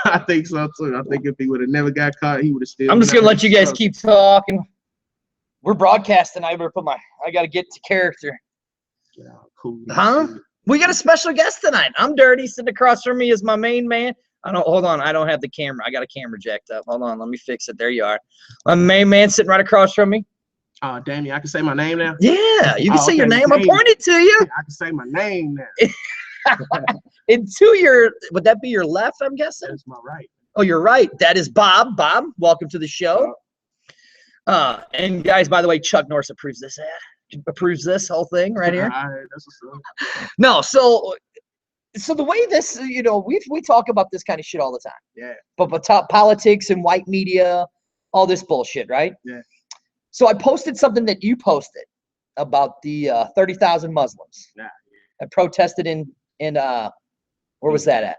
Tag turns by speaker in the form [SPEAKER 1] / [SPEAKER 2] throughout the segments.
[SPEAKER 1] I think so too. I think if he would have never got caught, he would have still.
[SPEAKER 2] I'm just gonna let you guys keep talking. We're broadcasting. I gotta get to character.
[SPEAKER 1] Yeah, cool.
[SPEAKER 2] Huh? We got a special guest tonight. I'm Dirty. Sitting across from me is my main man. Hold on. I don't have the camera. I got a camera jacked up. Hold on. Let me fix it. There you are. My main man sitting right across from me.
[SPEAKER 1] Oh, damn you. I can say my name now?
[SPEAKER 2] Yeah, you can say your name. I pointed to you.
[SPEAKER 1] I can say my name now.
[SPEAKER 2] And to your, would that be your left, I'm guessing?
[SPEAKER 1] That's my right.
[SPEAKER 2] Oh, you're right. That is Bob. Bob, welcome to the show. And guys, by the way, Chuck Norris approves this ad. Approves this whole thing right here.
[SPEAKER 1] That's what's up.
[SPEAKER 2] No, so the way this, you know, we talk about this kind of shit all the time.
[SPEAKER 1] Yeah.
[SPEAKER 2] But politics and white media, all this bullshit, right?
[SPEAKER 1] Yeah.
[SPEAKER 2] So I posted something that you posted about the 30,000 Muslims that protested in where was that at?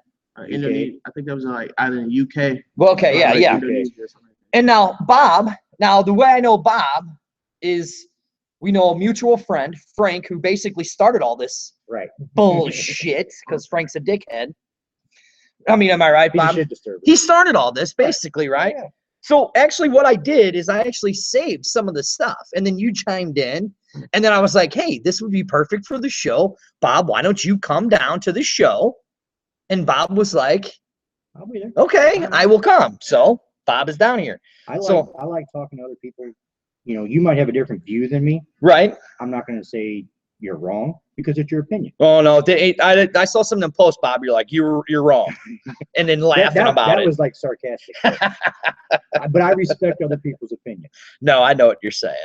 [SPEAKER 1] Indonesia. I think that was like either in UK.
[SPEAKER 2] Well, okay, yeah. And now Bob. Now the way I know Bob is we know a mutual friend, Frank, who basically started all this bullshit because Frank's a dickhead. I mean, am I right, Bob? He started all this basically, right? Yeah. So actually what I did is I actually saved some of the stuff and then you chimed in and then I was like, hey, this would be perfect for the show. Bob, why don't you come down to the show? And Bob was like,
[SPEAKER 3] I'll be there.
[SPEAKER 2] Okay, I will come. So Bob is down here.
[SPEAKER 3] I like talking to other people. You know, you might have a different view than me.
[SPEAKER 2] Right.
[SPEAKER 3] I'm not going to say you're wrong because it's your opinion.
[SPEAKER 2] Oh no, I saw something in post, Bob. You're like, you're wrong, and then laughing about it.
[SPEAKER 3] That was like sarcastic, but I respect other people's opinion.
[SPEAKER 2] No, I know what you're saying.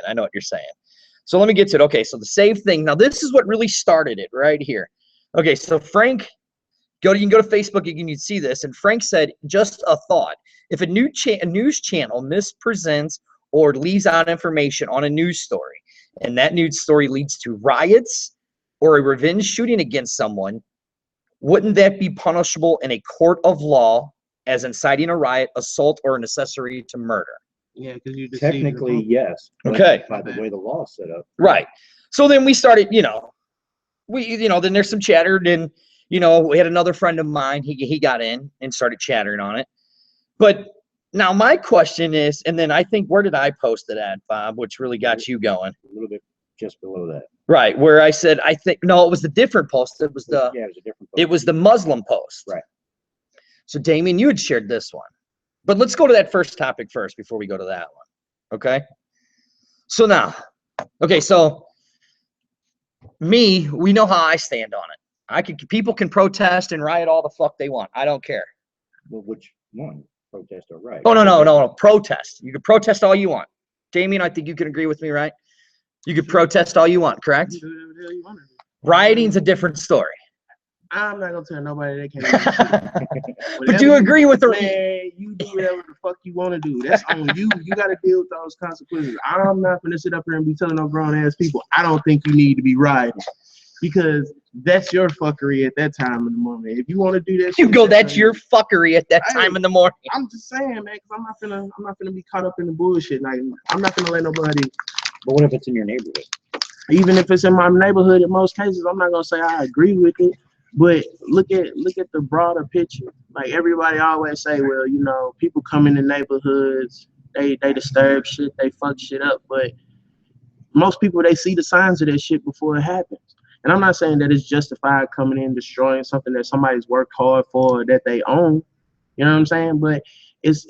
[SPEAKER 2] So let me get to it. Okay, so the save thing. Now this is what really started it right here. Okay, so Frank, you can go to Facebook and you can see this. And Frank said, just a thought: if a news channel mispresents or leaves out information on a news story, and that news story leads to riots or a revenge shooting against someone, wouldn't that be punishable in a court of law as inciting a riot, assault, or an accessory to murder?
[SPEAKER 1] Yeah, because you
[SPEAKER 3] technically yes.
[SPEAKER 2] Okay.
[SPEAKER 3] By the way the law is set up.
[SPEAKER 2] Right. So then we started, then there's some chatter, and we had another friend of mine. He got in and started chattering on it. But now my question is, and then I think, where did I post it at, Bob, which really got you going?
[SPEAKER 3] A little bit just below that.
[SPEAKER 2] Right, where I said, it was the different post. It was
[SPEAKER 3] it was a different post.
[SPEAKER 2] It was the Muslim post.
[SPEAKER 3] Right.
[SPEAKER 2] So Damien, you had shared this one. But let's go to that first topic first before we go to that one. Okay? So now, so we know how I stand on it. People can protest and riot all the fuck they want. I don't care.
[SPEAKER 3] Well, which one? Protest or riot?
[SPEAKER 2] Oh, no. Protest. You can protest all you want. Damien, I think you can agree with me, right? You could protest all you want, correct? Rioting's a different story.
[SPEAKER 1] I'm not gonna tell nobody they can't.
[SPEAKER 2] But do you agree with the?
[SPEAKER 1] Man, you do whatever the fuck you want to do. That's on you. You got to deal with those consequences. I'm not gonna sit up here and be telling no grown ass people I don't think you need to be rioting, because that's your fuckery at that time in the morning. If you want to do that,
[SPEAKER 2] that's your fuckery at that time in the morning.
[SPEAKER 1] I'm just saying, man, because I'm not gonna be caught up in the bullshit. Like, I'm not gonna let nobody.
[SPEAKER 3] But what if it's in your neighborhood?
[SPEAKER 1] Even if it's in my neighborhood, in most cases, I'm not gonna say I agree with it. But look at the broader picture. Like, everybody always say, well, people come in the neighborhoods, they disturb shit, they fuck shit up. But most people, they see the signs of that shit before it happens. And I'm not saying that it's justified coming in destroying something that somebody's worked hard for or that they own. You know what I'm saying? But it's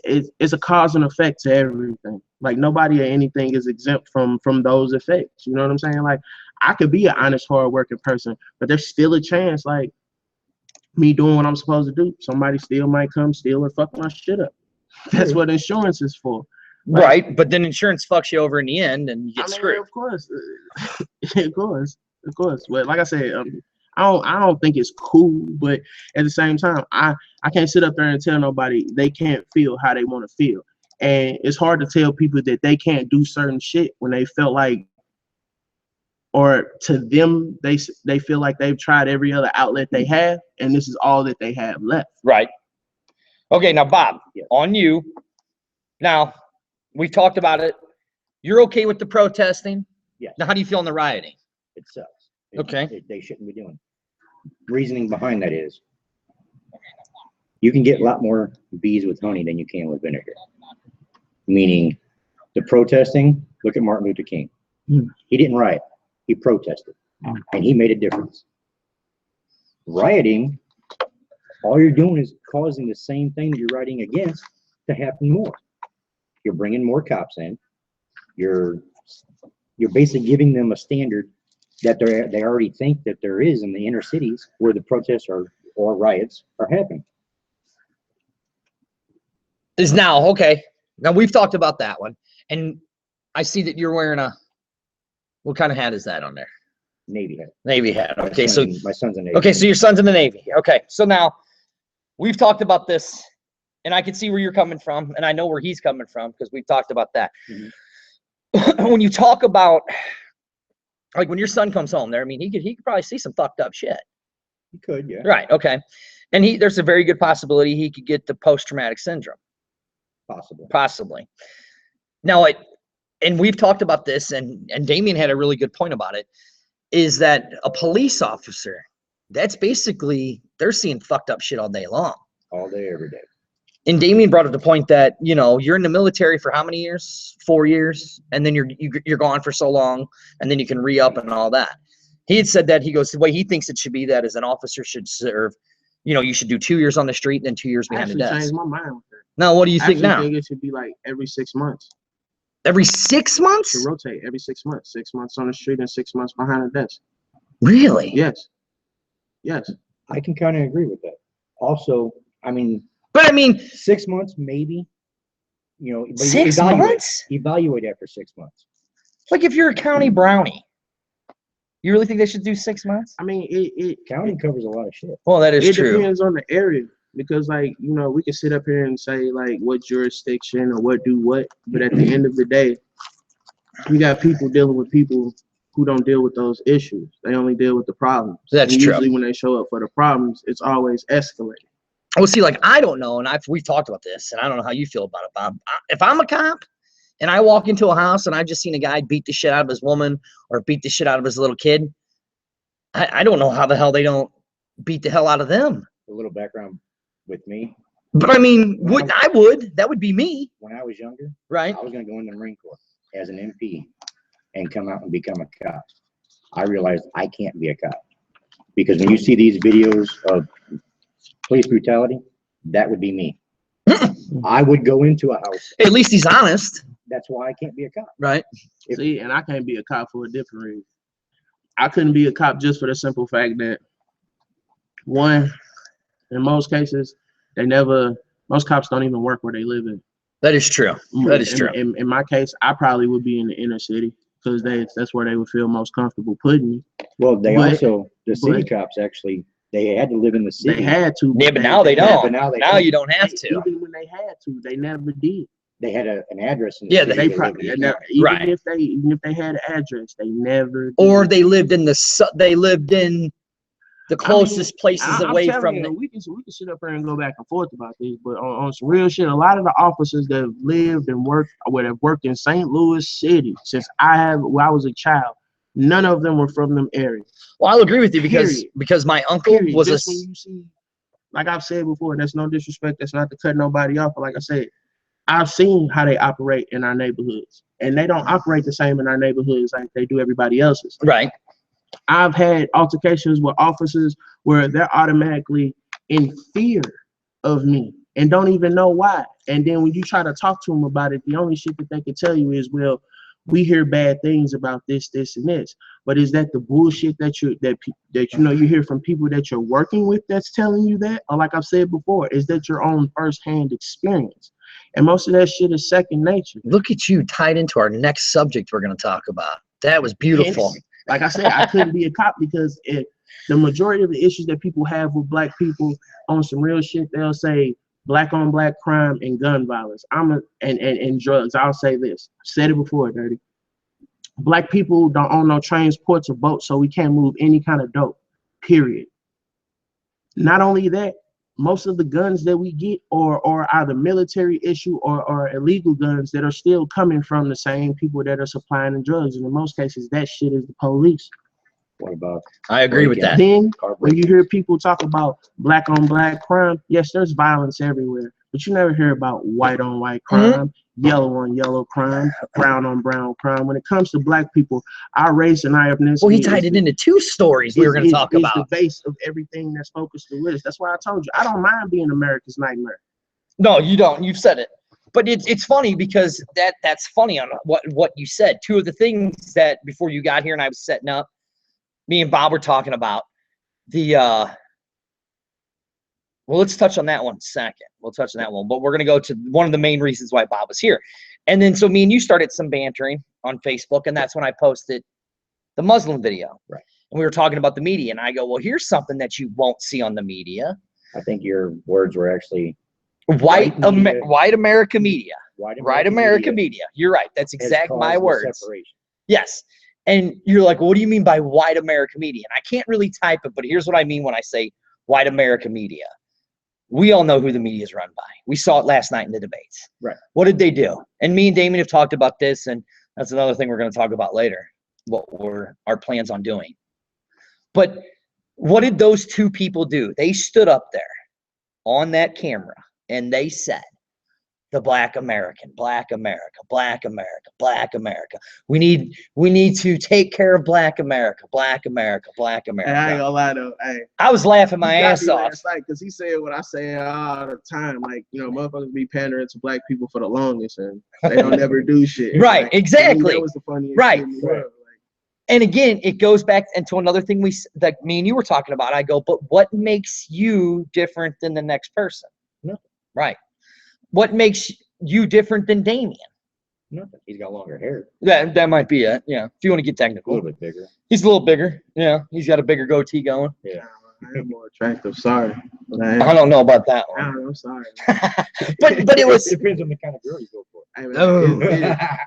[SPEAKER 1] a cause and effect to everything. Like, nobody or anything is exempt from those effects. You know what I'm saying? Like, I could be an honest, hard-working person, but there's still a chance, like, me doing what I'm supposed to do, somebody still might come steal and fuck my shit up. That's what insurance is for. Like,
[SPEAKER 2] right, but then insurance fucks you over in the end, and you get screwed.
[SPEAKER 1] Of course. Of course. But like I said, I don't think it's cool, but at the same time, I can't sit up there and tell nobody they can't feel how they want to feel. And it's hard to tell people that they can't do certain shit when they felt like, or to them, they feel like they've tried every other outlet they have, and this is all that they have left.
[SPEAKER 2] Right. Okay, now, Bob, on you. Now, we talked about it. You're okay with the protesting?
[SPEAKER 3] Yes.
[SPEAKER 2] Now, how do you feel on the rioting?
[SPEAKER 3] It sucks.
[SPEAKER 2] Okay.
[SPEAKER 3] They shouldn't be doing it. Reasoning behind that is, You can get a lot more bees with honey than you can with vinegar. Meaning, the protesting. Look at Martin Luther King. He didn't riot. He protested, and he made a difference. Rioting, all you're doing is causing the same thing that you're rioting against to happen more. You're bringing more cops in. You're basically giving them a standard that they already think that there is in the inner cities where the protests or riots are happening.
[SPEAKER 2] Is now okay. Now we've talked about that one, and I see that you're wearing what kind of hat is that on there?
[SPEAKER 3] Navy hat.
[SPEAKER 2] Navy hat. Okay, so
[SPEAKER 3] my son's a Navy.
[SPEAKER 2] Okay, so your son's in the Navy. Okay, so now we've talked about this, and I can see where you're coming from, and I know where he's coming from because we've talked about that. When you talk about, like, when your son comes home there, I mean, he could probably see some fucked up shit.
[SPEAKER 3] He could, yeah.
[SPEAKER 2] Right. Okay, and there's a very good possibility he could get the post-traumatic syndrome. Possibly. Now, and we've talked about this, and Damien had a really good point about it, is that a police officer, that's basically, they're seeing fucked up shit all day long.
[SPEAKER 3] All day, every day.
[SPEAKER 2] And Damien brought up the point that, you know, you're in the military for how many years? 4 years, and then you're gone for so long, and then you can re-up and all that. He had said that, he goes, the way he thinks it should be that is an officer should serve, you know, you should do 2 years on the street and then 2 years behind the desk.
[SPEAKER 1] I changed my mind with that.
[SPEAKER 2] Now, what do you think now?
[SPEAKER 1] I think it should be like every 6 months.
[SPEAKER 2] Every 6 months?
[SPEAKER 1] To rotate every 6 months. 6 months on the street and 6 months behind the desk.
[SPEAKER 2] Really?
[SPEAKER 1] Yes. Yes.
[SPEAKER 3] I can kind of agree with that. Also, I mean, 6 months maybe. You know, but
[SPEAKER 2] 6 months?
[SPEAKER 3] Evaluate after 6 months.
[SPEAKER 2] Like if you're a county brownie, you really think they should do 6 months?
[SPEAKER 1] I mean,
[SPEAKER 3] county covers a lot of shit.
[SPEAKER 2] Well, that is true.
[SPEAKER 1] It depends on the area. Because, like, you know, we can sit up here and say, like, what jurisdiction or what do what. But at the end of the day, you got people dealing with people who don't deal with those issues. They only deal with the problems.
[SPEAKER 2] That's
[SPEAKER 1] and
[SPEAKER 2] true.
[SPEAKER 1] Usually when they show up for the problems, it's always escalating.
[SPEAKER 2] Well, see, like, I don't know, and we've talked about this, and I don't know how you feel about it, Bob. If I'm a cop and I walk into a house and I've just seen a guy beat the shit out of his woman or beat the shit out of his little kid, I don't know how the hell they don't beat the hell out of them.
[SPEAKER 3] A little background with me.
[SPEAKER 2] But I mean, that would be me.
[SPEAKER 3] When I was younger,
[SPEAKER 2] right?
[SPEAKER 3] I was going to go in the Marine Corps as an MP and come out and become a cop. I realized I can't be a cop because when you see these videos of police brutality, that would be me. I would go into a house.
[SPEAKER 2] At least he's honest.
[SPEAKER 3] That's why I can't be a cop.
[SPEAKER 2] Right.
[SPEAKER 1] See, and I can't be a cop for a different reason. I couldn't be a cop just for the simple fact that, one, in most cases, most cops don't even work where they live in.
[SPEAKER 2] That is true. That is true.
[SPEAKER 1] In my case, I probably would be in the inner city because that's where they would feel most comfortable putting me.
[SPEAKER 3] Well, the city cops actually, they had to live in the city.
[SPEAKER 1] They had to.
[SPEAKER 2] Yeah, but now they don't.
[SPEAKER 3] But
[SPEAKER 2] now you don't have to.
[SPEAKER 1] Even when they had to, they never did.
[SPEAKER 3] They had an address in the
[SPEAKER 2] city.
[SPEAKER 1] They probably
[SPEAKER 2] right.
[SPEAKER 1] Even if they had an address, they never did.
[SPEAKER 2] Or they lived in the closest places away from
[SPEAKER 1] you, we can sit up here and go back and forth about this, but on some real shit, a lot of the officers that have lived and worked or have worked in St. Louis City since I was a child, none of them were from them areas.
[SPEAKER 2] Well, I'll agree with you because my uncle was
[SPEAKER 1] Just when you see, like I've said before, that's no disrespect, that's not to cut nobody off, but like I said, I've seen how they operate in our neighborhoods, and they don't operate the same in our neighborhoods like they do everybody else's.
[SPEAKER 2] Right.
[SPEAKER 1] I've had altercations with officers where they're automatically in fear of me and don't even know why. And then when you try to talk to them about it, the only shit that they can tell you is, well, we hear bad things about this, this, and this. But is that the bullshit that you hear from people that you're working with that's telling you that? Or like I've said before, is that your own firsthand experience? And most of that shit is second nature.
[SPEAKER 2] Look at you tied into our next subject we're going to talk about. That was beautiful.
[SPEAKER 1] Like I said, I couldn't be a cop because the majority of the issues that people have with black people on some real shit, they'll say black on black crime and gun violence. And drugs. I'll say this. I've said it before, Dirty. Black people don't own no trains, ports, or boats, so we can't move any kind of dope. Period. Not only that, most of the guns that we get are either military issue or illegal guns that are still coming from the same people that are supplying the drugs. And in most cases, that shit is the police.
[SPEAKER 3] What about
[SPEAKER 2] I agree with that.
[SPEAKER 1] Then
[SPEAKER 3] car
[SPEAKER 1] when you
[SPEAKER 3] break-ins?
[SPEAKER 1] hear people talk about black on black crime, yes, there's violence everywhere, but you never hear about white on white crime, yellow on yellow crime, brown on brown crime. When it comes to black people, our race and our ethnicity.
[SPEAKER 2] Well, he tied it into two stories we were going to talk
[SPEAKER 1] is
[SPEAKER 2] about.
[SPEAKER 1] the base of everything that's focused to this. That's why I told you I don't mind being America's nightmare.
[SPEAKER 2] No, you don't. You've said it. But it's funny because that's funny on what you said. Two of the things that before you got here and I was setting up, me and Bob were talking about the well, let's touch on that one second. We'll touch on that one. But we're gonna go to one of the main reasons why Bob was here. And then so me and you started some bantering on Facebook, and that's when I posted the Muslim video.
[SPEAKER 3] Right.
[SPEAKER 2] And we were talking about the media, and I go, well, here's something that you won't see on the media.
[SPEAKER 3] I think your words were actually
[SPEAKER 2] White America media.
[SPEAKER 3] white
[SPEAKER 2] America media. You're right. That's exact my
[SPEAKER 3] caused the
[SPEAKER 2] words.
[SPEAKER 3] separation.
[SPEAKER 2] Yes. And you're like, well, what do you mean by white America media? And I can't really type it, but here's what I mean when I say white America media. We all know who the media is run by. We saw it last night in the debates.
[SPEAKER 3] Right.
[SPEAKER 2] What did they do? And me and Damien have talked about this, and that's another thing we're going to talk about later, what were our plans on doing. But what did those two people do? They stood up there on that camera and they said, the black American, black America, black America, black America. We need to take care of black America, black America, black America.
[SPEAKER 1] And I ain't gonna lie though, hey,
[SPEAKER 2] I was laughing my ass off.
[SPEAKER 1] because he said what I say all the time. Like, you know, motherfuckers be pandering to black people for the longest, and they don't never do shit.
[SPEAKER 2] Right,
[SPEAKER 1] like,
[SPEAKER 2] exactly.
[SPEAKER 1] That was the funniest
[SPEAKER 2] Right.
[SPEAKER 1] shit in the world. Like,
[SPEAKER 2] And again, it goes back into another thing that me and you were talking about. I go, but what makes you different than the next person?
[SPEAKER 3] Nothing.
[SPEAKER 2] Right. What makes you different than Damien?
[SPEAKER 3] Nothing. He's got longer hair.
[SPEAKER 2] That might be it. Yeah. If you want to get
[SPEAKER 3] A
[SPEAKER 2] technical.
[SPEAKER 3] little bit bigger.
[SPEAKER 2] He's a little bigger. Yeah. He's got a bigger goatee going.
[SPEAKER 3] Yeah.
[SPEAKER 1] I am more attractive. Sorry, but I
[SPEAKER 2] I don't know about that
[SPEAKER 1] I
[SPEAKER 2] one.
[SPEAKER 1] don't know, I'm sorry.
[SPEAKER 2] but it was
[SPEAKER 3] Depends on the kind of girl you go for.
[SPEAKER 1] I mean,
[SPEAKER 2] Oh.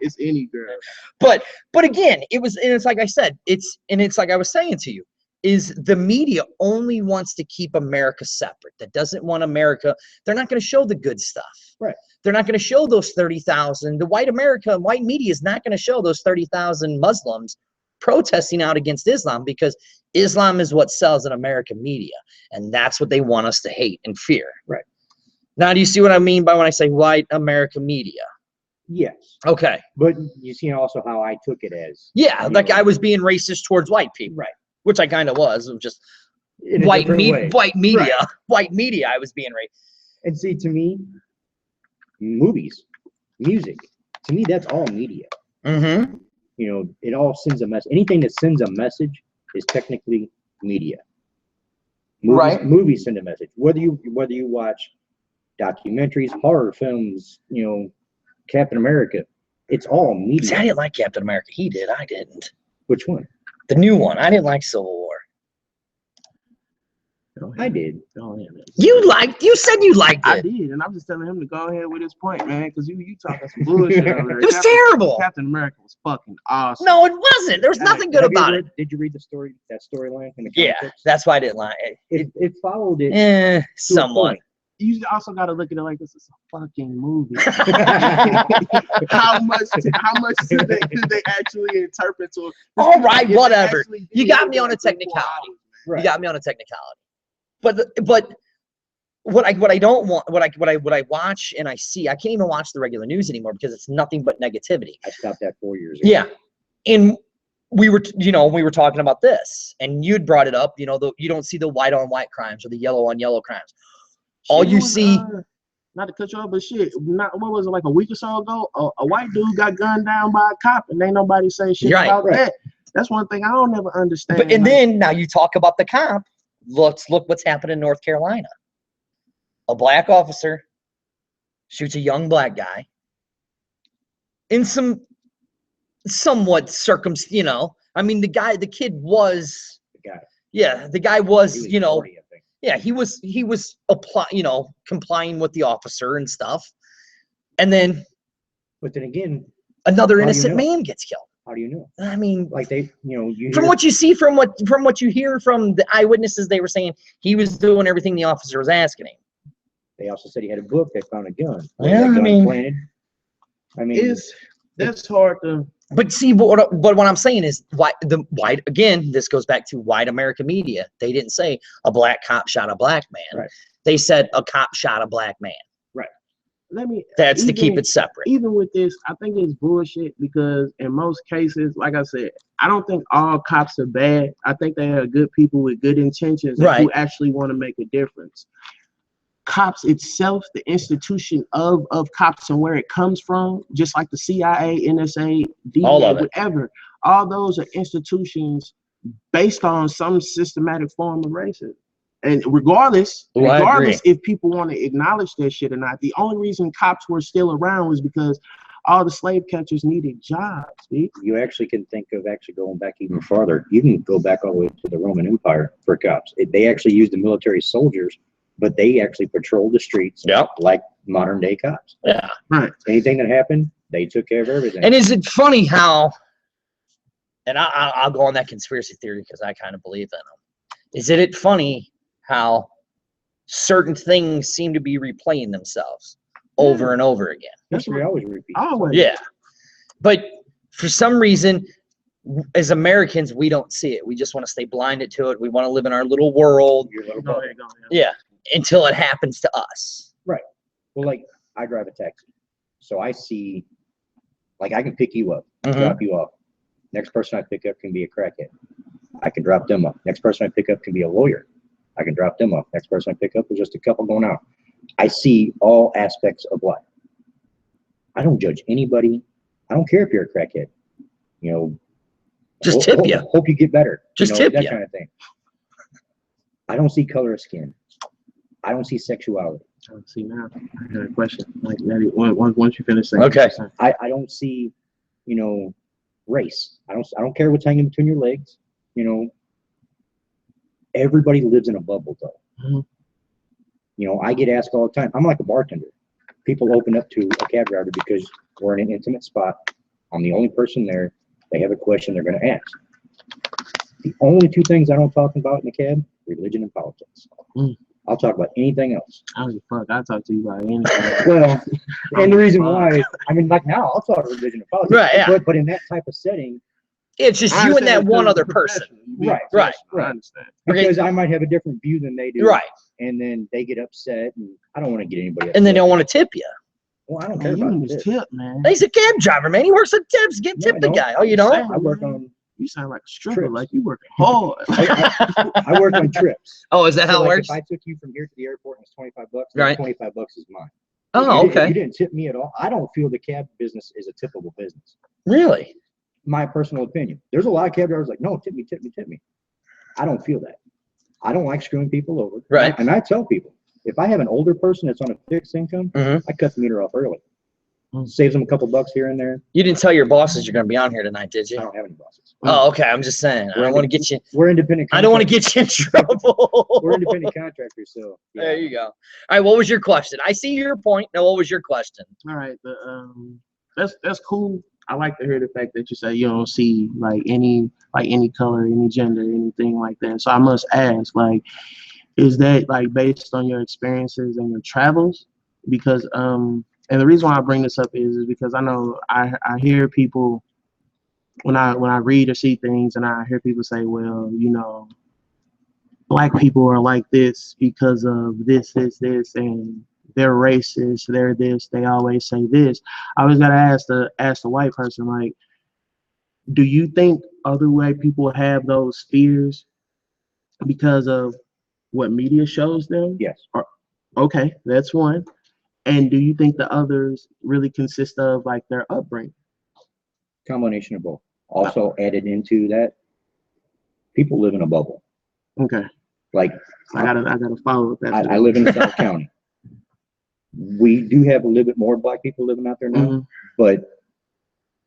[SPEAKER 1] it's any girl.
[SPEAKER 2] but again, it was, and it's like I said, it's like I was saying to you, is the media only wants to keep America separate. That doesn't want America. They're not going to show the good stuff.
[SPEAKER 3] Right.
[SPEAKER 2] They're not going to show those 30,000. The white media is not going to show those 30,000 Muslims protesting out against Islam, because Islam is what sells in American media, and that's what they want us to hate and fear.
[SPEAKER 3] Right.
[SPEAKER 2] Now, do you see what I mean by when I say white American media?
[SPEAKER 3] Yes.
[SPEAKER 2] Okay.
[SPEAKER 3] But you see also how I took it as.
[SPEAKER 2] Yeah,
[SPEAKER 3] you
[SPEAKER 2] like
[SPEAKER 3] know,
[SPEAKER 2] I was being racist towards white people.
[SPEAKER 3] Right.
[SPEAKER 2] Which I kind of was. Of just
[SPEAKER 3] in a
[SPEAKER 2] white
[SPEAKER 3] different way.
[SPEAKER 2] media.
[SPEAKER 3] Right.
[SPEAKER 2] White media, I was being racist.
[SPEAKER 3] And see, to me, movies, music, to me, that's all media.
[SPEAKER 2] Mm-hmm.
[SPEAKER 3] You know, it all sends a message. Anything that sends a message is technically media. Movies,
[SPEAKER 2] Right.
[SPEAKER 3] Movies send a message. Whether you watch documentaries, horror films, you know, Captain America, it's all media.
[SPEAKER 2] See, I didn't like Captain America. He did. I didn't.
[SPEAKER 3] Which one?
[SPEAKER 2] The new one. I didn't like Civil War.
[SPEAKER 3] I did.
[SPEAKER 2] You said you liked
[SPEAKER 1] I
[SPEAKER 2] it.
[SPEAKER 1] did, and I'm just telling him to go ahead with his point, man, because you talking some bullshit over there.
[SPEAKER 2] It was terrible.
[SPEAKER 1] Captain America was fucking awesome.
[SPEAKER 2] No, it wasn't. There was nothing good about it.
[SPEAKER 3] Did you read the story, that storyline in the comic
[SPEAKER 2] Yeah,
[SPEAKER 3] books?
[SPEAKER 2] that's why I didn't like it.
[SPEAKER 3] It followed it.
[SPEAKER 2] Eh,
[SPEAKER 3] to a
[SPEAKER 2] somewhat.
[SPEAKER 3] point.
[SPEAKER 1] You also got to look at it like this is a fucking movie. how much did they actually interpret to it?
[SPEAKER 2] All right,
[SPEAKER 1] If they
[SPEAKER 2] whatever.
[SPEAKER 1] actually
[SPEAKER 2] You
[SPEAKER 1] did,
[SPEAKER 2] got
[SPEAKER 1] it
[SPEAKER 2] me
[SPEAKER 1] would
[SPEAKER 2] on
[SPEAKER 1] be
[SPEAKER 2] a
[SPEAKER 1] like 4
[SPEAKER 2] technicality.
[SPEAKER 1] hours, man.
[SPEAKER 3] Right.
[SPEAKER 2] You got me on a technicality. But what I don't want, what I watch and I see, I can't even watch the regular news anymore because it's nothing but negativity.
[SPEAKER 3] I stopped that 4 years ago.
[SPEAKER 2] Yeah. And we were talking about this, and you'd brought it up, you don't see the white on white crimes or the yellow on yellow crimes. All
[SPEAKER 1] Shit,
[SPEAKER 2] you
[SPEAKER 1] it was,
[SPEAKER 2] see,
[SPEAKER 1] not to cut you off, but shit, what was it, like a week or so ago? A white dude got gunned down by a cop, and ain't nobody say shit
[SPEAKER 2] Right,
[SPEAKER 1] about
[SPEAKER 3] right.
[SPEAKER 1] that. That's one thing I don't ever understand.
[SPEAKER 2] but and
[SPEAKER 1] like,
[SPEAKER 2] then now you talk about the cop. Let's look what's happened in North Carolina. A black officer shoots a young black guy in somewhat I mean, the kid was,
[SPEAKER 3] The guy.
[SPEAKER 2] yeah, the guy was,
[SPEAKER 3] He was 40, I think.
[SPEAKER 2] yeah, he was complying with the officer and stuff. And then
[SPEAKER 3] But then again,
[SPEAKER 2] another
[SPEAKER 3] How do you
[SPEAKER 2] innocent
[SPEAKER 3] know?
[SPEAKER 2] man gets killed.
[SPEAKER 3] how do you know?
[SPEAKER 2] I mean,
[SPEAKER 3] Like you
[SPEAKER 2] from
[SPEAKER 3] hear-
[SPEAKER 2] what you see, from what you hear from the eyewitnesses, they were saying he was doing everything the officer was asking him.
[SPEAKER 3] they also said he had a book that found a gun.
[SPEAKER 2] Yeah,
[SPEAKER 3] That
[SPEAKER 2] I
[SPEAKER 3] gun
[SPEAKER 2] mean-
[SPEAKER 3] planted. I mean,
[SPEAKER 1] That's hard to.
[SPEAKER 2] But see, but what I'm saying is, white again. This goes back to white American media. They didn't say a black cop shot a black man.
[SPEAKER 3] Right.
[SPEAKER 2] They said a cop shot a black man.
[SPEAKER 3] Right.
[SPEAKER 2] That's to keep it separate.
[SPEAKER 1] Even with this, I think it's bullshit because in most cases, like I said, I don't think all cops are bad. I think they are good people with good intentions who actually want to make a difference. Cops itself, the institution of cops and where it comes from, just like the CIA, NSA, DEA, whatever, all those are institutions based on some systematic form of racism. And regardless if people want to acknowledge that shit or not, the only reason cops were still around was because all the slave catchers needed jobs. Dude.
[SPEAKER 3] You actually can think of going back even farther. You can go back all the way to the Roman Empire for cops. They actually used the military soldiers, but they actually patrolled the streets like modern day cops.
[SPEAKER 2] Yeah.
[SPEAKER 1] Right.
[SPEAKER 3] Anything that happened, they took care of everything.
[SPEAKER 2] And is it funny how, and I'll go on that conspiracy theory because I kind of believe in them. Is it funny how certain things seem to be replaying themselves over and over again?
[SPEAKER 3] History always repeats.
[SPEAKER 1] Always.
[SPEAKER 2] Yeah. But for some reason, as Americans, we don't see it. We just want to stay blinded to it. We want to live in our little world.
[SPEAKER 1] Go ahead.
[SPEAKER 2] Yeah. Until it happens to us.
[SPEAKER 3] Right. Well, like I drive a taxi. So I see, like I can pick you up, drop you off. Next person I pick up can be a crackhead. I can drop them up. Next person I pick up can be a lawyer. I can drop them off. Next person I pick up is just a couple going out. I see all aspects of life. I don't judge anybody. I don't care if you're a crackhead. You know,
[SPEAKER 2] just tip you.
[SPEAKER 3] Hope you get better.
[SPEAKER 2] Just tip
[SPEAKER 3] that
[SPEAKER 2] you.
[SPEAKER 3] Kind of thing. I don't see color of skin. I don't see sexuality.
[SPEAKER 1] See now, I got a question. Like once you finish saying.
[SPEAKER 2] Okay.
[SPEAKER 3] I don't see, race. I don't care what's hanging between your legs. Everybody lives in a bubble though. I get asked all the time. I'm like a bartender. People open up to a cab driver because we're in an intimate spot. I'm the only person there. They have a question they're going to ask. The only two things I don't talk about in the cab: religion and politics. I'll talk about anything else.
[SPEAKER 1] I don't give a fuck. I'll talk to you about anything.
[SPEAKER 3] Well, and the reason why, like now, I'll talk religion and politics.
[SPEAKER 2] Right, yeah.
[SPEAKER 3] But in that type of setting,
[SPEAKER 2] it's just you and that one other person.
[SPEAKER 3] Right.
[SPEAKER 1] I understand.
[SPEAKER 3] Because I might have a different view than they do.
[SPEAKER 2] Right.
[SPEAKER 3] And then they get upset, and I don't want to get anybody upset.
[SPEAKER 2] And they don't want to tip you.
[SPEAKER 3] Well, I don't care about this.
[SPEAKER 1] Tip, man.
[SPEAKER 2] He's a cab driver, man. He works at tips. Tip the guy. Oh, you don't?
[SPEAKER 3] I work on.
[SPEAKER 1] You sound like a stripper,
[SPEAKER 3] trips.
[SPEAKER 1] like you working hard.
[SPEAKER 3] I work on trips.
[SPEAKER 2] Oh, is that how it
[SPEAKER 3] like
[SPEAKER 2] works?
[SPEAKER 3] If I took you from here to the airport and it's $25,
[SPEAKER 2] right.
[SPEAKER 3] $25 is mine.
[SPEAKER 2] Oh, okay.
[SPEAKER 3] If you didn't tip me at all, I don't feel the cab business is a tippable business.
[SPEAKER 2] Really?
[SPEAKER 3] My personal opinion. There's a lot of cab drivers like, no, tip me, tip me, tip me. I don't feel that. I don't like screwing people over.
[SPEAKER 2] Right.
[SPEAKER 3] And I tell people, if I have an older person that's on a fixed income, I cut the meter off early. Saves them a couple bucks here and there.
[SPEAKER 2] You didn't tell your bosses you're going to be on here tonight, did you?
[SPEAKER 3] I don't have any bosses.
[SPEAKER 2] Oh, okay. I'm just saying. I don't want to get you.
[SPEAKER 3] We're independent.
[SPEAKER 2] I don't want to get you in trouble.
[SPEAKER 3] We're independent contractors, so. Yeah.
[SPEAKER 2] There you go. All right. What was your question? I see your point. Now, what was your question?
[SPEAKER 1] All right. That's cool. I like to hear the fact that you say you don't see any color, any gender, anything like that. So I must ask, is that based on your experiences and your travels? Because and the reason why I bring this up is because I know I hear people when I read or see things, and I hear people say, well, black people are like this because of this, and they're racist, they're this, they always say this. I always gotta ask the white person, do you think other white people have those fears because of what media shows them?
[SPEAKER 3] Yes.
[SPEAKER 1] Okay, that's one. And do you think the others really consist of their upbringing?
[SPEAKER 3] Combination of both. Also added into that, people live in a bubble.
[SPEAKER 1] Okay.
[SPEAKER 3] I
[SPEAKER 1] gotta follow with that.
[SPEAKER 3] I live in South County. We do have a little bit more black people living out there now, but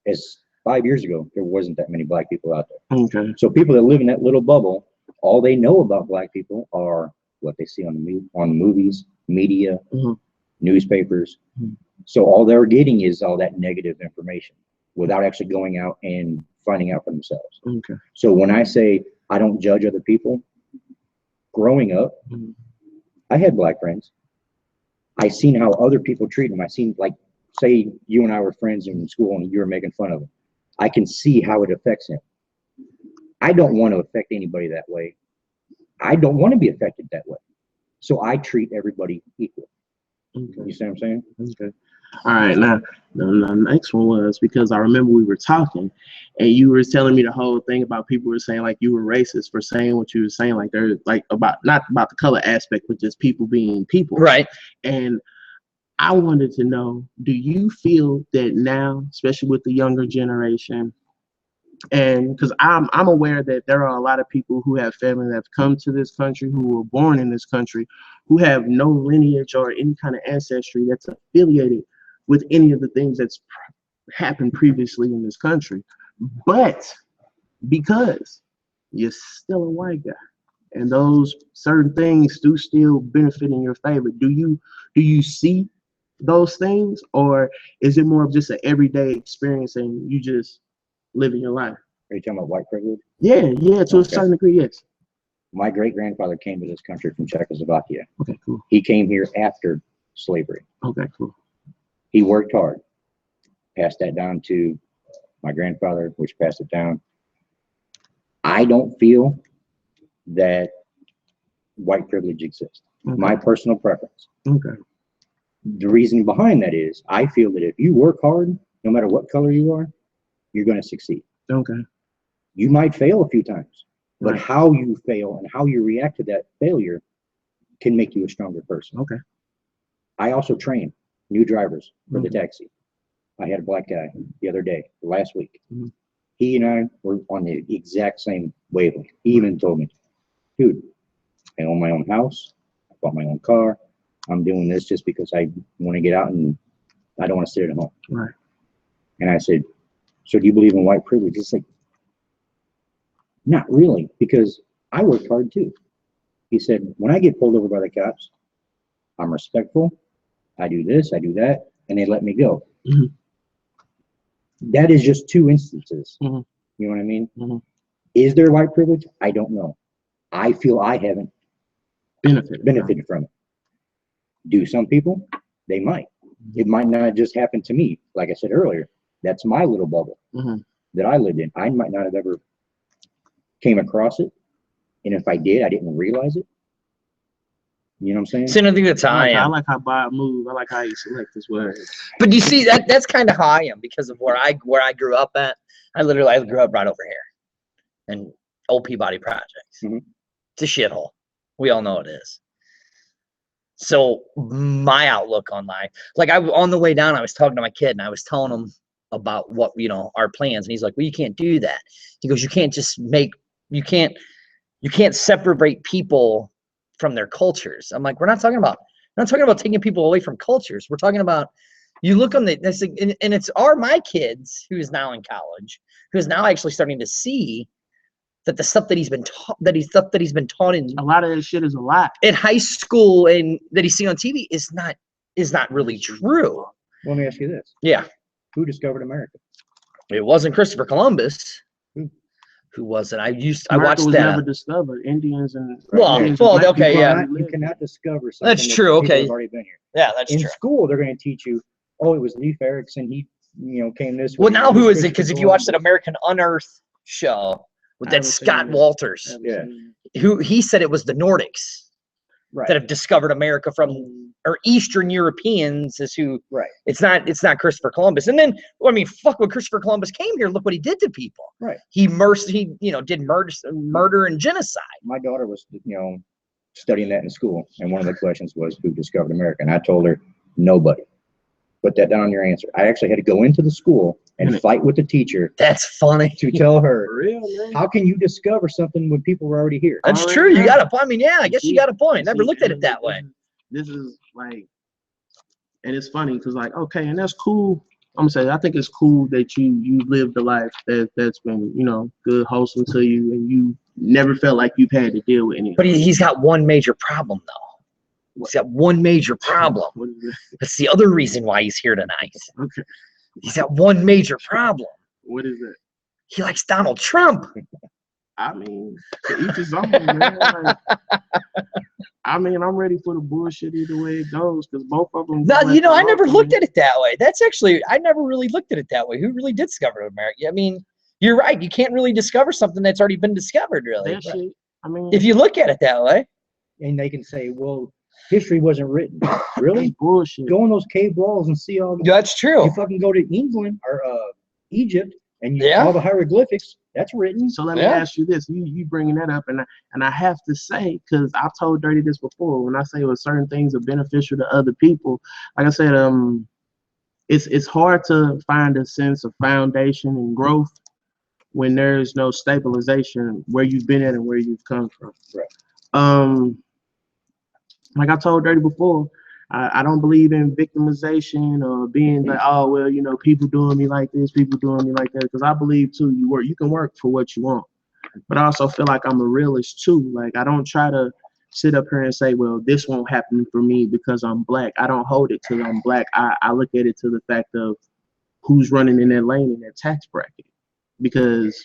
[SPEAKER 3] as 5 years ago, there wasn't that many black people out there.
[SPEAKER 1] Okay.
[SPEAKER 3] So people that live in that little bubble, all they know about black people are what they see on the movies, media, newspapers. So all they're getting is all that negative information without actually going out and finding out for themselves.
[SPEAKER 1] Okay.
[SPEAKER 3] So when I say I don't judge other people, growing up, I had black friends. I seen how other people treat them. I seen say you and I were friends in school and you were making fun of him. I can see how it affects him. I don't want to affect anybody that way. I don't want to be affected that way. So I treat everybody equal.
[SPEAKER 1] Okay.
[SPEAKER 3] You see what I'm saying?
[SPEAKER 1] Okay. All right. Now, the next one was because I remember we were talking and you were telling me the whole thing about people were saying like you were racist for saying what you were saying, like they're like about not about the color aspect, but just people being people.
[SPEAKER 2] Right.
[SPEAKER 1] And I wanted to know, do you feel that now, especially with the younger generation, and because I'm aware that there are a lot of people who have family that have come to this country, who were born in this country, who have no lineage or any kind of ancestry that's affiliated with any of the things that's happened previously in this country. But because you're still a white guy and those certain things do still benefit in your favor, do you see those things, or is it more of just an everyday experience and you just living your life?
[SPEAKER 3] Are you talking about white privilege?
[SPEAKER 1] Yeah, to a certain degree, yes.
[SPEAKER 3] My great-grandfather came to this country from Czechoslovakia.
[SPEAKER 1] Okay, cool.
[SPEAKER 3] He came here after slavery.
[SPEAKER 1] Okay, cool.
[SPEAKER 3] He worked hard, passed that down to my grandfather, which passed it down. I don't feel that white privilege exists.
[SPEAKER 1] Okay.
[SPEAKER 3] My personal preference.
[SPEAKER 1] Okay.
[SPEAKER 3] The reason behind that is I feel that if you work hard, no matter what color you are, you're going to succeed.
[SPEAKER 1] Okay.
[SPEAKER 3] You might fail a few times, but
[SPEAKER 1] Right.
[SPEAKER 3] how you fail and how you react to that failure can make you a stronger person.
[SPEAKER 1] Okay.
[SPEAKER 3] I also train new drivers for the
[SPEAKER 1] Mhm.
[SPEAKER 3] taxi. I had a black guy the other day, last week.
[SPEAKER 1] Mhm.
[SPEAKER 3] He and I were on the exact same wavelength. He even told me, dude, I own my own house. I bought my own car. I'm doing this just because I want to get out and I don't want to sit at home.
[SPEAKER 1] Right.
[SPEAKER 3] And I said, so do you believe in white privilege? It's like, not really, because I worked hard too. He said, when I get pulled over by the cops, I'm respectful. I do this, I do that, and they let me go.
[SPEAKER 1] Mhm.
[SPEAKER 3] That is just two instances.
[SPEAKER 1] Mhm.
[SPEAKER 3] You know what I mean?
[SPEAKER 1] Mhm.
[SPEAKER 3] Is there white privilege? I don't know. I feel I haven't benefited from it. Do some people? They might. It might not just happen to me. Like I said earlier, that's my little bubble
[SPEAKER 1] Mhm.
[SPEAKER 3] that I lived in. I might not have ever came across it. And if I did, I didn't realize it. You know what I'm saying?
[SPEAKER 2] See, I think that's how I
[SPEAKER 1] I
[SPEAKER 2] am.
[SPEAKER 1] like how Bob moves. I like how you select his words.
[SPEAKER 2] But you see, that's kind of how I am because of where I grew up at. I grew up right over here in Old Peabody Projects.
[SPEAKER 3] Mhm.
[SPEAKER 2] It's a shithole. We all know it is. So my outlook on life, like on the way down, I was talking to my kid and I was telling him about what, our plans. And he's like, well, you can't do that. He goes, you can't separate people from their cultures. I'm like, we're not talking about taking people away from cultures. We're talking about, you look on and it's my kids who is now in college, who is now actually starting to see that the stuff that he's been taught, in
[SPEAKER 1] A lot of this shit is a lie.
[SPEAKER 2] in high school and that he's seen on TV is not really true.
[SPEAKER 3] Let me ask you this.
[SPEAKER 2] Yeah.
[SPEAKER 3] Who discovered America?
[SPEAKER 2] It wasn't Christopher Columbus.
[SPEAKER 3] Who?
[SPEAKER 2] Who was it? I
[SPEAKER 1] America
[SPEAKER 2] watched
[SPEAKER 1] was
[SPEAKER 2] that.
[SPEAKER 1] never discovered. Indians and
[SPEAKER 2] Well,
[SPEAKER 1] Indians
[SPEAKER 2] well,
[SPEAKER 1] and black
[SPEAKER 2] okay,
[SPEAKER 1] people
[SPEAKER 2] yeah.
[SPEAKER 1] already
[SPEAKER 3] You
[SPEAKER 1] lived.
[SPEAKER 3] cannot discover something
[SPEAKER 2] That's
[SPEAKER 3] that
[SPEAKER 2] true,
[SPEAKER 3] people
[SPEAKER 2] okay.
[SPEAKER 3] have already been here.
[SPEAKER 2] Yeah, that's
[SPEAKER 3] In
[SPEAKER 2] true.
[SPEAKER 3] school, they're going to teach you, oh, it was Leif Erikson. He, came this way.
[SPEAKER 2] Well, now who is it?
[SPEAKER 3] Christopher
[SPEAKER 2] Because if you watch that
[SPEAKER 3] Columbus.
[SPEAKER 2] American Unearthed show with
[SPEAKER 1] I
[SPEAKER 2] that
[SPEAKER 1] haven't seen
[SPEAKER 2] Scott
[SPEAKER 1] it.
[SPEAKER 2] Walters,
[SPEAKER 1] Haven't
[SPEAKER 3] Yeah.
[SPEAKER 1] seen
[SPEAKER 2] who he said it was the Nordics
[SPEAKER 3] Right.
[SPEAKER 2] that have discovered America or Eastern Europeans is who.
[SPEAKER 3] Right.
[SPEAKER 2] It's not Christopher Columbus. And then, fuck, when Christopher Columbus came here, look what he did to people.
[SPEAKER 3] Right.
[SPEAKER 2] He did murder and genocide.
[SPEAKER 3] My daughter was, studying that in school, and one of the questions was who discovered America, and I told her nobody. Put that down on your answer. I actually had to go into the school and fight with the teacher
[SPEAKER 2] That's funny.
[SPEAKER 3] to tell
[SPEAKER 1] For
[SPEAKER 3] her,
[SPEAKER 1] real, man.
[SPEAKER 3] how can you discover something when people were already here?
[SPEAKER 2] That's
[SPEAKER 1] Already
[SPEAKER 2] true. You
[SPEAKER 1] done.
[SPEAKER 2] got a point. I mean, yeah, I guess you got a point. Never
[SPEAKER 1] See,
[SPEAKER 2] looked at it
[SPEAKER 1] and
[SPEAKER 2] that way.
[SPEAKER 1] This is like, and it's funny because like, okay, and that's cool. I'm gonna say I think it's cool that you lived a life that's been good, wholesome to you, and you never felt like you've had to deal with anything.
[SPEAKER 2] But he's got one major problem, though. He's got one major problem.
[SPEAKER 1] What is it?
[SPEAKER 2] That's the other reason why he's here tonight.
[SPEAKER 1] Okay,
[SPEAKER 2] He's got one major problem.
[SPEAKER 1] what is it?
[SPEAKER 2] He likes Donald Trump.
[SPEAKER 1] I mean, to each his own, man. Like, I mean, I'm ready for the bullshit either way it goes, because both of them.
[SPEAKER 2] No, you know, I never looked at it that way. That's actually, I never really looked at it that way. Who really did discover America? I mean, you're right. You can't really discover something that's already been discovered, really.
[SPEAKER 1] That shit, I mean,
[SPEAKER 2] if you look at it that way.
[SPEAKER 3] And they can say, well, history wasn't written. Really?
[SPEAKER 1] Bullshit.
[SPEAKER 3] Go on those cave walls and see all the.
[SPEAKER 2] That's true.
[SPEAKER 3] You fucking go to England or Egypt and you
[SPEAKER 2] Yeah.
[SPEAKER 3] all the hieroglyphics. That's written.
[SPEAKER 1] So let me ask you this: you bringing that up, and I have to say, because I've told Dirty this before. When I say well, certain things are beneficial to other people, like I said, it's hard to find a sense of foundation and growth when there's no stabilization where you've been at and where you've come from.
[SPEAKER 3] Right.
[SPEAKER 1] Like I told Dirty before, I don't believe in victimization or being like, oh well, you know, people doing me like this, people doing me like that. Because I believe too, you can work for what you want, but I also feel like I'm a realist too. Like I don't try to sit up here and say, well, this won't happen for me because I'm black. I don't hold it till I'm black. I look at it to the fact of who's running in that lane in that tax bracket, because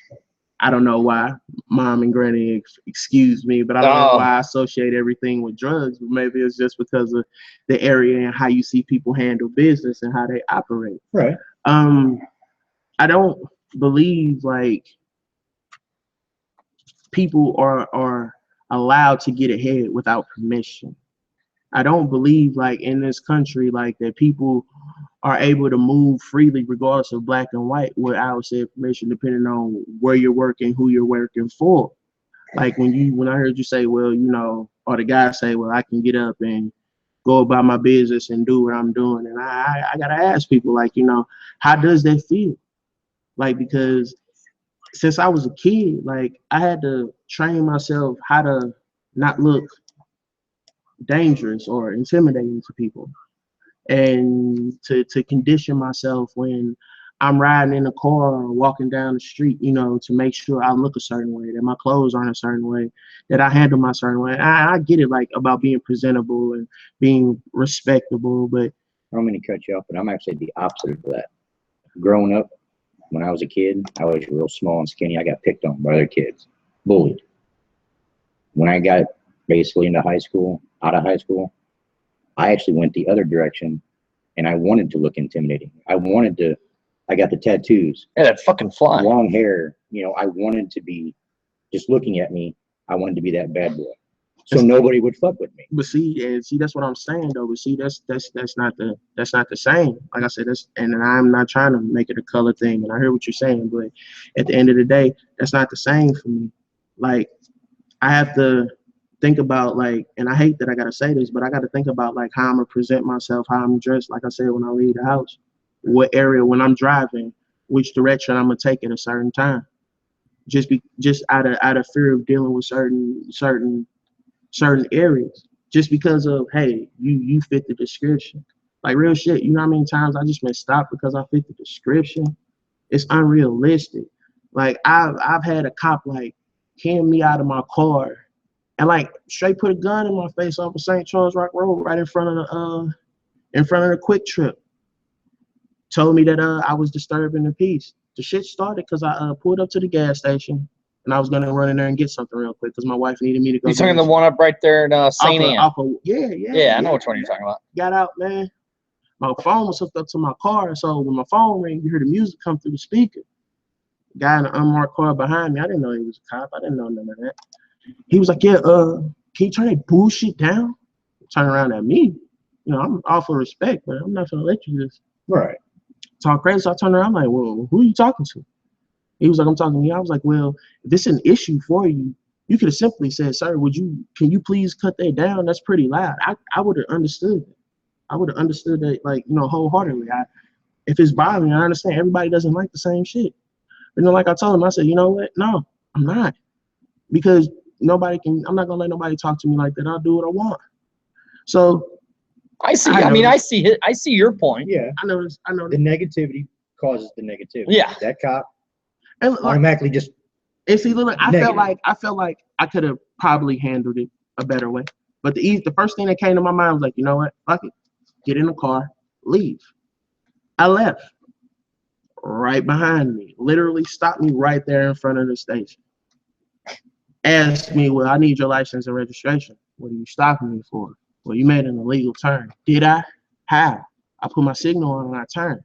[SPEAKER 1] I don't know why, mom and granny, excuse me, but I don't know why I associate everything with drugs. But maybe it's just because of the area and how you see people handle business and how they operate.
[SPEAKER 3] Right.
[SPEAKER 1] I don't believe like people are allowed to get ahead without permission. I don't believe like in this country like that people are able to move freely regardless of black and white without said permission, depending on where you're working, who you're working for. Like when I heard you say, well, you know, or the guy say, well, I can get up and go about my business and do what I'm doing. And I gotta ask people, like, you know, how does that feel? Like, because since I was a kid, like I had to train myself how to not look dangerous or intimidating to people, and to condition myself when I'm riding in a car or walking down the street, you know, to make sure I look a certain way, that my clothes aren't a certain way, that I handle my certain way. I get it, like about being presentable and being respectable, but
[SPEAKER 3] I don't mean to cut you off, but I'm actually the opposite of that. Growing up, when I was a kid, I was real small and skinny. I got picked on by other kids, bullied. When I got basically into high school, out of high school, I actually went the other direction, and I wanted to look intimidating. I got the tattoos.
[SPEAKER 2] Yeah, that fucking fly.
[SPEAKER 3] Long hair. You know, I wanted to be, just looking at me, I wanted to be that bad boy. So nobody would fuck with me.
[SPEAKER 1] But see, that's what I'm saying though. But see, that's not the same. Like I said, and I'm not trying to make it a color thing. And I hear what you're saying, but at the end of the day, that's not the same for me. Like I have to think about like, and I hate that I gotta say this, but I gotta think about like how I'm gonna present myself, how I'm dressed. Like I said, when I leave the house, what area when I'm driving, which direction I'm gonna take at a certain time. Just out of fear of dealing with certain areas, just because of hey, you fit the description. Like real shit, you know how many times I just been stopped because I fit the description? It's unrealistic. Like I've had a cop like hand me out of my car and like straight put a gun in my face off of St. Charles Rock Road right in front of the Quick Trip. Told me that I was disturbing the peace. The shit started because I pulled up to the gas station and I was gonna run in there and get something real quick because my wife needed me to go.
[SPEAKER 2] You're talking the one up right there in St. Anne.
[SPEAKER 1] Yeah,
[SPEAKER 2] I know which one you're talking about.
[SPEAKER 1] Got out, man. My phone was hooked up to my car, so when my phone rang, you heard the music come through the speaker. Guy in an unmarked car behind me, I didn't know he was a cop. I didn't know none of that. He was like, yeah, can you turn that bullshit down? Turn around at me. You know, I'm all for respect, but I'm not gonna let you just talk crazy. So I turned around, I'm like, well, who are you talking to? He was like, I'm talking to you. I was like, well, if this is an issue for you, you could have simply said, sir, can you please cut that down? That's pretty loud. I would have understood that. I would have understood that, like, you know, wholeheartedly. If it's bothering me, I understand everybody doesn't like the same shit. But, you know, like I told him, I said, you know what? No, I'm not. Because I'm not going to let nobody talk to me like that. I'll do what I want. So
[SPEAKER 2] I see. I see your point.
[SPEAKER 3] Yeah.
[SPEAKER 1] I know this.
[SPEAKER 3] The negativity causes the negativity.
[SPEAKER 2] Yeah.
[SPEAKER 3] That cop
[SPEAKER 1] and
[SPEAKER 3] automatically just.
[SPEAKER 1] And see, look, I felt like I could have probably handled it a better way. But the first thing that came to my mind was like, you know what? Fuck it. Get in the car, leave. I left. Right behind me. Literally stopped me right there in front of the station. Asked me, well, I need your license and registration. What are you stopping me for? Well, you made an illegal turn. Did I? How? I put my signal on and I turned.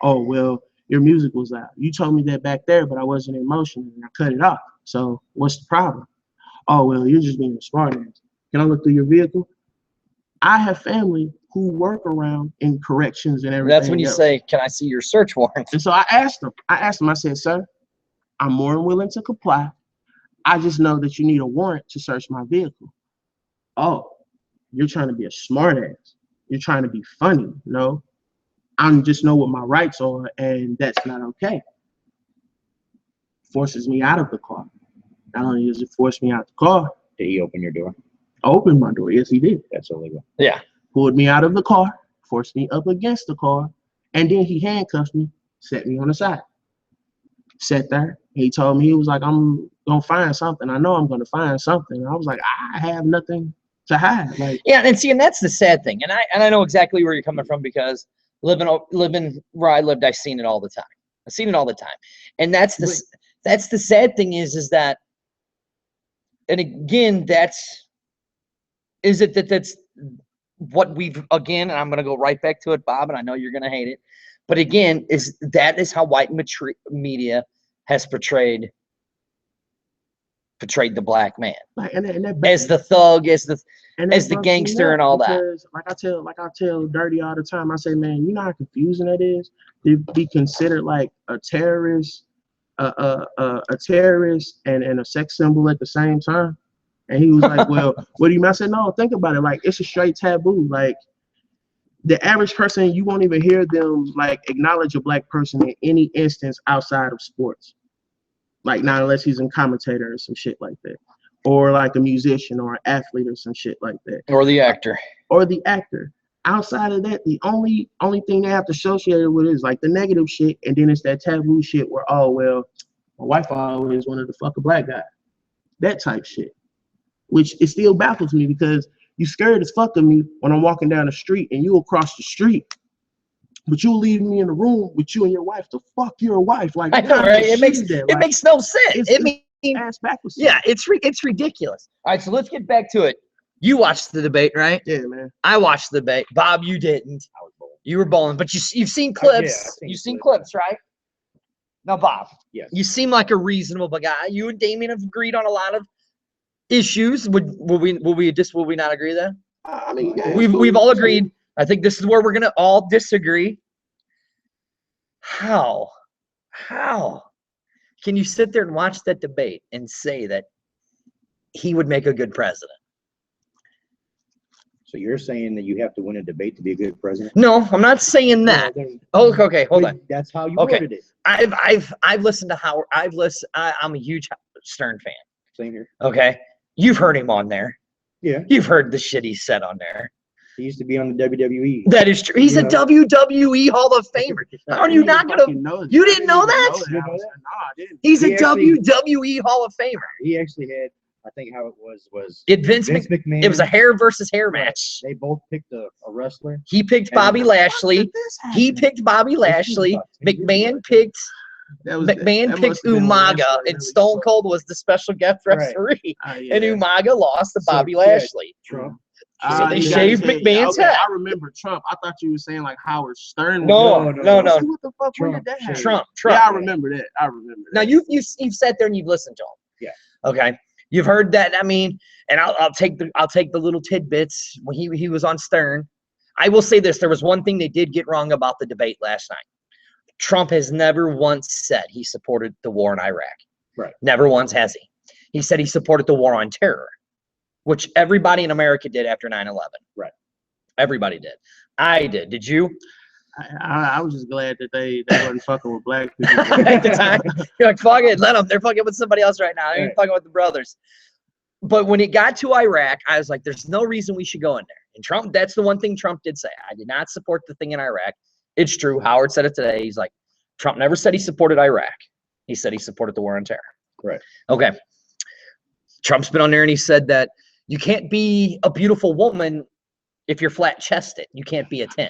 [SPEAKER 1] Oh, well, your music was out. You told me that back there, but I wasn't in motion and I cut it off. So what's the problem? Oh, well, you're just being a smart ass. Can I look through your vehicle? I have family who work around in corrections and everything.
[SPEAKER 2] That's when you
[SPEAKER 1] else.
[SPEAKER 2] say, "Can I see your search warrant?"
[SPEAKER 1] And so I asked him. I said, sir, I'm more than willing to comply. I just know that you need a warrant to search my vehicle. Oh, you're trying to be a smart ass. You're trying to be funny. No, I just know what my rights are, and that's not okay. Forces me out of the car. Not only does it force me out the car,
[SPEAKER 3] Did he open your door?
[SPEAKER 1] opened my door. Yes, he did.
[SPEAKER 3] That's illegal.
[SPEAKER 2] Yeah.
[SPEAKER 1] Pulled me out of the car, forced me up against the car, and then he handcuffed me, set me on the side. Sat there. He told me, he was like, I'm gonna find something. I know I'm gonna find something. I was like, I have nothing to hide. Like,
[SPEAKER 2] Yeah, and see, and that's the sad thing. And I know exactly where you're coming from, because living where I lived, I've seen it all the time. I've seen it all the time. And that's the sad thing is that, and again, that's what we've, again, and I'm going to go right back to it, Bob, and I know you're going to hate it, but again, that is how white media has portrayed the black man,
[SPEAKER 1] like and that
[SPEAKER 2] as the thug, as the
[SPEAKER 1] bumps me
[SPEAKER 2] gangster
[SPEAKER 1] up
[SPEAKER 2] and all that.
[SPEAKER 1] because, like I tell Dirty all the time. I say, man, you know how confusing that is to be considered like a terrorist, a terrorist and a sex symbol at the same time. And he was like, well, what do you mean? I said, no, think about it. Like, it's a straight taboo. Like, the average person, you won't even hear them like acknowledge a black person in any instance outside of sports. Like, not unless he's a commentator or some shit like that, or like a musician or an athlete or some shit like that,
[SPEAKER 2] Or the actor.
[SPEAKER 1] Outside of that, the only thing they have to associate it with is like the negative shit, and then it's that taboo shit where, oh well, my wife always wanted to fuck a black guy, that type shit, which it still baffles me because you scared as fuck of me when I'm walking down the street and you'll cross the street, but you'll leave me in the room with you and your wife to fuck your wife. Like,
[SPEAKER 2] I know, right? It makes no sense.
[SPEAKER 1] Ass backwards.
[SPEAKER 2] Yeah, it's ridiculous. All right, so let's get back to it. You watched the debate, right?
[SPEAKER 1] Yeah, man.
[SPEAKER 2] I watched the debate. Bob, you didn't.
[SPEAKER 3] I was bold.
[SPEAKER 2] You were bowling, but you've seen clips.
[SPEAKER 3] I've
[SPEAKER 2] You've
[SPEAKER 3] seen
[SPEAKER 2] seen clips, right? Now, Bob,
[SPEAKER 3] Yes.
[SPEAKER 2] you seem like a reasonable guy. You and Damien have agreed on a lot of issues. Would we not agree then?
[SPEAKER 1] I mean, yeah,
[SPEAKER 2] We've all agreed. I think this is where we're gonna all disagree. How can you sit there and watch that debate and say that he would make a good president?
[SPEAKER 3] So you're saying that you have to win a debate to be a good president?
[SPEAKER 2] No, I'm not saying that. Oh, okay, hold on.
[SPEAKER 3] That's how you
[SPEAKER 2] Okay.
[SPEAKER 3] worded it.
[SPEAKER 2] I've listened to Howard. I'm a huge Stern fan.
[SPEAKER 3] Same here.
[SPEAKER 2] Okay, you've heard him on there.
[SPEAKER 3] Yeah.
[SPEAKER 2] You've heard the shit he said on there.
[SPEAKER 3] He used to be on the WWE.
[SPEAKER 2] That is true. He's a WWE Hall of Famer. Are you not gonna? You didn't know that?
[SPEAKER 3] You know that?
[SPEAKER 1] No, I didn't.
[SPEAKER 2] He's a
[SPEAKER 3] He actually-
[SPEAKER 2] WWE Hall of Famer.
[SPEAKER 3] He actually had, I think how it was
[SPEAKER 2] Vince
[SPEAKER 3] McMahon.
[SPEAKER 2] It was a hair versus hair match.
[SPEAKER 3] They both picked a wrestler.
[SPEAKER 2] He picked Bobby Lashley. He picked Bobby Lashley. McMahon picked Umaga, and Stone Cold was the special guest referee. And Umaga lost to Bobby Lashley.
[SPEAKER 3] Trump.
[SPEAKER 2] So they shaved McMahon's head.
[SPEAKER 1] I remember Trump. I thought you were saying like Howard Stern.
[SPEAKER 2] No.
[SPEAKER 1] What the fuck
[SPEAKER 3] Trump.
[SPEAKER 1] was that?
[SPEAKER 2] Trump.
[SPEAKER 1] Yeah, I remember that.
[SPEAKER 2] Now you've sat there and you've listened to him.
[SPEAKER 3] Yeah.
[SPEAKER 2] Okay. You've heard that. I mean, and I'll take the little tidbits when he was on Stern. I will say this: there was one thing they did get wrong about the debate last night. Trump has never once said he supported the war in Iraq.
[SPEAKER 3] Right.
[SPEAKER 2] Never once has he. He said he supported the war on terror, which everybody in America did after 9/11.
[SPEAKER 3] Right.
[SPEAKER 2] Everybody did. I did. Did you?
[SPEAKER 1] I was just glad that they wasn't fucking with black people
[SPEAKER 2] At the time. You're like, fuck it, let them. They're fucking with somebody else right now. They ain't fucking with the brothers. But when it got to Iraq, I was like, there's no reason we should go in there. And Trump, that's the one thing Trump did say. I did not support the thing in Iraq. It's true. Howard said it today. He's like, Trump never said he supported Iraq. He said he supported the war on terror.
[SPEAKER 3] Right.
[SPEAKER 2] Okay. Trump's been on there and he said that you can't be a beautiful woman if you're flat chested. You can't be a 10.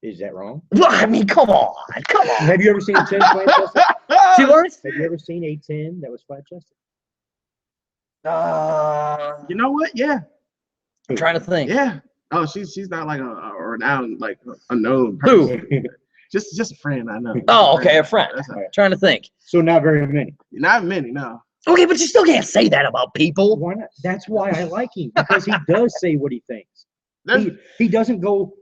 [SPEAKER 3] Is that wrong?
[SPEAKER 2] Well, I mean, come on.
[SPEAKER 3] Have you ever seen a 10 flat chested?
[SPEAKER 2] See, Lawrence?
[SPEAKER 3] Have you ever seen a 10 that was flat chested?
[SPEAKER 1] You know what? Yeah.
[SPEAKER 2] I'm trying to think.
[SPEAKER 1] Yeah. Oh, she's not like a renowned, like a known
[SPEAKER 2] Who?
[SPEAKER 1] person. Just a friend I know.
[SPEAKER 2] Oh, okay, a friend.
[SPEAKER 1] That's all right.
[SPEAKER 2] Trying to think.
[SPEAKER 3] So not very many.
[SPEAKER 1] Not many, no.
[SPEAKER 2] Okay, but you still can't say that about people.
[SPEAKER 3] Why not? That's why I like him, because he does say what he thinks.
[SPEAKER 1] There's,
[SPEAKER 3] He doesn't go,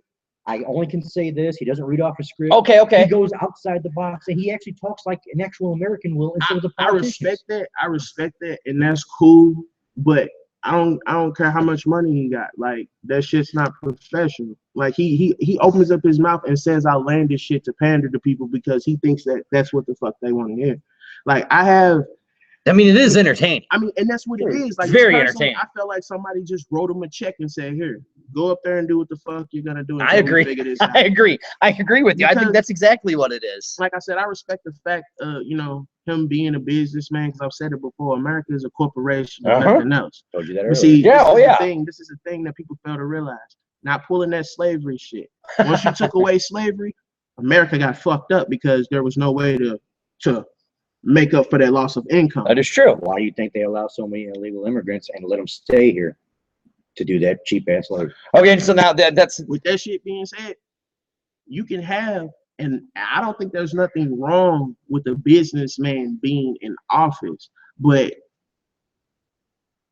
[SPEAKER 3] I only can say this. He doesn't read off a script.
[SPEAKER 2] Okay,
[SPEAKER 3] He
[SPEAKER 2] okay.
[SPEAKER 3] goes outside the box, and he actually talks like an actual American will instead of the
[SPEAKER 1] I
[SPEAKER 3] politicians.
[SPEAKER 1] respect that. I respect that, and that's cool. But I don't care how much money he got. Like, that shit's not professional. Like, he opens up his mouth and says outlandish shit to pander to people because he thinks that that's what the fuck they want to hear. Like,
[SPEAKER 2] I mean, it is entertaining.
[SPEAKER 1] I mean, and that's what it is. Like,
[SPEAKER 2] Very
[SPEAKER 1] this person,
[SPEAKER 2] entertaining.
[SPEAKER 1] I felt like somebody just wrote him a check and said, "Here, go up there and do what the fuck you're gonna do."
[SPEAKER 2] I agree. I agree. I agree with you. I think
[SPEAKER 1] Because-
[SPEAKER 2] that's exactly what it is.
[SPEAKER 1] Like I said, I respect the fact, him being a businessman, because I've said it before. America is a corporation, and nothing else.
[SPEAKER 3] Told you that
[SPEAKER 1] But
[SPEAKER 3] earlier.
[SPEAKER 1] see,
[SPEAKER 2] Yeah,
[SPEAKER 1] this is the thing that people fail to realize. Not pulling that slavery shit. Once you took away slavery, America got fucked up because there was no way to make up for that loss of income.
[SPEAKER 2] That is true.
[SPEAKER 3] Why do you think they allow so many illegal immigrants and let them stay here to do that cheap ass labor?
[SPEAKER 2] Okay, so now that's
[SPEAKER 1] With that shit being said, you can have, and I don't think there's nothing wrong with a businessman being in office, but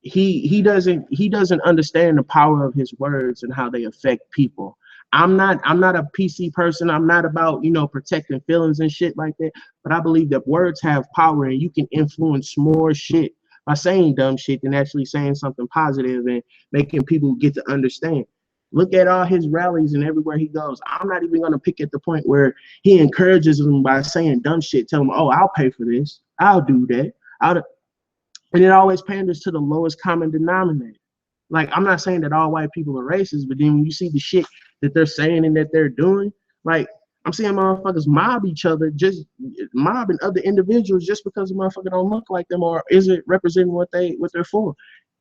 [SPEAKER 1] he doesn't understand the power of his words and how they affect people. I'm not a PC person. I'm not about, protecting feelings and shit like that. But I believe that words have power, and you can influence more shit by saying dumb shit than actually saying something positive and making people get to understand. Look at all his rallies and everywhere he goes. I'm not even going to pick at the point where he encourages them by saying dumb shit. Tell them, "Oh, I'll pay for this. I'll do that." And it always panders to the lowest common denominator. Like, I'm not saying that all white people are racist, but then when you see the shit that they're saying and that they're doing, like, I'm seeing motherfuckers mob each other, just mobbing other individuals just because the motherfucker don't look like them or isn't representing what they're for.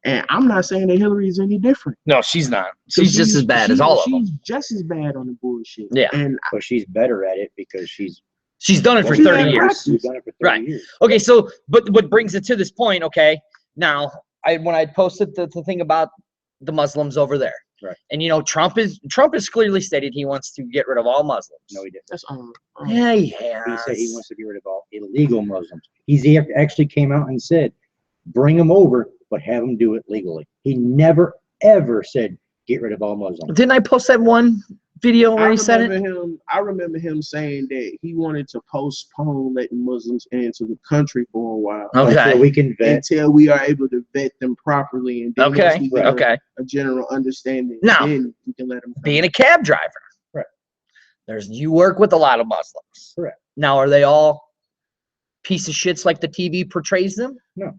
[SPEAKER 1] And I'm not saying that Hillary is any different.
[SPEAKER 2] no, she's not. She's just as bad as all of them.
[SPEAKER 1] She's just as bad on the bullshit.
[SPEAKER 2] Yeah.
[SPEAKER 1] And
[SPEAKER 3] But she's better at it because she's
[SPEAKER 2] She's done it for
[SPEAKER 1] She's
[SPEAKER 2] 30
[SPEAKER 1] had
[SPEAKER 2] years.
[SPEAKER 1] practice.
[SPEAKER 3] done it for 30
[SPEAKER 2] Right.
[SPEAKER 3] years.
[SPEAKER 2] Okay, so but what brings it to this point? Okay, now when I posted the thing about the Muslims over there,
[SPEAKER 3] Right.
[SPEAKER 2] And Trump has clearly stated he wants to get rid of all Muslims.
[SPEAKER 3] No, he didn't.
[SPEAKER 1] that's
[SPEAKER 2] Yeah, he
[SPEAKER 3] He said he
[SPEAKER 2] has.
[SPEAKER 3] wants to get rid of all illegal Muslims. He's actually came out and said, bring them over, but have them do it legally. He never, ever said, get rid of all Muslims.
[SPEAKER 2] Didn't I post that one video where he said it?
[SPEAKER 1] I remember him saying that he wanted to postpone letting Muslims into the country for a while.
[SPEAKER 2] Okay.
[SPEAKER 3] Until we can vet.
[SPEAKER 1] Until we are able to vet them properly, and then once
[SPEAKER 2] Okay.
[SPEAKER 1] we get
[SPEAKER 2] Okay.
[SPEAKER 1] a general understanding,
[SPEAKER 2] Now,
[SPEAKER 1] then we can let them come.
[SPEAKER 2] Being a cab driver,
[SPEAKER 3] Right.
[SPEAKER 2] You work with a lot of Muslims.
[SPEAKER 3] Correct.
[SPEAKER 2] Now, are they all piece of shits like the TV portrays them?
[SPEAKER 3] No.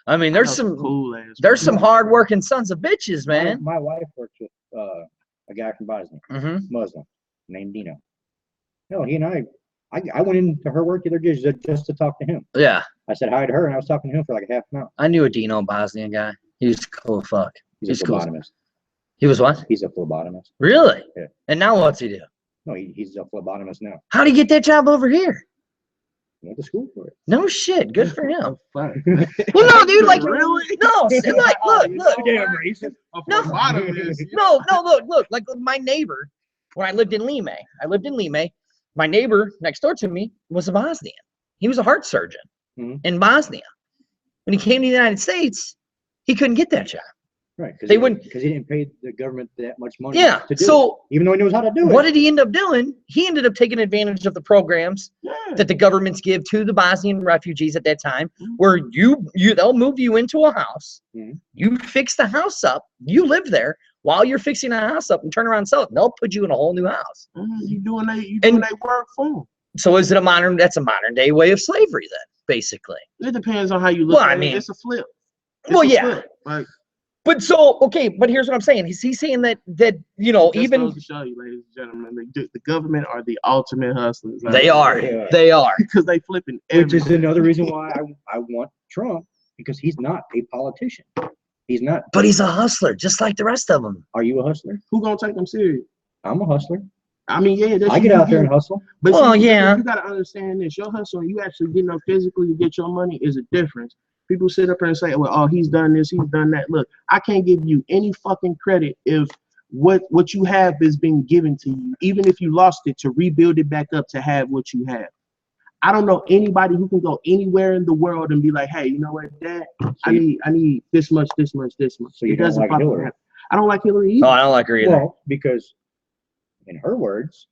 [SPEAKER 2] There's some
[SPEAKER 1] cool ass.
[SPEAKER 2] there's some hardworking sons of bitches, man.
[SPEAKER 3] My wife works with a guy from Bosnia,
[SPEAKER 2] Mm-hmm.
[SPEAKER 3] Muslim, named Dino. No, he and I went into her work the other day just to talk to him.
[SPEAKER 2] Yeah,
[SPEAKER 3] I said hi to her, and I was talking to him for like a half an hour.
[SPEAKER 2] I knew a Dino Bosnian guy. He was cool as fuck.
[SPEAKER 3] He's a
[SPEAKER 2] cool.
[SPEAKER 3] phlebotomist.
[SPEAKER 2] He was what?
[SPEAKER 3] He's a phlebotomist.
[SPEAKER 2] Really?
[SPEAKER 3] Yeah.
[SPEAKER 2] And now what's he do?
[SPEAKER 3] No, he's a phlebotomist now.
[SPEAKER 2] How'd he get that job over here?
[SPEAKER 3] He went to school for it.
[SPEAKER 2] No shit. Good for him.
[SPEAKER 1] Fuck.
[SPEAKER 2] Well, no, dude. Like,
[SPEAKER 1] Really?
[SPEAKER 2] No, like, look.
[SPEAKER 3] Damn racist.
[SPEAKER 2] No. Look. Like my neighbor, when I lived in Lime, my neighbor next door to me was a Bosnian. He was a heart surgeon in Bosnia. When he came to the United States, he couldn't get that job.
[SPEAKER 3] Right.
[SPEAKER 2] They wouldn't-
[SPEAKER 3] because he didn't pay the government that much money.
[SPEAKER 2] Yeah.
[SPEAKER 3] To do
[SPEAKER 2] So
[SPEAKER 3] it, even though he knows how to do it.
[SPEAKER 2] what did he end up doing? He ended up taking advantage of the programs
[SPEAKER 1] Yeah.
[SPEAKER 2] that the governments give to the Bosnian refugees at that time,
[SPEAKER 1] Mhm.
[SPEAKER 2] where they'll move you into a house,
[SPEAKER 3] Mhm.
[SPEAKER 2] you fix the house up, you live there while you're fixing the house up and turn around and sell it. They'll put you in a whole new house.
[SPEAKER 1] You doing that work for them.
[SPEAKER 2] So that's a modern day way of slavery then, basically.
[SPEAKER 1] It depends on how you look
[SPEAKER 2] Well, I
[SPEAKER 1] at
[SPEAKER 2] mean-
[SPEAKER 1] it. It's a flip.
[SPEAKER 2] Well, yeah.
[SPEAKER 1] Like,
[SPEAKER 2] But here's what I'm saying. He's saying that
[SPEAKER 1] just
[SPEAKER 2] even
[SPEAKER 1] goes to show you, ladies and gentlemen, the government are the ultimate hustlers.
[SPEAKER 2] they are
[SPEAKER 1] Because they flipping
[SPEAKER 3] Which is
[SPEAKER 1] everything.
[SPEAKER 3] another reason why I want Trump, because he's not a politician. He's not.
[SPEAKER 2] but he's a hustler just like the rest of them.
[SPEAKER 3] Are you a hustler?
[SPEAKER 1] Who gonna take them serious?
[SPEAKER 3] I'm a hustler.
[SPEAKER 1] I mean, yeah, that's
[SPEAKER 3] I get out there and hustle.
[SPEAKER 1] But
[SPEAKER 2] Well,
[SPEAKER 1] see,
[SPEAKER 2] yeah.
[SPEAKER 1] you gotta understand this. Your hustle, you actually getting up physically to get your money is a difference. People sit up there and say, well, oh, he's done this, he's done that. Look, I can't give you any fucking credit if what you have is being given to you, even if you lost it, to rebuild it back up to have what you have. I don't know anybody who can go anywhere in the world and be like, hey, you know what, Dad, I need this much, this much, this much.
[SPEAKER 3] So you don't like Hillary?
[SPEAKER 1] Happen. I don't like Hillary either.
[SPEAKER 2] Oh, I don't like her either.
[SPEAKER 3] Well, because in her words,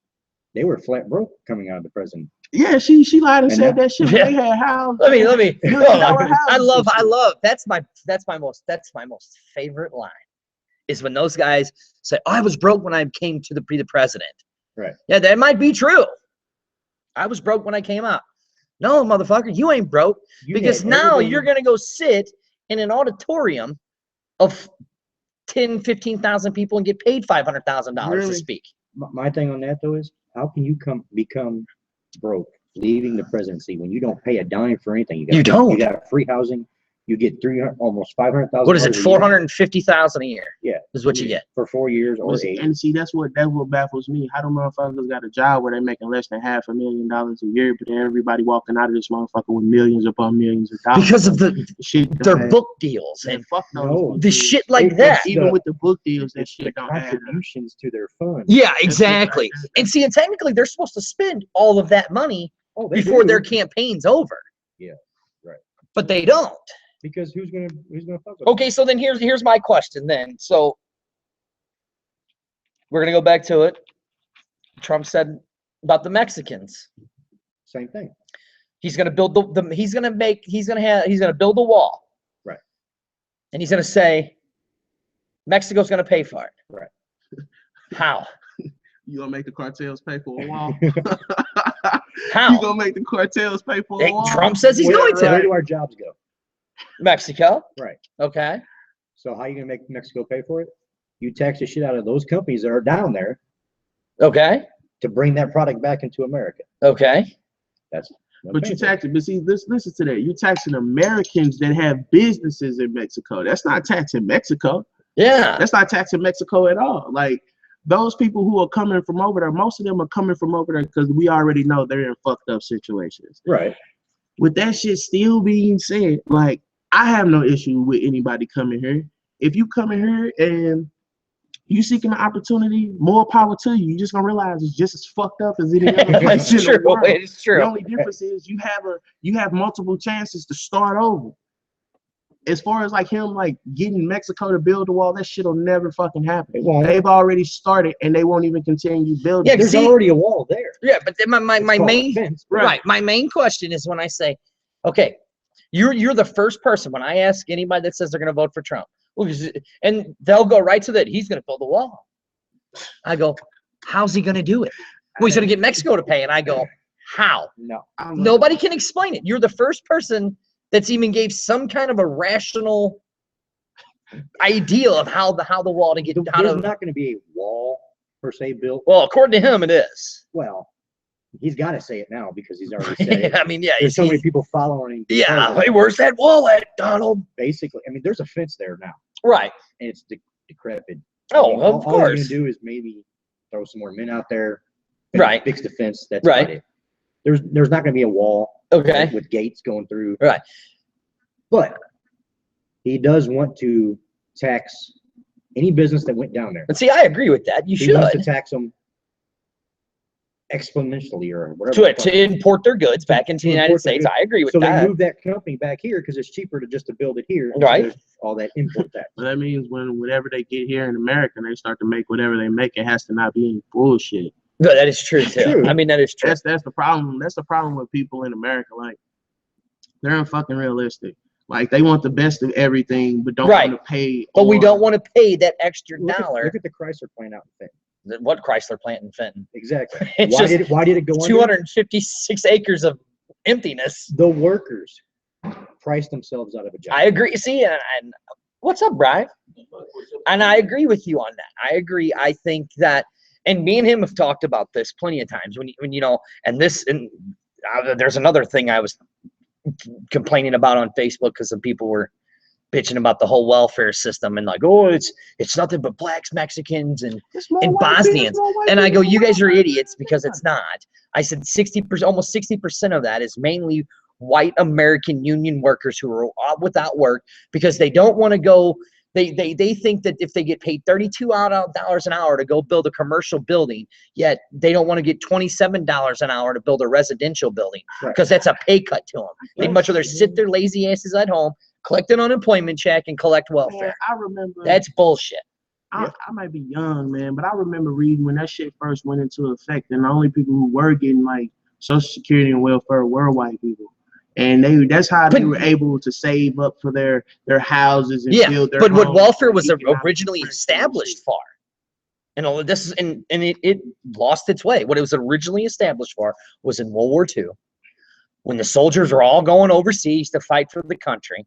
[SPEAKER 3] they were flat broke coming out of the president.
[SPEAKER 1] Yeah, she lied and said that shit.
[SPEAKER 2] Yeah.
[SPEAKER 1] They had how?
[SPEAKER 2] Let me. I love.
[SPEAKER 1] houses.
[SPEAKER 2] That's my most favorite line, is when those guys say, oh, I was broke when I came to be the president.
[SPEAKER 3] Right.
[SPEAKER 2] Yeah, that might be true. I was broke when I came out. No, motherfucker, you ain't broke, because now you're gonna go sit in an auditorium of 10, 15,000 people and get paid $500,000 to speak.
[SPEAKER 3] My thing on that though is, how can you become broke leaving the presidency when you don't pay a dime for anything? You got free housing. You get almost 500,000.
[SPEAKER 2] What is it? 450,000 a year.
[SPEAKER 3] Yeah,
[SPEAKER 2] is what you get
[SPEAKER 3] for 4 years or 8.
[SPEAKER 1] And see, that's what baffles me. How do motherfuckers got a job where they're making less than $500,000 a year, but everybody walking out of this motherfucker with millions upon millions of dollars?
[SPEAKER 2] Because of the
[SPEAKER 1] shit,
[SPEAKER 2] their book deals and
[SPEAKER 1] fuck no,
[SPEAKER 2] the shit like that.
[SPEAKER 1] Even with the book deals, that shit don't have
[SPEAKER 3] contributions to their funds.
[SPEAKER 2] Yeah, exactly. And see, and technically, they're supposed to spend all of that money before their campaign's over.
[SPEAKER 3] Yeah, right.
[SPEAKER 2] But they don't.
[SPEAKER 3] Because who's gonna fuck with them?
[SPEAKER 2] Okay, so then here's my question then. So we're gonna go back to it. Trump said about the Mexicans.
[SPEAKER 3] Same thing.
[SPEAKER 2] He's gonna build he's gonna build a wall.
[SPEAKER 3] Right. And
[SPEAKER 2] he's gonna say Mexico's gonna pay for it.
[SPEAKER 3] Right.
[SPEAKER 2] How?
[SPEAKER 1] You gonna make the cartels pay for a wall?
[SPEAKER 2] How?
[SPEAKER 1] You gonna make the cartels pay for a wall?
[SPEAKER 2] Trump says he's going to.
[SPEAKER 3] Where do our jobs go?
[SPEAKER 2] Mexico.
[SPEAKER 3] Right.
[SPEAKER 2] Okay.
[SPEAKER 3] So how are you gonna make Mexico pay for it? You tax the shit out of those companies that are down there.
[SPEAKER 2] Okay.
[SPEAKER 3] To bring that product back into America.
[SPEAKER 2] Okay.
[SPEAKER 1] But you tax it. But see, listen to that. You're taxing Americans that have businesses in Mexico. That's not taxing Mexico.
[SPEAKER 2] Yeah.
[SPEAKER 1] That's not taxing Mexico at all. Like, those people who are coming from over there, most of them are coming from over there because we already know they're in fucked up situations.
[SPEAKER 3] Right.
[SPEAKER 1] With that shit still being said, like, I have no issue with anybody coming here. If you come in here and you seeking an opportunity, more power to you. You just gonna realize it's just as fucked up as any other place in the world.
[SPEAKER 2] It's true.
[SPEAKER 1] The only difference is you have multiple chances to start over. As far as like him like getting Mexico to build the wall, that shit'll never fucking happen. They've already started and they won't even continue building.
[SPEAKER 2] Yeah,
[SPEAKER 3] there's already a wall there.
[SPEAKER 2] Yeah, but then my main
[SPEAKER 3] fence,
[SPEAKER 2] right. My main question is when I say, okay, you're the first person when I ask anybody that says they're gonna vote for Trump, and they'll go right to that. He's gonna build a wall. I go, how's he gonna do it? Well, he's gonna get Mexico to pay, and I go, how?
[SPEAKER 3] No,
[SPEAKER 2] nobody can explain it. You're the first person that's even gave some kind of a rational idea of how the wall to get.
[SPEAKER 3] There's not going to be a wall per se built.
[SPEAKER 2] Well, according to him, it is.
[SPEAKER 3] Well, he's got to say it now because he's already said it.
[SPEAKER 2] I mean, yeah.
[SPEAKER 3] There's so many people following him.
[SPEAKER 2] Yeah. Hey, where's that wall at, Donald?
[SPEAKER 3] Basically, I mean, there's a fence there now.
[SPEAKER 2] Right.
[SPEAKER 3] And it's decrepit.
[SPEAKER 2] Oh,
[SPEAKER 3] I mean,
[SPEAKER 2] of
[SPEAKER 3] all
[SPEAKER 2] course.
[SPEAKER 3] you're going to do is maybe throw some more men out there.
[SPEAKER 2] Right.
[SPEAKER 3] Fix the fence. That's
[SPEAKER 2] right.
[SPEAKER 3] About it. There's not going to be a wall.
[SPEAKER 2] Okay.
[SPEAKER 3] With gates going through.
[SPEAKER 2] Right.
[SPEAKER 3] But he does want to tax any business that went down there.
[SPEAKER 2] And see, I agree with that. He should.
[SPEAKER 3] Wants to tax them exponentially or whatever.
[SPEAKER 2] To import their goods back into the United States. I agree with that.
[SPEAKER 3] So they move that company back here because it's cheaper to build it here.
[SPEAKER 2] Right.
[SPEAKER 3] All that import tax.
[SPEAKER 1] Well, that means whenever they get here in America and they start to make whatever they make, it has to not be any bullshit.
[SPEAKER 2] No, that is true too.
[SPEAKER 3] True.
[SPEAKER 2] I mean, that is true.
[SPEAKER 1] That's the problem. That's the problem with people in America. Like, they're unfucking realistic. Like, they want the best of everything, but don't want to pay.
[SPEAKER 2] But we don't want to pay that extra dollar.
[SPEAKER 3] Look at the Chrysler plant out in Fenton.
[SPEAKER 2] What Chrysler plant in Fenton?
[SPEAKER 3] Exactly.
[SPEAKER 2] It's
[SPEAKER 3] why did it go under?
[SPEAKER 2] 256 acres of emptiness.
[SPEAKER 3] The workers priced themselves out of a job.
[SPEAKER 2] I agree. See, and what's up, Brian? And I agree with you on that. I agree. I think that, and me and him have talked about this plenty of times. When you know, and there's another thing I was complaining about on Facebook because some people were bitching about the whole welfare system and like, oh, it's nothing but blacks, Mexicans, and Bosnians. And I go, you guys are idiots because it's not. I said 60%, almost 60% of that is mainly white American union workers who are out without work because they don't want to go. They think that if they get paid $32 an hour to go build a commercial building, yet they don't want to get $27 an hour to build a residential building because that's a pay cut to them. They'd much rather sit their lazy asses at home, collect an unemployment check, and collect welfare.
[SPEAKER 1] Man, I remember
[SPEAKER 2] That's bullshit.
[SPEAKER 1] I might be young, man, but I remember reading when that shit first went into effect, and the only people who were getting like Social Security and welfare were white people. And that's how they were able to save up for their houses and build their
[SPEAKER 2] but what
[SPEAKER 1] homes,
[SPEAKER 2] welfare was
[SPEAKER 1] economic
[SPEAKER 2] originally
[SPEAKER 1] progress
[SPEAKER 2] established for, and all this is, and it lost its way. What it was originally established for was in World War II, when the soldiers were all going overseas to fight for the country,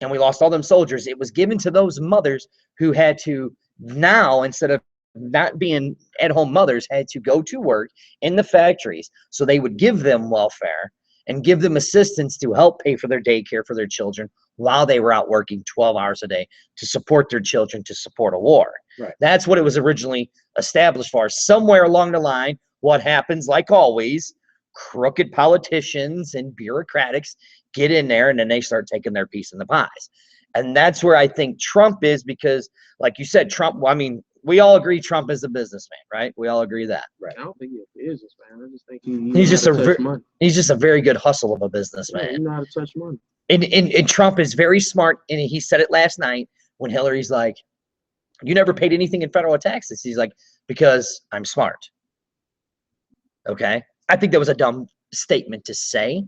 [SPEAKER 2] and we lost all them soldiers. It was given to those mothers who had to now, instead of not being at-home mothers, had to go to work in the factories. So they would give them welfare and give them assistance to help pay for their daycare for their children while they were out working 12 hours a day to support their children, to support a war.
[SPEAKER 3] Right.
[SPEAKER 2] That's what it was originally established for. Somewhere along the line, what happens, like always, crooked politicians and bureaucrats get in there and then they start taking their piece in the pies. And that's where I think Trump is, because like you said, Trump, I mean, we all agree Trump is a businessman, right? We all agree that.
[SPEAKER 3] Right.
[SPEAKER 1] I don't think he's a businessman. I just think
[SPEAKER 2] He's just
[SPEAKER 1] money.
[SPEAKER 2] He's just a very good hustle of a businessman.
[SPEAKER 1] Yeah, you know how to touch money.
[SPEAKER 2] And Trump is very smart, and he said it last night when Hillary's like, "You never paid anything in federal taxes." He's like, "Because I'm smart." Okay, I think that was a dumb statement to say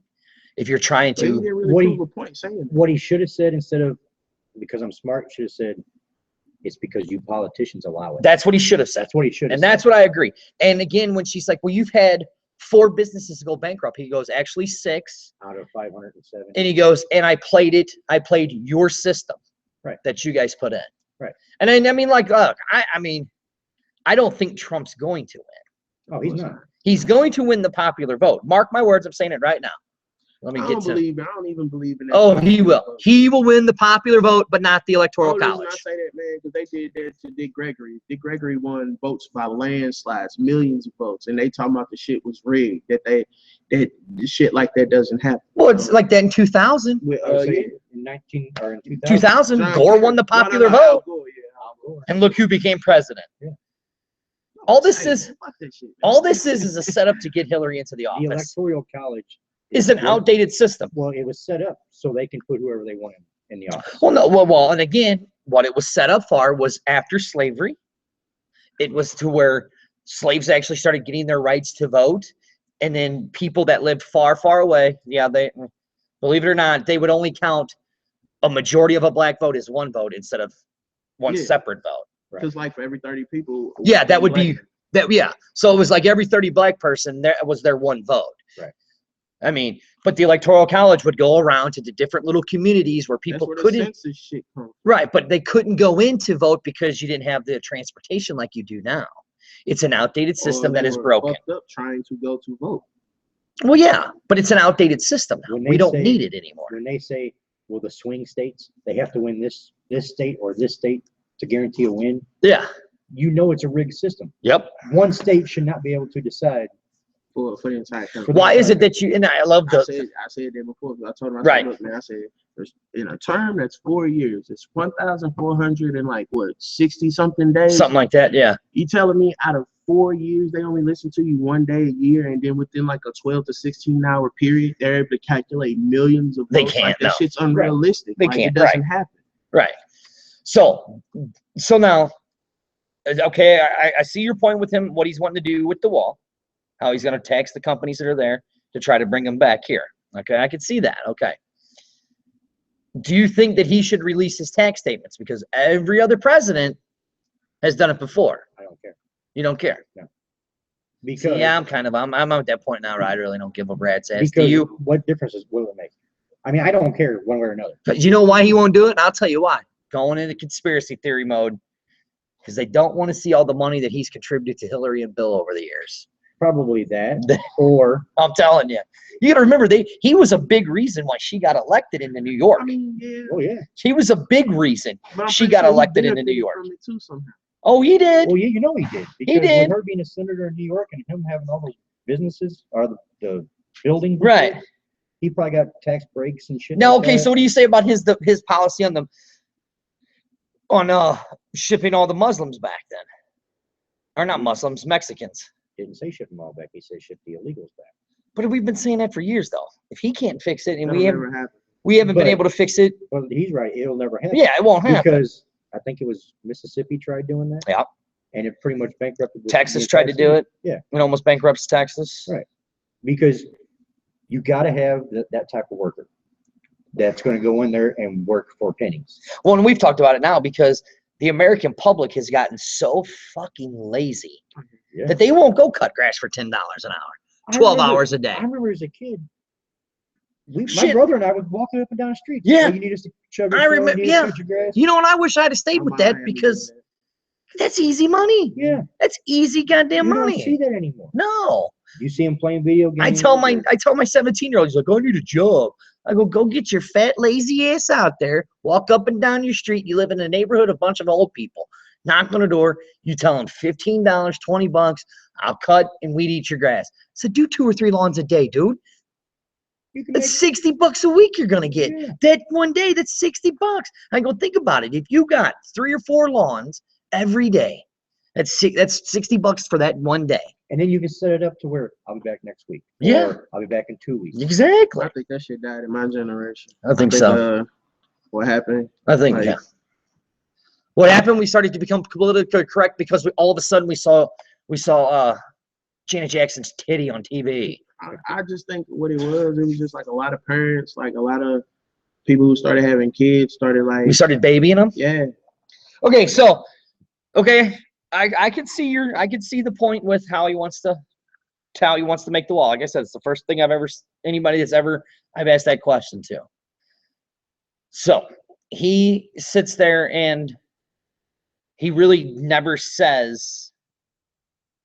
[SPEAKER 2] if you're trying
[SPEAKER 1] But he
[SPEAKER 2] to.
[SPEAKER 1] didn't really prove a point saying that.
[SPEAKER 3] What he should have said, instead of "because I'm smart," should have said, "It's because you politicians allow it."
[SPEAKER 2] That's what he should have said.
[SPEAKER 3] That's what he should have
[SPEAKER 2] And
[SPEAKER 3] said.
[SPEAKER 2] that's what I agree. And again, when she's like, "Well, you've had 4 businesses go bankrupt," he goes, "Actually 6."
[SPEAKER 3] Out of 507.
[SPEAKER 2] And he goes, "And I played your system,
[SPEAKER 3] right,
[SPEAKER 2] that you guys put in."
[SPEAKER 3] Right.
[SPEAKER 2] And I mean, like, look, I mean, I don't think Trump's going to win.
[SPEAKER 3] Oh, he's not.
[SPEAKER 2] He's going to win the popular vote. Mark my words, I'm saying it right now. Let me
[SPEAKER 1] I
[SPEAKER 2] get
[SPEAKER 1] don't
[SPEAKER 2] to
[SPEAKER 1] believe it. I don't even believe in that.
[SPEAKER 2] Oh, he will. He will win the popular vote, but not the electoral
[SPEAKER 1] The only reason
[SPEAKER 2] college.
[SPEAKER 1] I say that, man, because they did that to Dick Gregory. Dick Gregory won votes by landslides, millions of votes, and they talking about the shit was rigged. That shit like that doesn't happen.
[SPEAKER 2] Well, it's like that in 2000.
[SPEAKER 1] With,
[SPEAKER 3] I would say
[SPEAKER 1] yeah.
[SPEAKER 3] in 2000.
[SPEAKER 2] 2000,
[SPEAKER 1] John
[SPEAKER 2] Gore
[SPEAKER 1] Kerry.
[SPEAKER 2] won the popular
[SPEAKER 1] Al
[SPEAKER 2] vote,
[SPEAKER 1] Gore, yeah, Al Gore.
[SPEAKER 2] and look who became president.
[SPEAKER 3] Yeah.
[SPEAKER 2] All this
[SPEAKER 1] Hey,
[SPEAKER 2] is
[SPEAKER 1] fuck that shit, man.
[SPEAKER 2] all this is a setup to get Hillary into the
[SPEAKER 3] The
[SPEAKER 2] office.
[SPEAKER 3] electoral college
[SPEAKER 2] Is an
[SPEAKER 3] well,
[SPEAKER 2] outdated system.
[SPEAKER 3] Well, it was set up so they can put whoever they want in the office.
[SPEAKER 2] Well, no, well, and again, what it was set up for was after slavery. It was to where slaves actually started getting their rights to vote, and then people that lived far, far away, yeah, they, believe it or not, they would only count a majority of a black vote as one vote instead of one separate vote.
[SPEAKER 1] Because like for every 30 people.
[SPEAKER 2] Yeah, that would be that. Yeah, so it was like every 30 black person there was their one vote.
[SPEAKER 3] Right.
[SPEAKER 2] I mean, but the electoral college would go around to the different little communities where people
[SPEAKER 1] That's where
[SPEAKER 2] couldn't.
[SPEAKER 1] the census shit comes from.
[SPEAKER 2] Right, but they couldn't go in to vote because you didn't have the transportation like you do now. It's an outdated system
[SPEAKER 1] Or
[SPEAKER 2] that
[SPEAKER 1] they
[SPEAKER 2] is
[SPEAKER 1] were
[SPEAKER 2] broken.
[SPEAKER 1] fucked up trying to go to vote.
[SPEAKER 2] Well, yeah, but it's an outdated system now.
[SPEAKER 3] When
[SPEAKER 2] We
[SPEAKER 3] they
[SPEAKER 2] don't
[SPEAKER 3] say-
[SPEAKER 2] need it anymore.
[SPEAKER 3] When they say, well, the swing states, they have to win this state or this state to guarantee a win,
[SPEAKER 2] Yeah.
[SPEAKER 3] you know it's a rigged system.
[SPEAKER 2] Yep.
[SPEAKER 3] One state should not be able to decide.
[SPEAKER 1] For the entire country.
[SPEAKER 2] Why is it that you, and I love
[SPEAKER 1] I
[SPEAKER 2] the,
[SPEAKER 1] said that before. I told him,
[SPEAKER 2] Right.
[SPEAKER 1] Look, man, I said, in a term that's 4 years, it's 1,400 and like what, 60 something days.
[SPEAKER 2] something like that, yeah.
[SPEAKER 1] You telling me out of 4 years they only listen to you 1 day a year, and then within like a 12 to 16 hour period, they're able to calculate millions of
[SPEAKER 2] They
[SPEAKER 1] votes?
[SPEAKER 2] can't,
[SPEAKER 1] Like that
[SPEAKER 2] no.
[SPEAKER 1] shit's unrealistic.
[SPEAKER 2] They
[SPEAKER 1] Like,
[SPEAKER 2] can't,
[SPEAKER 1] It doesn't happen.
[SPEAKER 2] Right. So now, okay, I see your point with him, what he's wanting to do with the wall, how he's going to tax the companies that are there to try to bring them back here. Okay, I can see that. Okay. Do you think that he should release his tax statements? Because every other president has done it before.
[SPEAKER 3] I don't care.
[SPEAKER 2] You don't care.
[SPEAKER 3] Because,
[SPEAKER 2] Yeah, I'm at that point now where I really don't give a rat's ass. Do
[SPEAKER 3] because
[SPEAKER 2] you?
[SPEAKER 3] what difference will it make? I mean, I don't care one way or another.
[SPEAKER 2] But you know why he won't do it? And I'll tell you why. Going into conspiracy theory mode, because they don't want to see all the money that he's contributed to Hillary and Bill over the years.
[SPEAKER 3] Probably that, or
[SPEAKER 2] I'm telling you. You got to remember, he was a big reason why she got elected into New York.
[SPEAKER 1] I mean, yeah.
[SPEAKER 3] oh yeah,
[SPEAKER 2] He was a big reason
[SPEAKER 1] But I'm
[SPEAKER 2] she
[SPEAKER 1] pretty
[SPEAKER 2] got
[SPEAKER 1] sure he
[SPEAKER 2] elected into New
[SPEAKER 1] benefited
[SPEAKER 2] York.
[SPEAKER 1] from it too somehow.
[SPEAKER 2] Oh, he did.
[SPEAKER 3] well yeah, you know he did. Because
[SPEAKER 2] did.
[SPEAKER 3] with her being a senator in New York and him having all those businesses or the buildings,
[SPEAKER 2] Right.
[SPEAKER 3] He probably got tax breaks and shit.
[SPEAKER 2] Now,
[SPEAKER 3] like
[SPEAKER 2] okay,
[SPEAKER 3] that.
[SPEAKER 2] so what do you say about his policy on shipping all the Muslims back then? Or not Muslims, Mexicans.
[SPEAKER 3] Didn't say ship them all back. He said ship the illegals back.
[SPEAKER 2] But we've been saying that for years, though. If he can't fix it, and
[SPEAKER 1] That'll never happen.
[SPEAKER 2] we haven't been
[SPEAKER 3] But-
[SPEAKER 2] able to fix it,
[SPEAKER 3] Well, he's right. It'll never happen.
[SPEAKER 2] yeah, it won't happen.
[SPEAKER 3] Because I think it was Mississippi tried doing that.
[SPEAKER 2] Yeah.
[SPEAKER 3] And it pretty much bankrupted.
[SPEAKER 2] Texas tried to do it.
[SPEAKER 3] Yeah.
[SPEAKER 2] It almost bankrupts Texas.
[SPEAKER 3] Right. Because you got to have that type of worker that's going to go in there and work for pennies.
[SPEAKER 2] Well, and we've talked about it now because the American public has gotten so fucking lazy
[SPEAKER 3] Yeah.
[SPEAKER 2] that they won't go cut grass for $10 an hour, 12 hours a day.
[SPEAKER 3] I remember as a kid, my
[SPEAKER 2] Shit.
[SPEAKER 3] brother and I would walk up and down the street.
[SPEAKER 2] Yeah.
[SPEAKER 3] "Hey, you need us to chug your
[SPEAKER 2] I
[SPEAKER 3] floor,
[SPEAKER 2] remember-
[SPEAKER 3] you need us to
[SPEAKER 2] yeah.
[SPEAKER 3] cut your grass?"
[SPEAKER 2] You know, and I wish I'd have stayed
[SPEAKER 1] I'm
[SPEAKER 2] with
[SPEAKER 1] behind
[SPEAKER 2] that
[SPEAKER 1] him
[SPEAKER 2] because
[SPEAKER 1] doing
[SPEAKER 2] that's easy money.
[SPEAKER 3] Yeah.
[SPEAKER 2] That's easy goddamn
[SPEAKER 3] You don't
[SPEAKER 2] money.
[SPEAKER 3] see that anymore.
[SPEAKER 2] No.
[SPEAKER 3] You see him playing video games.
[SPEAKER 2] I tell my 17-year-old, he's like, I need a job. I go get your fat, lazy ass out there. Walk up and down your street. You live in a neighborhood, a bunch of old people. Knock on the door. You tell them $15, $20. I'll cut and weed eat your grass. So do 2 or 3 lawns a day, dude.
[SPEAKER 3] You can
[SPEAKER 2] That's
[SPEAKER 3] make,
[SPEAKER 2] $60 a week you're gonna get.
[SPEAKER 3] Yeah.
[SPEAKER 2] That one day, that's $60. I go, think about it. If you got 3 or 4 lawns every day, that's $60 for that one day.
[SPEAKER 3] and then you can set it up to where I'll be back next week.
[SPEAKER 2] Yeah.
[SPEAKER 3] Or I'll be back in 2 weeks.
[SPEAKER 2] Exactly.
[SPEAKER 1] I think that shit died in my generation.
[SPEAKER 2] I think so.
[SPEAKER 1] What happened?
[SPEAKER 2] I think
[SPEAKER 1] Like-
[SPEAKER 2] yeah. What happened? We started to become politically correct because all of a sudden we saw Janet Jackson's titty on TV.
[SPEAKER 1] I just think what it was just like a lot of parents, like a lot of people who started having kids started like,
[SPEAKER 2] We started babying them.
[SPEAKER 1] yeah,
[SPEAKER 2] Okay, so I could see the point with how he wants to make the wall. Like I said, it's the first thing I've asked that question to. So he sits there and he really never says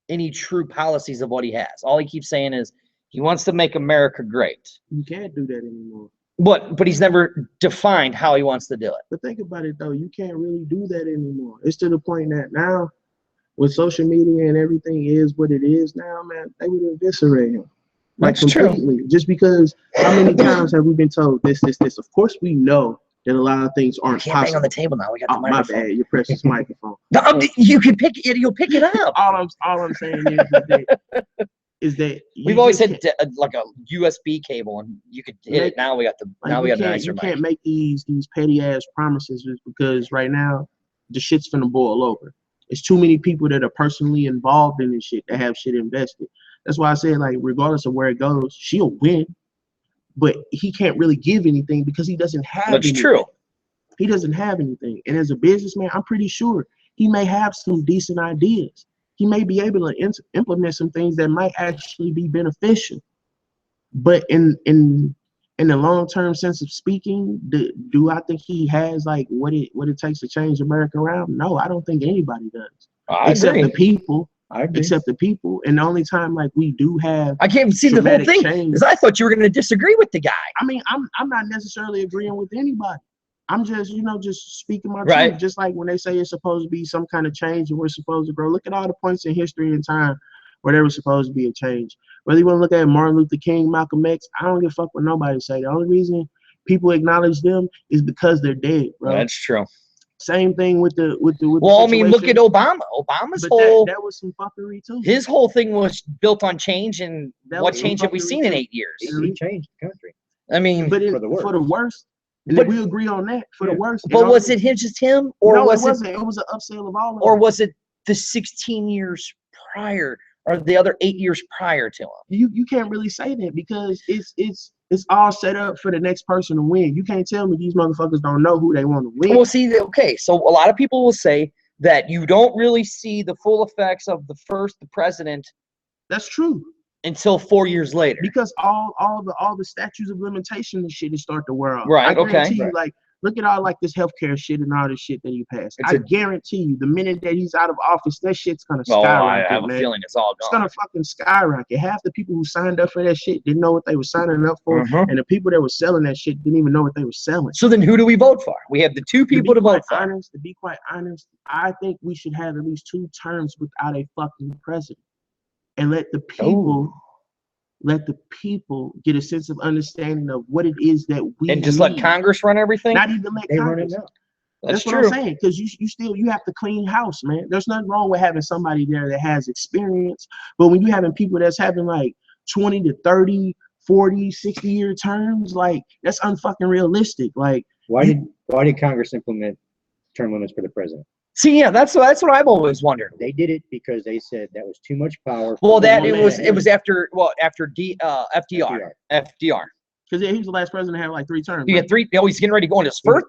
[SPEAKER 2] any true policies of what he has. All he keeps saying is he wants to make America great.
[SPEAKER 1] you can't do that anymore.
[SPEAKER 2] But he's never defined how he wants to do it.
[SPEAKER 1] But think about it though, you can't really do that anymore. It's to the point that now, with social media and everything is what it is now, man, they would eviscerate him. Like
[SPEAKER 2] That's true.
[SPEAKER 1] completely. Just because how many times have we been told this? Of course we know that a lot of things aren't
[SPEAKER 2] Can't bang on
[SPEAKER 1] possible.
[SPEAKER 2] the table now. We got the
[SPEAKER 1] Oh, my
[SPEAKER 2] microphone.
[SPEAKER 1] bad. You press this microphone.
[SPEAKER 2] No, you can pick it. You'll pick it up.
[SPEAKER 1] All I'm saying is that you
[SPEAKER 2] We've always
[SPEAKER 1] just
[SPEAKER 2] had like a USB cable, and you could hit it. Now we got the
[SPEAKER 1] like,
[SPEAKER 2] now we
[SPEAKER 1] you
[SPEAKER 2] got a
[SPEAKER 1] can't-
[SPEAKER 2] nicer
[SPEAKER 1] You
[SPEAKER 2] mic.
[SPEAKER 1] can't make these petty ass promises just because right now the shit's finna boil over. It's too many people that are personally involved in this shit that have shit invested. That's why I said, like, regardless of where it goes, she'll win. But he can't really give anything because he doesn't have
[SPEAKER 2] That's
[SPEAKER 1] anything.
[SPEAKER 2] true.
[SPEAKER 1] He doesn't have anything. And as a businessman, I'm pretty sure he may have some decent ideas. He may be able to implement some things that might actually be beneficial. But in the long-term sense of speaking, do I think he has like what it takes to change America around? No, I don't think anybody does.
[SPEAKER 2] I
[SPEAKER 1] Except
[SPEAKER 2] agree.
[SPEAKER 1] the people.
[SPEAKER 3] I agree.
[SPEAKER 1] Except the people. And the only time like we do have
[SPEAKER 2] I can't see the whole
[SPEAKER 1] dramatic
[SPEAKER 2] thing
[SPEAKER 1] change.
[SPEAKER 2] because I thought you were going to disagree with the guy.
[SPEAKER 1] I mean, I'm not necessarily agreeing with anybody. I'm just, just speaking my
[SPEAKER 2] Right.
[SPEAKER 1] truth. Just like when they say it's supposed to be some kind of change and we're supposed to grow. Look at all the points in history and time where there was supposed to be a change. Whether you want to look at Martin Luther King, Malcolm X, I don't give a fuck what nobody say. The only reason people acknowledge them is because they're dead, bro.
[SPEAKER 2] That's true.
[SPEAKER 1] Same thing with the
[SPEAKER 2] Well, I mean, look at
[SPEAKER 1] situation.
[SPEAKER 2] Obama. Obama's
[SPEAKER 1] But
[SPEAKER 2] whole
[SPEAKER 1] that was some fuckery too.
[SPEAKER 2] his whole thing was built on change, and
[SPEAKER 1] That
[SPEAKER 2] what
[SPEAKER 1] was
[SPEAKER 2] change have we
[SPEAKER 1] fuckery
[SPEAKER 2] seen in
[SPEAKER 1] too.
[SPEAKER 2] 8 years?
[SPEAKER 3] He changed the country.
[SPEAKER 2] I mean,
[SPEAKER 1] But
[SPEAKER 3] For the worse.
[SPEAKER 1] for the worst. And
[SPEAKER 2] But-
[SPEAKER 1] we agree on that for the worst.
[SPEAKER 2] but was it just him, or
[SPEAKER 1] No,
[SPEAKER 2] was
[SPEAKER 1] it wasn't. It was an upsale of all of
[SPEAKER 2] or
[SPEAKER 1] them.
[SPEAKER 2] was it the 16 years prior, or the other 8 years prior to him?
[SPEAKER 1] You can't really say that because it's all set up for the next person to win. You can't tell me these motherfuckers don't know who they want to win.
[SPEAKER 2] Well, see, okay, so a lot of people will say that you don't really see the full effects of the president
[SPEAKER 1] That's true
[SPEAKER 2] until 4 years later.
[SPEAKER 1] because all the statutes of limitation and shit is start to wear off.
[SPEAKER 2] Right,
[SPEAKER 1] I
[SPEAKER 2] okay.
[SPEAKER 1] guarantee you,
[SPEAKER 3] Right.
[SPEAKER 1] like, look at all like this healthcare shit and all this shit that he passed.
[SPEAKER 2] It's
[SPEAKER 1] I
[SPEAKER 2] a-
[SPEAKER 1] guarantee you, the minute that he's out of office, that shit's gonna
[SPEAKER 2] Well, I
[SPEAKER 1] skyrocket,
[SPEAKER 2] have a
[SPEAKER 1] man.
[SPEAKER 2] feeling it's all
[SPEAKER 1] It's
[SPEAKER 2] gone.
[SPEAKER 1] gonna fucking skyrocket. Half the people who signed up for that shit didn't know what they were signing up for,
[SPEAKER 2] Mhm.
[SPEAKER 1] and the people that were selling that shit didn't even know what they were selling.
[SPEAKER 2] So then who do we vote for? We have the two people to vote for.
[SPEAKER 1] To be quite honest, I think we should have at least 2 terms without a fucking president, and let the people let the people get a sense of understanding of what it is that we
[SPEAKER 2] And just
[SPEAKER 1] need.
[SPEAKER 2] let Congress run everything?
[SPEAKER 1] Not even let
[SPEAKER 3] They run it
[SPEAKER 1] Congress.
[SPEAKER 3] now.
[SPEAKER 2] That's
[SPEAKER 1] what
[SPEAKER 2] true.
[SPEAKER 1] I'm saying, because you have to clean house, man. There's nothing wrong with having somebody there that has experience, but when you having people that's having like 20 to 30, 40, 60-year terms, like that's unfucking realistic. Like
[SPEAKER 3] Why did Congress implement term limits for the president?
[SPEAKER 2] See, yeah, that's what I've always wondered.
[SPEAKER 3] They did it because they said that was too much power.
[SPEAKER 2] Well, that
[SPEAKER 1] one
[SPEAKER 2] it was
[SPEAKER 1] man.
[SPEAKER 2] after FDR.
[SPEAKER 1] because he was the last president to have like 3 terms.
[SPEAKER 2] He
[SPEAKER 1] right?
[SPEAKER 2] had 3. Oh, he's getting ready to go into his fourth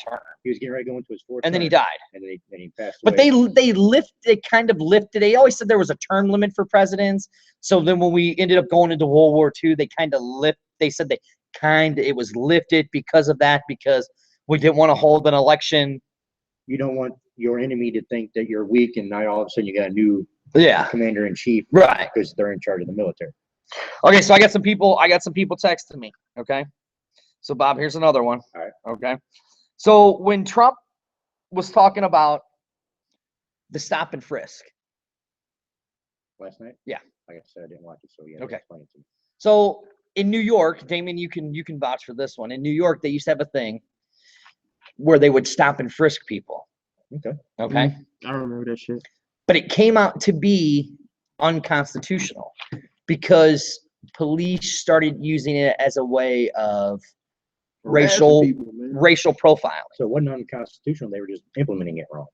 [SPEAKER 2] term,
[SPEAKER 3] He was getting ready to go into his 4th
[SPEAKER 2] and then he
[SPEAKER 3] term,
[SPEAKER 2] died.
[SPEAKER 3] and then he passed
[SPEAKER 2] But
[SPEAKER 3] away.
[SPEAKER 2] they kind of lifted. They always said there was a term limit for presidents. So then when we ended up going into World War II, they kind of They said it was lifted because of that, because we didn't want to hold an election.
[SPEAKER 3] You don't want your enemy to think that you're weak, and now all of a sudden you got a new commander in chief,
[SPEAKER 2] Right.
[SPEAKER 3] Because they're in charge of the military.
[SPEAKER 2] Okay, so I got some people texting me. Okay. So Bob, here's another one.
[SPEAKER 3] All right.
[SPEAKER 2] Okay. So when Trump was talking about the stop and frisk.
[SPEAKER 3] Last night?
[SPEAKER 2] Yeah.
[SPEAKER 3] Like I said, I didn't watch it, so yeah.
[SPEAKER 2] Okay.
[SPEAKER 3] Explain it to me.
[SPEAKER 2] So in New York, Damon, you can vouch for this one. In New York, they used to have a thing where they would stop and frisk people.
[SPEAKER 3] Okay.
[SPEAKER 2] Okay.
[SPEAKER 1] I remember that shit.
[SPEAKER 2] But it came out to be unconstitutional because police started using it as a way of racial profiling.
[SPEAKER 3] So it wasn't unconstitutional. They were just implementing it wrong.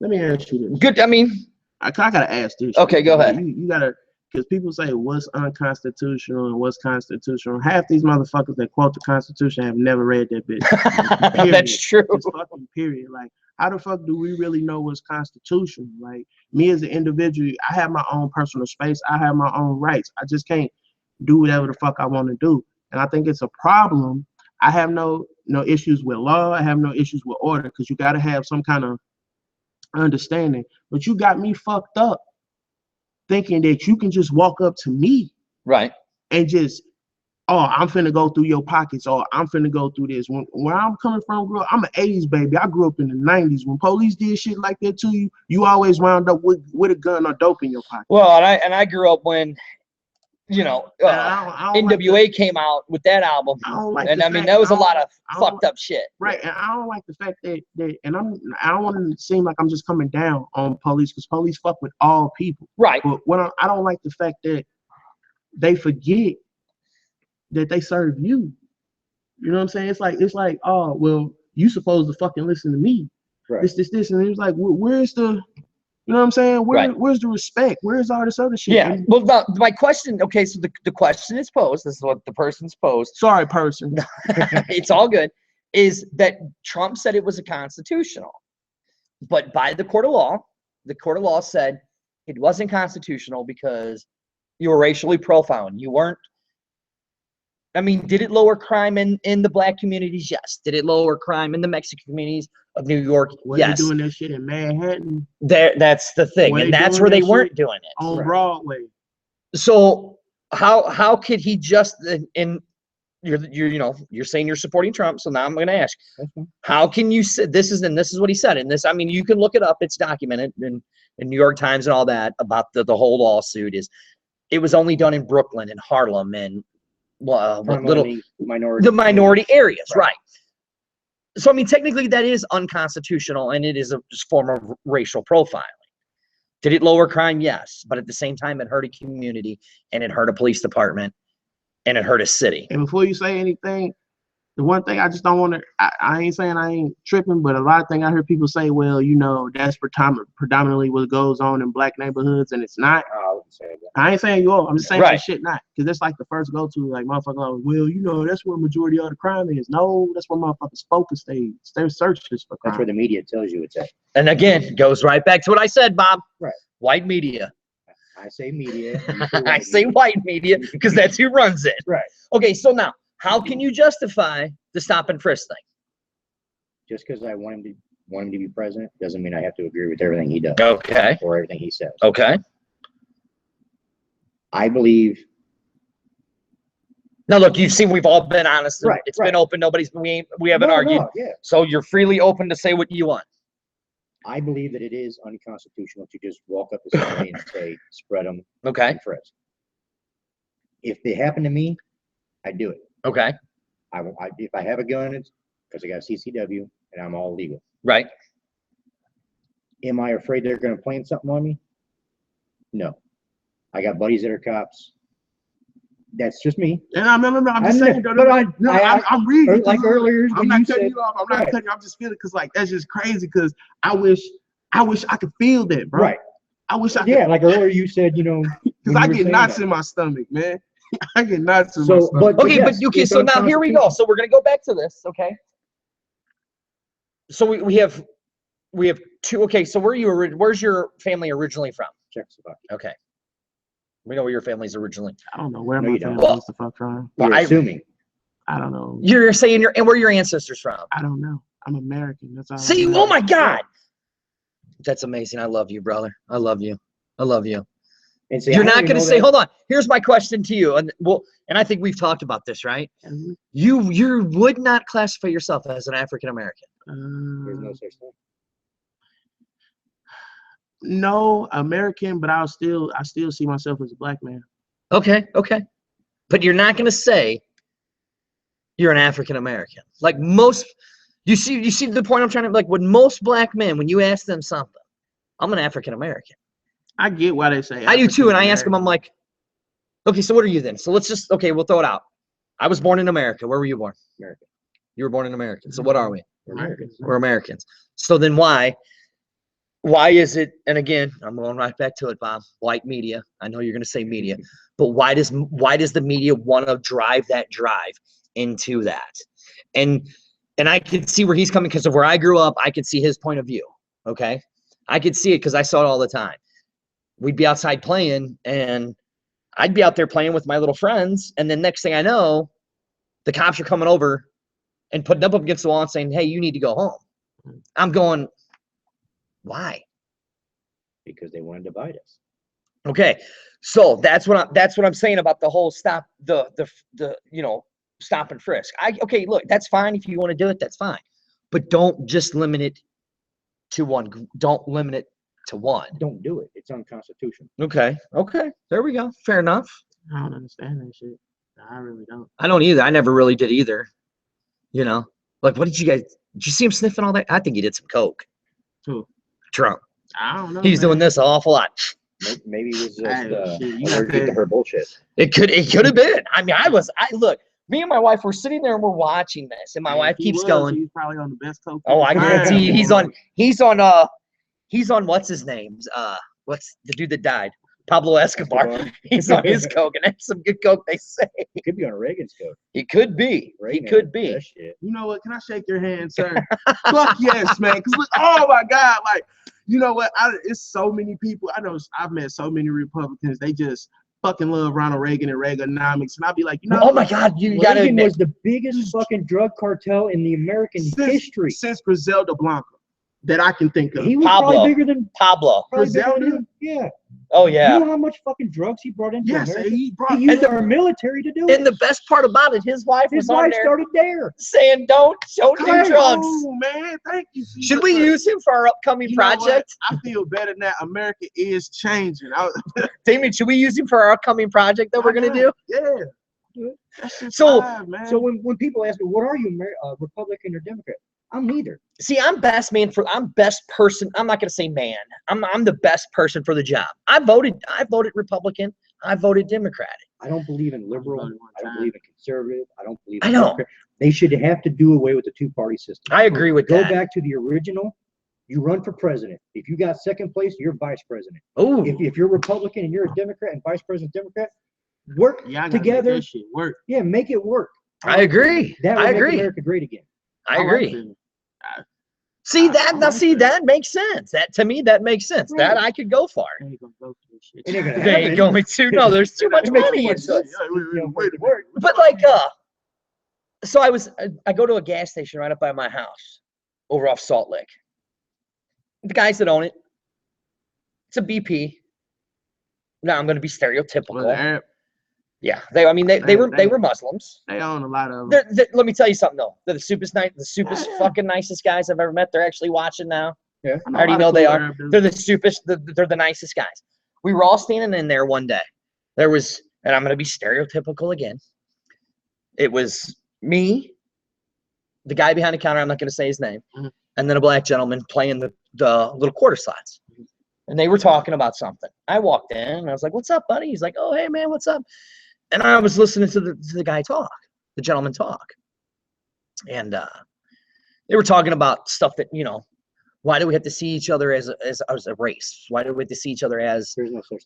[SPEAKER 1] Let me ask you this.
[SPEAKER 2] Good. I mean,
[SPEAKER 1] I gotta ask this.
[SPEAKER 2] Okay, go ahead.
[SPEAKER 1] You gotta, because people say what's unconstitutional and what's constitutional. Half these motherfuckers that quote the Constitution have never read that bitch. Period.
[SPEAKER 2] That's true.
[SPEAKER 1] Just fucking period. Like, how the fuck do we really know what's constitutional? Like, me as an individual, I have my own personal space. I have my own rights. I just can't do whatever the fuck I want to do. And I think it's a problem. I have no issues with law. I have no issues with order, because you got to have some kind of understanding. But you got me fucked up thinking that you can just walk up to me
[SPEAKER 2] Right.
[SPEAKER 1] and just, oh, I'm finna go through your pockets, or I'm finna go through this. Where I'm coming from, girl, I'm an 80s baby. I grew up in the 90s. When police did shit like that to you, you always wound up with a gun or dope in your pocket.
[SPEAKER 2] Well, and I grew up when,
[SPEAKER 1] I don't
[SPEAKER 2] NWA came out with that album,
[SPEAKER 1] I don't like
[SPEAKER 2] and
[SPEAKER 1] the
[SPEAKER 2] I mean
[SPEAKER 1] fact-
[SPEAKER 2] that was a
[SPEAKER 1] I
[SPEAKER 2] lot
[SPEAKER 1] don't-
[SPEAKER 2] of
[SPEAKER 1] I don't
[SPEAKER 2] fucked up shit.
[SPEAKER 1] Right, and I don't like the fact that and I don't want to seem like I'm just coming down on police, because police fuck with all people.
[SPEAKER 2] Right.
[SPEAKER 1] But I don't like the fact that they forget that they serve you. You know what I'm saying? It's like, oh well, you supposed to fucking listen to me.
[SPEAKER 3] Right.
[SPEAKER 1] This, and it was like, where's the, you know what I'm saying? Where's the respect? Where's all this other shit?
[SPEAKER 2] Yeah.
[SPEAKER 1] And,
[SPEAKER 2] Well, my question. Okay, so the question is posed. This is what the person's posed.
[SPEAKER 1] sorry, person.
[SPEAKER 2] It's all good. Is that Trump said it was a constitutional, but by the court of law said it wasn't constitutional because you were racially profiling. You weren't. I mean, did it lower crime in the black communities? Yes. Did it lower crime in the Mexican communities of New York?
[SPEAKER 1] Were
[SPEAKER 2] Yes.
[SPEAKER 1] they doing that shit in Manhattan
[SPEAKER 2] That's the thing,
[SPEAKER 1] Were
[SPEAKER 2] and
[SPEAKER 1] they
[SPEAKER 2] that's
[SPEAKER 1] doing
[SPEAKER 2] where they
[SPEAKER 1] that
[SPEAKER 2] weren't
[SPEAKER 1] shit
[SPEAKER 2] doing it.
[SPEAKER 1] on
[SPEAKER 3] Right.
[SPEAKER 1] Broadway?
[SPEAKER 2] So how could he just in you're saying you're supporting Trump, so now I'm going to ask,
[SPEAKER 3] Okay.
[SPEAKER 2] how can you say this is what he said in this? I mean, you can look it up; it's documented in New York Times and all that about the whole lawsuit. Is it was only done in Brooklyn and Harlem and
[SPEAKER 3] Primarily
[SPEAKER 2] the minority areas,
[SPEAKER 3] Right.
[SPEAKER 2] right? So I mean, technically, that is unconstitutional, and it is a form of racial profiling. Did it lower crime? Yes, but at the same time, it hurt a community, and it hurt a police department, and it hurt a city.
[SPEAKER 1] And before you say anything, the one thing I just don't want to, I ain't saying I ain't tripping, but a lot of things I hear people say, well, that's predominantly what goes on in black neighborhoods, and it's not.
[SPEAKER 3] I wouldn't say that.
[SPEAKER 1] I ain't saying you all. I'm just saying
[SPEAKER 2] Right.
[SPEAKER 1] some shit not. Because that's like the first go-to, like, motherfucker, well, that's where majority of the crime is. No, that's where motherfuckers focus their searches for crime.
[SPEAKER 3] That's where the media tells you it's at.
[SPEAKER 2] And again, goes right back to what I said, Bob.
[SPEAKER 3] Right.
[SPEAKER 2] White media.
[SPEAKER 3] I say media. You say
[SPEAKER 2] I say white media because that's who runs it.
[SPEAKER 3] Right.
[SPEAKER 2] Okay, so now, how can you justify the stop and frisk thing?
[SPEAKER 3] Just because I want him to be president doesn't mean I have to agree with everything he does
[SPEAKER 2] Okay.
[SPEAKER 3] or everything he says.
[SPEAKER 2] Okay.
[SPEAKER 3] I believe.
[SPEAKER 2] Now, look, you've seen we've all been honest.
[SPEAKER 3] Right,
[SPEAKER 2] It's
[SPEAKER 3] right.
[SPEAKER 2] been open. We haven't argued.
[SPEAKER 3] No, yeah.
[SPEAKER 2] So you're freely open to say what you want.
[SPEAKER 3] I believe that it is unconstitutional to just walk up to somebody and say, spread them
[SPEAKER 2] Okay.
[SPEAKER 3] and frisk. If they happen to me, I do it.
[SPEAKER 2] Okay.
[SPEAKER 3] If I have a gun, it's because I got a CCW and I'm all legal.
[SPEAKER 2] Right.
[SPEAKER 3] Am I afraid they're going to plant something on me? No. I got buddies that are cops. That's just me.
[SPEAKER 1] And I'm just saying,
[SPEAKER 3] but
[SPEAKER 1] I'm reading.
[SPEAKER 3] like earlier,
[SPEAKER 1] I'm not cutting you off. I'm not cutting you. I'm just feeling because like that's just crazy. Because I wish I could feel that, bro.
[SPEAKER 3] Right.
[SPEAKER 1] I wish I could.
[SPEAKER 3] Yeah, like earlier you said, you know,
[SPEAKER 1] because I get knots in my stomach, man. I get knots in my stomach.
[SPEAKER 2] Okay, so now here we go. So we're gonna go back to this, okay? So we have two. Okay, so where's your family originally from?
[SPEAKER 3] Czechoslovakia.
[SPEAKER 2] Okay. We know where your family's originally.
[SPEAKER 1] I don't know where
[SPEAKER 3] No,
[SPEAKER 1] my
[SPEAKER 3] you don't.
[SPEAKER 1] family is the fuck from.
[SPEAKER 3] You're assuming.
[SPEAKER 1] I don't know.
[SPEAKER 2] You're saying and where are your ancestors from?
[SPEAKER 1] I don't know. I'm American. That's all.
[SPEAKER 2] See, oh my God. That's amazing. I love you, brother. I love you. I love you.
[SPEAKER 3] And see,
[SPEAKER 2] You're not going to say, hold on. Here's my question to you. And I think we've talked about this, right?
[SPEAKER 1] Mm-hmm.
[SPEAKER 2] You would not classify yourself as an African American.
[SPEAKER 3] There's no such thing.
[SPEAKER 1] No, American, but I still see myself as a black man.
[SPEAKER 2] Okay. But you're not going to say you're an African American. Like most, you see the point I'm trying to, like when most black men, when you ask them something, I'm an African American.
[SPEAKER 1] I get why they say
[SPEAKER 2] I do too. And I ask them, I'm like, okay, so what are you then? So let's just, okay, we'll throw it out. I was born in America. Where were you born?
[SPEAKER 3] America.
[SPEAKER 2] You were born in America. So what are we?
[SPEAKER 3] We're Americans.
[SPEAKER 2] We're Americans. So then why is it, and again, I'm going right back to it, Bob, white media. I know you're going to say media, but why does the media want to drive into that? And I can see where he's coming because of where I grew up. I could see his point of view. Okay. I could see it because I saw it all the time. We'd be outside playing and I'd be out there playing with my little friends. And then next thing I know, the cops are coming over and putting up against the wall and saying, hey, you need to go home. I'm going, why?
[SPEAKER 3] Because they want to divide us.
[SPEAKER 2] Okay. So that's what I'm saying about the whole stop, the stop and frisk. Okay, look, that's fine. If you want to do it, that's fine. But don't just limit it to one. Don't limit it to one.
[SPEAKER 3] Don't do it. It's unconstitutional.
[SPEAKER 2] Okay. There we go. Fair enough.
[SPEAKER 1] I don't understand that shit. I really don't.
[SPEAKER 2] I don't either. I never really did either. You know, like, what did you see him sniffing all that? I think he did some coke.
[SPEAKER 1] Who?
[SPEAKER 2] Trump.
[SPEAKER 1] I don't know.
[SPEAKER 2] He's doing this an awful lot.
[SPEAKER 3] Maybe it was just
[SPEAKER 1] you
[SPEAKER 3] allergic to her bullshit.
[SPEAKER 2] It could have been. I mean, look, me and my wife were sitting there and we're watching this, and my wife keeps going.
[SPEAKER 1] He's probably on the best coke.
[SPEAKER 2] Oh, I guarantee he's on what's his name? What's the dude that died? Pablo Escobar. He's on his coke, and that's some good coke, they say.
[SPEAKER 3] He could be on Reagan's coke.
[SPEAKER 2] He could be.
[SPEAKER 3] Reagan
[SPEAKER 2] He could be.
[SPEAKER 1] You know what? Can I shake your hand, sir? Fuck yes, man. Because look, oh my God, like, you know what? It's so many people. I know I've met so many Republicans. They just fucking love Ronald Reagan and Reaganomics, and I'll be like, you know,
[SPEAKER 2] oh my God, you got to
[SPEAKER 3] Reagan
[SPEAKER 2] admit,
[SPEAKER 3] was the biggest fucking drug cartel in the American history
[SPEAKER 1] since Griselda Blanca that I can think of.
[SPEAKER 3] He was
[SPEAKER 2] Pablo.
[SPEAKER 3] probably bigger than
[SPEAKER 2] Pablo.
[SPEAKER 1] Griselda.
[SPEAKER 3] Yeah.
[SPEAKER 2] Oh yeah.
[SPEAKER 3] You know how much fucking drugs he brought into
[SPEAKER 1] Yes,
[SPEAKER 3] America?
[SPEAKER 1] he brought.
[SPEAKER 3] He used our military to do it.
[SPEAKER 2] And the best part about it, his wife was on there
[SPEAKER 3] started there
[SPEAKER 2] saying, "Don't do drugs."
[SPEAKER 1] Oh man, thank you.
[SPEAKER 2] Should we use him for our upcoming project?
[SPEAKER 1] I feel better now. America is changing.
[SPEAKER 2] Damien, should we use him for our upcoming project that we're gonna do?
[SPEAKER 1] Yeah.
[SPEAKER 2] So
[SPEAKER 3] when people ask me, what are you, Republican or Democrat? I'm neither.
[SPEAKER 2] See, I'm best person. I'm not gonna say man. I'm the best person for the job. I voted Republican. I voted Democratic.
[SPEAKER 3] I don't believe in liberal. I don't believe in conservative. I don't believe in
[SPEAKER 2] I know.
[SPEAKER 3] Democrat. They should have to do away with the two-party system.
[SPEAKER 2] I agree with
[SPEAKER 3] Go
[SPEAKER 2] that.
[SPEAKER 3] back to the original. You run for president. If you got second place, you're vice president.
[SPEAKER 2] Oh,
[SPEAKER 3] If you're Republican and you're a Democrat and vice president Democrat, work together.
[SPEAKER 1] Make that shit work.
[SPEAKER 3] Yeah, make it work.
[SPEAKER 2] I agree.
[SPEAKER 3] That
[SPEAKER 2] I
[SPEAKER 3] will
[SPEAKER 2] agree.
[SPEAKER 3] make America great again.
[SPEAKER 2] I agree. That makes sense. That to me, that makes sense.
[SPEAKER 3] Right.
[SPEAKER 2] That I could go for.
[SPEAKER 1] They ain't gonna go for this shit.
[SPEAKER 3] It ain't gonna
[SPEAKER 2] They ain't
[SPEAKER 3] happen.
[SPEAKER 2] going to. No, there's too much money in
[SPEAKER 3] sense.
[SPEAKER 2] it.
[SPEAKER 1] Wait a minute.
[SPEAKER 2] But like, so I go to a gas station right up by my house, over off Salt Lake. The guys that own it, it's a BP. Now I'm going to be stereotypical.
[SPEAKER 1] Well, the Arab,
[SPEAKER 2] Yeah, they were Muslims.
[SPEAKER 1] they own a lot of them.
[SPEAKER 2] Let me tell you something though. They're the supest fucking nicest guys I've ever met. They're actually watching now.
[SPEAKER 3] Yeah.
[SPEAKER 2] I already know they are. They're the supest. They're the nicest guys. We were all standing in there one day. There was and I'm going to be stereotypical again. It was me, the guy behind the counter, I'm not going to say his name, and then a black gentleman playing the little quarter slots. And they were talking about something. I walked in, and I was like, what's up, buddy? He's like, oh, hey, man, what's up? And I was listening to the guy talk, the gentleman talk. And they were talking about stuff that, you know, why do we have to see each other as a race? Why do we have to see each other as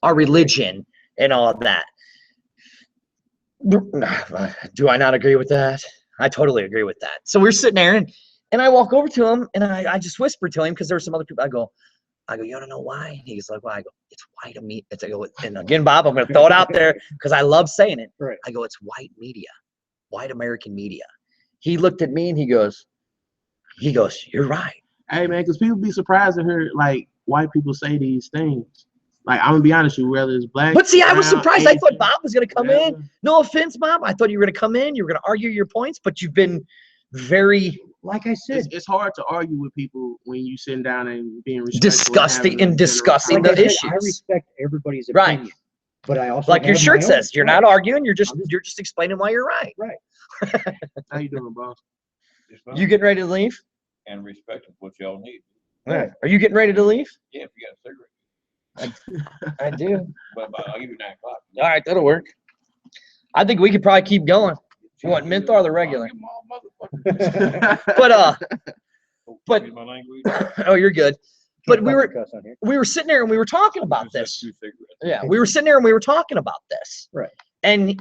[SPEAKER 2] our religion and all of that? Do I not agree with that? I totally agree with that. So we're sitting there, and I walk over to him, and I just whispered to him because there were some other people. I go, you don't know why? He's like, why? I go, it's white media. I go, and again, Bob, I'm going to throw it out there because I love saying it.
[SPEAKER 3] Right.
[SPEAKER 2] I go, it's white media, white American media. He looked at me and he goes, you're right.
[SPEAKER 1] Hey, man, because people be surprised to hear, like, white people say these things. Like, I'm going to be honest with you, whether it's black.
[SPEAKER 2] But see, I was
[SPEAKER 1] brown,
[SPEAKER 2] surprised.
[SPEAKER 1] Asian,
[SPEAKER 2] I thought Bob was going to come in. No offense, Bob. I thought you were going to come in. You were going to argue your points, but you've been very,
[SPEAKER 3] like I said,
[SPEAKER 1] it's hard to argue with people when you sitting down and being respectful.
[SPEAKER 2] discussing the issues.
[SPEAKER 3] I respect everybody's
[SPEAKER 2] Right.
[SPEAKER 3] opinion, but I also
[SPEAKER 2] Like your
[SPEAKER 3] have
[SPEAKER 2] shirt
[SPEAKER 3] my
[SPEAKER 2] says,
[SPEAKER 3] own.
[SPEAKER 2] you're not arguing. You're just explaining why you're right.
[SPEAKER 3] Right.
[SPEAKER 1] How you doing, boss?
[SPEAKER 2] You getting ready to leave?
[SPEAKER 4] And respect what y'all need.
[SPEAKER 2] Yeah. Are you getting ready to leave?
[SPEAKER 4] Yeah, if you got a cigarette.
[SPEAKER 2] I do.
[SPEAKER 4] But I'll give you 9 o'clock.
[SPEAKER 2] All right, that'll work. I think we could probably keep going. You want menthol or the regular? But
[SPEAKER 4] My language.
[SPEAKER 2] oh, you're good. But we
[SPEAKER 3] Cuss on here.
[SPEAKER 2] were sitting there and we were talking about this.
[SPEAKER 4] 2 cigarettes.
[SPEAKER 2] Yeah, we were sitting there and we were talking about this.
[SPEAKER 3] Right.
[SPEAKER 2] And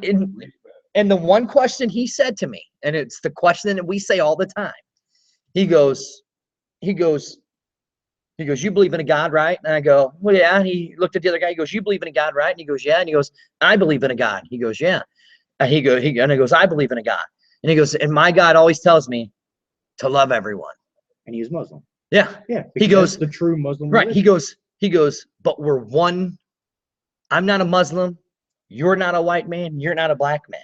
[SPEAKER 2] the one question he said to me, and it's the question that we say all the time. He goes, you believe in a God, right? And I go, well, yeah. And he looked at the other guy. He goes, you believe in a God, right? And he goes, yeah. And he goes, I believe in a God. He goes, yeah. And he goes, I believe in a God. And he goes, and my God always tells me to love everyone.
[SPEAKER 3] And he's Muslim.
[SPEAKER 2] Yeah.
[SPEAKER 3] Yeah.
[SPEAKER 2] He
[SPEAKER 3] because
[SPEAKER 2] goes,
[SPEAKER 3] that's the true Muslim.
[SPEAKER 2] right.
[SPEAKER 3] religion.
[SPEAKER 2] He goes, but we're one. I'm not a Muslim. You're not a white man. You're not a black man.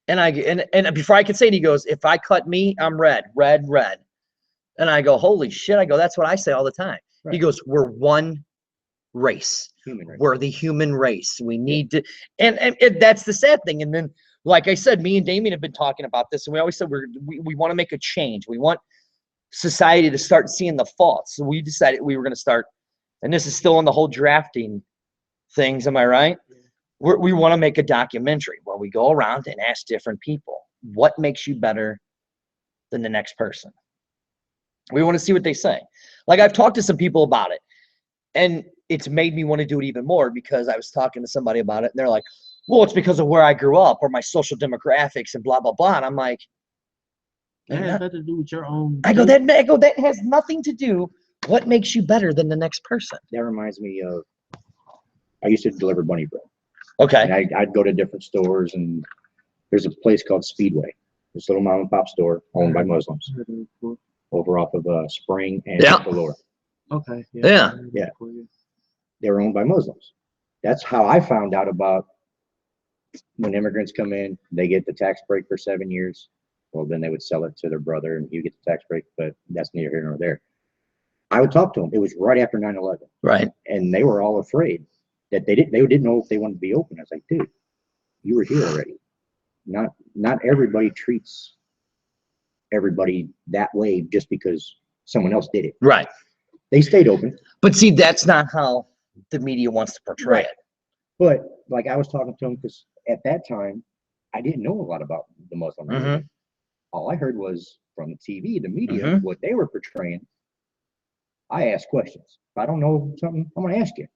[SPEAKER 2] And before I could say it, he goes, if I cut me, I'm red. And I go, holy shit. I go, that's what I say all the time.
[SPEAKER 3] Right.
[SPEAKER 2] He goes, we're one race.
[SPEAKER 3] Human race.
[SPEAKER 2] We're the human race. We need to, and that's the sad thing. And then, like I said, me and Damien have been talking about this, and we always said we want to make a change. We want society to start seeing the faults. So we decided we were going to start, and this is still on the whole drafting things. Am I right? We want to make a documentary where we go around and ask different people, what makes you better than the next person? We want to see what they say. Like, I've talked to some people about it, and it's made me want to do it even more because I was talking to somebody about it, and they're like, well, it's because of where I grew up or my social demographics and blah, blah, blah. And I'm like,
[SPEAKER 1] That has nothing to do with your own.
[SPEAKER 2] that has nothing to do. What makes you better than the next person?
[SPEAKER 3] That reminds me of, I used to deliver bunny bread.
[SPEAKER 2] Okay.
[SPEAKER 3] And I'd go to different stores, and there's a place called Speedway. This little mom and pop store owned by Muslims over off of Spring and Galore.
[SPEAKER 1] Okay.
[SPEAKER 2] Yeah.
[SPEAKER 3] They were owned by Muslims. That's how I found out about when immigrants come in, they get the tax break for 7 years. Well, then they would sell it to their brother and you get the tax break, but that's neither here nor there. I would talk to them. It was right after 9/11.
[SPEAKER 2] Right.
[SPEAKER 3] And they were all afraid that they didn't know if they wanted to be open. I was like, dude, you were here already. Not everybody treats everybody that way just because someone else did it.
[SPEAKER 2] Right.
[SPEAKER 3] They stayed open.
[SPEAKER 2] But see, that's not how the media wants to portray it.
[SPEAKER 3] But like I was talking to them because at that time, I didn't know a lot about the Muslim religion. All I heard was from the TV, the media, what they were portraying. I ask questions. If I don't know something, I'm going to ask you.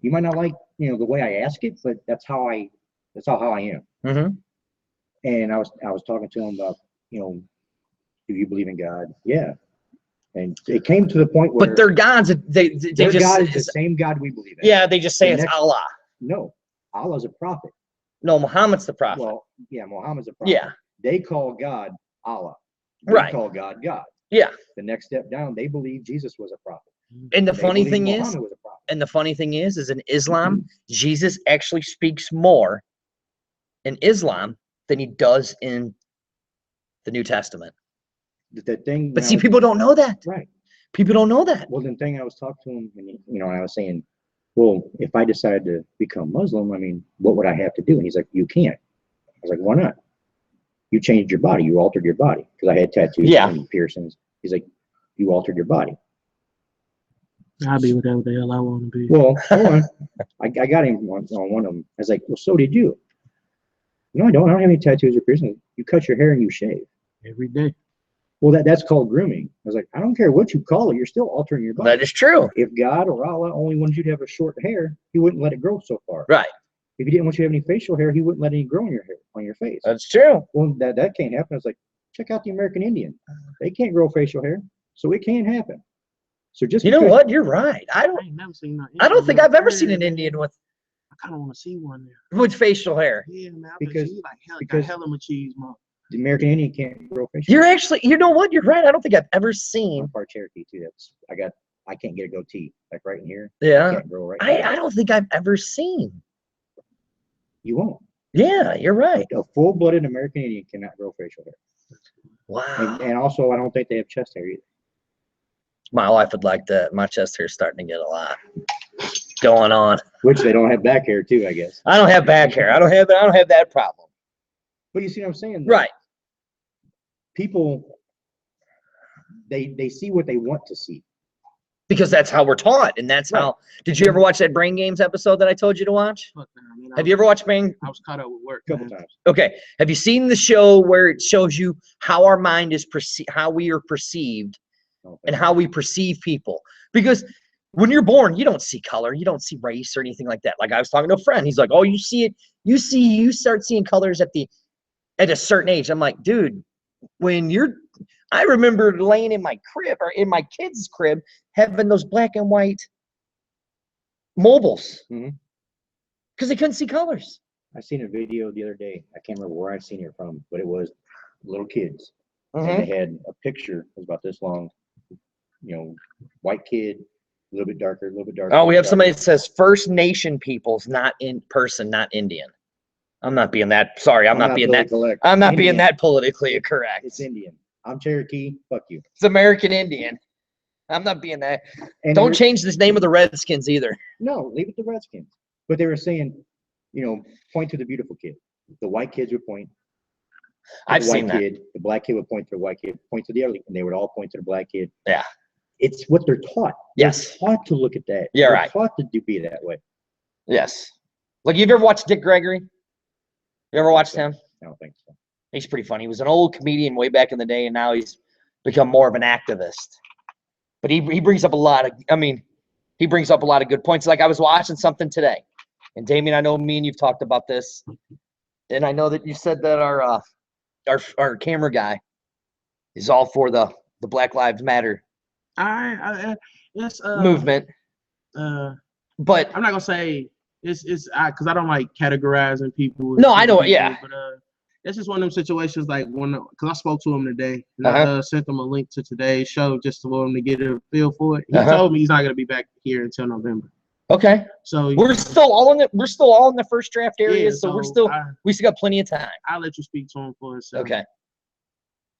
[SPEAKER 3] You might not like, the way I ask it, but that's how I am. And I was talking to them about, do you believe in God? Yeah. And it came to the point where.
[SPEAKER 2] But their gods, they
[SPEAKER 3] their
[SPEAKER 2] just.
[SPEAKER 3] God is the same God we believe in.
[SPEAKER 2] Yeah, they just say it's Allah.
[SPEAKER 3] No, Allah's a prophet.
[SPEAKER 2] No, Muhammad's the prophet.
[SPEAKER 3] Well, yeah, Muhammad's a prophet.
[SPEAKER 2] Yeah.
[SPEAKER 3] They call God Allah. We call God God.
[SPEAKER 2] Yeah.
[SPEAKER 3] The next step down, they believe Jesus was a prophet.
[SPEAKER 2] And the
[SPEAKER 3] They
[SPEAKER 2] funny
[SPEAKER 3] believe
[SPEAKER 2] thing
[SPEAKER 3] Muhammad was a prophet.
[SPEAKER 2] is in Islam, Jesus actually speaks more in Islam than he does in the New Testament.
[SPEAKER 3] The thing.
[SPEAKER 2] But see, people don't know that.
[SPEAKER 3] Right.
[SPEAKER 2] People don't know that.
[SPEAKER 3] Well, the thing I was talking to him, and I was saying, well, if I decide to become Muslim, I mean, what would I have to do? And he's like, you can't. I was like, why not? You changed your body. You altered your body. Because I had tattoos and piercings. He's like, you altered your body.
[SPEAKER 1] I'll be whatever the hell I want to be.
[SPEAKER 3] Well, hold on. I got him on one of them. I was like, well, so did you. No, I don't. I don't have any tattoos or piercings. You cut your hair and you shave.
[SPEAKER 1] Every day.
[SPEAKER 3] Well, that's called grooming. I was like, I don't care what you call it. You're still altering your body.
[SPEAKER 2] That is true.
[SPEAKER 3] If God or Allah only wanted you to have a short hair, he wouldn't let it grow so far.
[SPEAKER 2] Right.
[SPEAKER 3] If he didn't want you to have any facial hair, he wouldn't let any grow in your hair, on your face.
[SPEAKER 2] That's true.
[SPEAKER 3] Well, that can't happen. I was like, check out the American Indian. They can't grow facial hair, so it can't happen. So just
[SPEAKER 2] You know what? You're right. I
[SPEAKER 1] ain't never seen no
[SPEAKER 2] don't think
[SPEAKER 1] Indian
[SPEAKER 2] I've ever
[SPEAKER 1] hair,
[SPEAKER 2] seen an
[SPEAKER 1] man.
[SPEAKER 2] Indian with
[SPEAKER 1] I kind of want to see one there.
[SPEAKER 2] facial hair.
[SPEAKER 1] Yeah, man.
[SPEAKER 3] Because-
[SPEAKER 1] Got hella machismo.
[SPEAKER 3] the American Indian can't grow facial
[SPEAKER 2] You're
[SPEAKER 3] hair.
[SPEAKER 2] actually, you know what? You're right. I don't think I've ever
[SPEAKER 3] I'm
[SPEAKER 2] seen.
[SPEAKER 3] part Cherokee too. I can't get a goatee like right in here.
[SPEAKER 2] Yeah.
[SPEAKER 3] Can't grow right.
[SPEAKER 2] I don't think I've ever seen.
[SPEAKER 3] You won't.
[SPEAKER 2] Yeah, you're right.
[SPEAKER 3] A full-blooded American Indian cannot grow facial hair.
[SPEAKER 2] Wow.
[SPEAKER 3] And also, I don't think they have chest hair either.
[SPEAKER 2] My wife would like that. My chest hair's starting to get a lot going on.
[SPEAKER 3] Which they don't have back hair too, I guess.
[SPEAKER 2] I don't have back hair. I don't have that problem.
[SPEAKER 3] But you see what I'm saying? though?
[SPEAKER 2] Right.
[SPEAKER 3] People, they see what they want to see.
[SPEAKER 2] Because that's how we're taught. And that's
[SPEAKER 3] Right.
[SPEAKER 2] how. Did you ever watch that Brain Games episode that I told you to watch?
[SPEAKER 1] Fuck, man, I mean,
[SPEAKER 2] Have you ever watched Brain?
[SPEAKER 1] I was caught up with work.
[SPEAKER 3] A couple
[SPEAKER 1] man.
[SPEAKER 3] times.
[SPEAKER 2] Okay. Have you seen the show where it shows you how our mind is how we are perceived and how we perceive people? Because when you're born, you don't see color, you don't see race or anything like that. Like I was talking to a friend, he's like, "Oh, you see it. You start seeing colors at a certain age." I'm like, dude, I remember laying in my crib or in my kid's crib having those black and white mobiles
[SPEAKER 3] Mhm.
[SPEAKER 2] because they couldn't see colors.
[SPEAKER 3] I seen a video the other day. I can't remember where I seen it from, but it was little kids.
[SPEAKER 2] Mhm.
[SPEAKER 3] And they had a picture. It was about this long. White kid, a little bit darker, a little bit darker.
[SPEAKER 2] Oh, we have
[SPEAKER 3] darker.
[SPEAKER 2] somebody that says First Nation peoples, not in person, not Indian. I'm not being that. Sorry, I'm not being that. I'm not being
[SPEAKER 3] Indian.
[SPEAKER 2] that politically correct.
[SPEAKER 3] It's Indian. I'm Cherokee. Fuck you.
[SPEAKER 2] It's American Indian. I'm not being that.
[SPEAKER 3] And
[SPEAKER 2] Don't
[SPEAKER 3] they're-
[SPEAKER 2] change this name of the Redskins either.
[SPEAKER 3] No, leave it to Redskins. But they were saying, point to the beautiful kid. The white kids would point. to
[SPEAKER 2] I've
[SPEAKER 3] the white
[SPEAKER 2] seen that.
[SPEAKER 3] kid. The black kid would point to the white kid, point to the other, and they would all point to the black kid.
[SPEAKER 2] Yeah.
[SPEAKER 3] It's what they're taught.
[SPEAKER 2] Yes.
[SPEAKER 3] They're taught to look at that.
[SPEAKER 2] Yeah,
[SPEAKER 3] They're
[SPEAKER 2] right.
[SPEAKER 3] taught to be that way.
[SPEAKER 2] Yes. Like, you've ever watched Dick Gregory? You ever watched him?
[SPEAKER 3] I don't think so.
[SPEAKER 2] He's pretty funny. He was an old comedian way back in the day, and now he's become more of an activist. But he brings up a lot of, he brings up a lot of good points. Like I was watching something today, and Damien, I know me and you've talked about this, and I know that you said that our camera guy is all for the Black Lives Matter
[SPEAKER 1] It's
[SPEAKER 2] movement. But
[SPEAKER 1] I'm not gonna say it's because I don't like categorizing people.
[SPEAKER 2] No, I know, yeah.
[SPEAKER 1] But it's just one of them situations like because I spoke to him today and
[SPEAKER 2] Uh-huh.
[SPEAKER 1] I sent him a link to today's show just for him to get a feel for it. He
[SPEAKER 2] Uh-huh.
[SPEAKER 1] told me he's not gonna be back here until November.
[SPEAKER 2] okay,
[SPEAKER 1] So
[SPEAKER 2] we're still all in the first draft area,
[SPEAKER 1] yeah,
[SPEAKER 2] so we
[SPEAKER 1] I,
[SPEAKER 2] still got plenty of time.
[SPEAKER 1] I'll let you speak to him for himself.
[SPEAKER 2] Okay,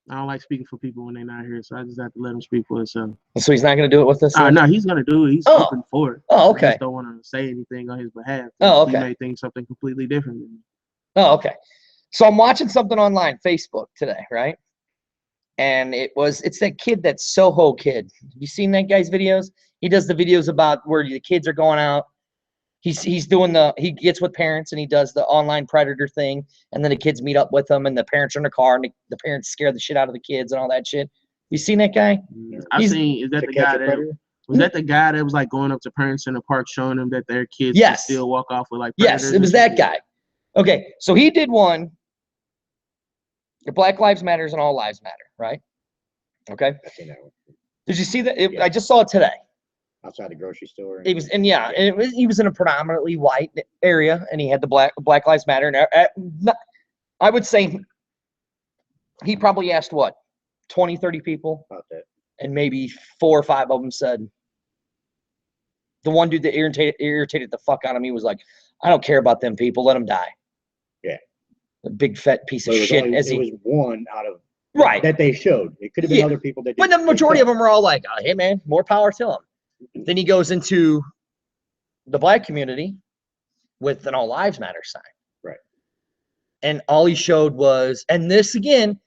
[SPEAKER 1] I don't like speaking for people when they're not here, so I just have to let him speak for himself.
[SPEAKER 2] so he's not going to do it with us.
[SPEAKER 1] No, he's gonna do it. He's
[SPEAKER 2] Oh.
[SPEAKER 1] open for it.
[SPEAKER 2] Oh,
[SPEAKER 1] I
[SPEAKER 2] okay.
[SPEAKER 1] just don't want to say anything on his behalf.
[SPEAKER 2] Oh,
[SPEAKER 1] He
[SPEAKER 2] okay.
[SPEAKER 1] may think something completely different than me.
[SPEAKER 2] Oh, okay. So I'm watching something online, Facebook today, right? And it's that kid, that Soho kid. You seen that guy's videos? He does the videos about where the kids are going out. He's doing he gets with parents and he does the online predator thing, and then the kids meet up with him and the parents are in the car and the parents scare the shit out of the kids and all that shit. You seen that guy?
[SPEAKER 1] I
[SPEAKER 2] He's-
[SPEAKER 1] seen. Is that
[SPEAKER 3] To
[SPEAKER 1] the
[SPEAKER 3] catch
[SPEAKER 1] guy
[SPEAKER 3] a
[SPEAKER 1] that
[SPEAKER 3] predator?
[SPEAKER 1] was that the guy that was like going up to parents in the park showing them that their kids can
[SPEAKER 2] Yes.
[SPEAKER 1] still walk off with like
[SPEAKER 2] Yes,
[SPEAKER 1] predators
[SPEAKER 2] it was
[SPEAKER 1] and
[SPEAKER 2] that
[SPEAKER 1] shit?
[SPEAKER 2] guy. Okay, so he did one. The Black Lives Matters and all lives matter, right? Okay.
[SPEAKER 3] I seen that one.
[SPEAKER 2] Did you see that?
[SPEAKER 3] Yeah.
[SPEAKER 2] I just saw it today.
[SPEAKER 3] Outside the grocery store.
[SPEAKER 2] He was, and he was in a predominantly white area, and he had the Black Lives Matter. And I would say he probably asked what, 20, 30 people,
[SPEAKER 3] About that.
[SPEAKER 2] and maybe 4 or 5 of them said. The one dude that irritated the fuck out of me was like, "I don't care about them people. Let them die."
[SPEAKER 3] Yeah.
[SPEAKER 2] A big fat piece
[SPEAKER 3] So
[SPEAKER 2] of
[SPEAKER 3] it was
[SPEAKER 2] shit.
[SPEAKER 3] only,
[SPEAKER 2] As
[SPEAKER 3] it
[SPEAKER 2] he
[SPEAKER 3] was one out of
[SPEAKER 2] right.
[SPEAKER 3] that they showed. It could have been
[SPEAKER 2] Yeah.
[SPEAKER 3] other people that.
[SPEAKER 2] But the majority of them were all like, "Hey man, more power to them." Then he goes into the black community with an All Lives Matter sign.
[SPEAKER 3] Right.
[SPEAKER 2] And all he showed was, and this again,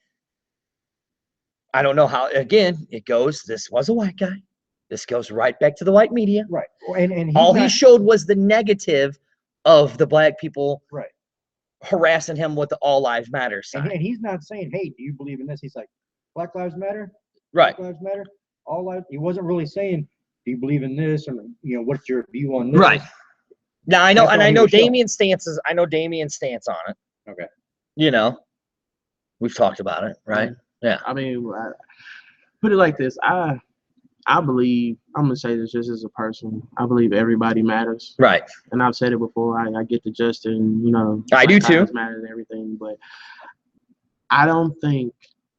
[SPEAKER 2] I don't know how, again, it goes, this was a white guy. This goes right back to the white media.
[SPEAKER 3] Right. And he's
[SPEAKER 2] All
[SPEAKER 3] not,
[SPEAKER 2] he showed was the negative of the black people
[SPEAKER 3] right.
[SPEAKER 2] harassing him with the All Lives Matter sign.
[SPEAKER 3] And he's not saying, hey, do you believe in this? He's like, Black Lives Matter?
[SPEAKER 2] Right.
[SPEAKER 3] Black Lives Matter? All lives. He wasn't really saying, do you believe in this? Or, you know, what's your view on this?
[SPEAKER 2] Right. Now I know,
[SPEAKER 3] That's
[SPEAKER 2] and
[SPEAKER 3] all
[SPEAKER 2] I
[SPEAKER 3] he
[SPEAKER 2] know
[SPEAKER 3] was showing.
[SPEAKER 2] Damien's stance is, I know Damien's stance on it.
[SPEAKER 3] Okay.
[SPEAKER 2] You know, we've talked about it, right? Yeah.
[SPEAKER 1] I mean, put it like this. I believe, I'm gonna say this just as a person. I believe everybody matters,
[SPEAKER 2] Right.
[SPEAKER 1] and I've said it before. I get the Justin, you know,
[SPEAKER 2] I do
[SPEAKER 1] Black
[SPEAKER 2] too.
[SPEAKER 1] Lives Matter and everything, but I don't think,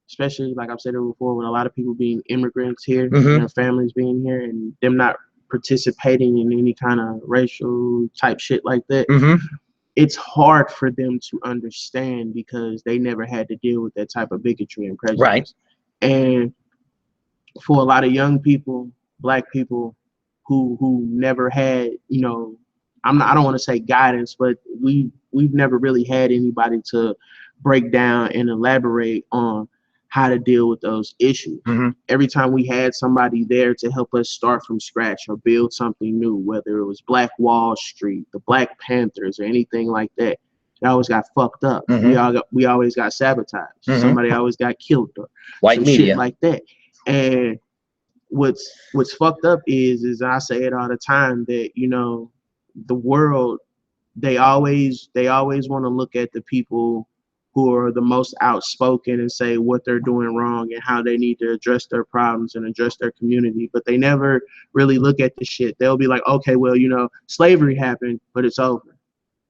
[SPEAKER 1] especially like I've said it before, with a lot of people being immigrants here,
[SPEAKER 2] Mhm.
[SPEAKER 1] and their families being here, and them not participating in any kind of racial type shit like that,
[SPEAKER 2] Mm-hmm.
[SPEAKER 1] it's hard for them to understand because they never had to deal with that type of bigotry and prejudice.
[SPEAKER 2] Right.
[SPEAKER 1] And for a lot of young people, black people who never had, you know, I don't want to say guidance, but we've never really had anybody to break down and elaborate on how to deal with those issues.
[SPEAKER 2] Mhm.
[SPEAKER 1] Every time we had somebody there to help us start from scratch or build something new, whether it was Black Wall Street, the Black Panthers, or anything like that, it always got fucked up.
[SPEAKER 2] Mhm.
[SPEAKER 1] We always got sabotaged.
[SPEAKER 2] Mhm.
[SPEAKER 1] Somebody always got killed or
[SPEAKER 2] White
[SPEAKER 1] some
[SPEAKER 2] media.
[SPEAKER 1] shit like that. And what's fucked up is I say it all the time that, you know, the world, they always want to look at the people who are the most outspoken and say what they're doing wrong and how they need to address their problems and address their community, but they never really look at the shit. They'll be like, okay, well, you know, slavery happened, but it's over.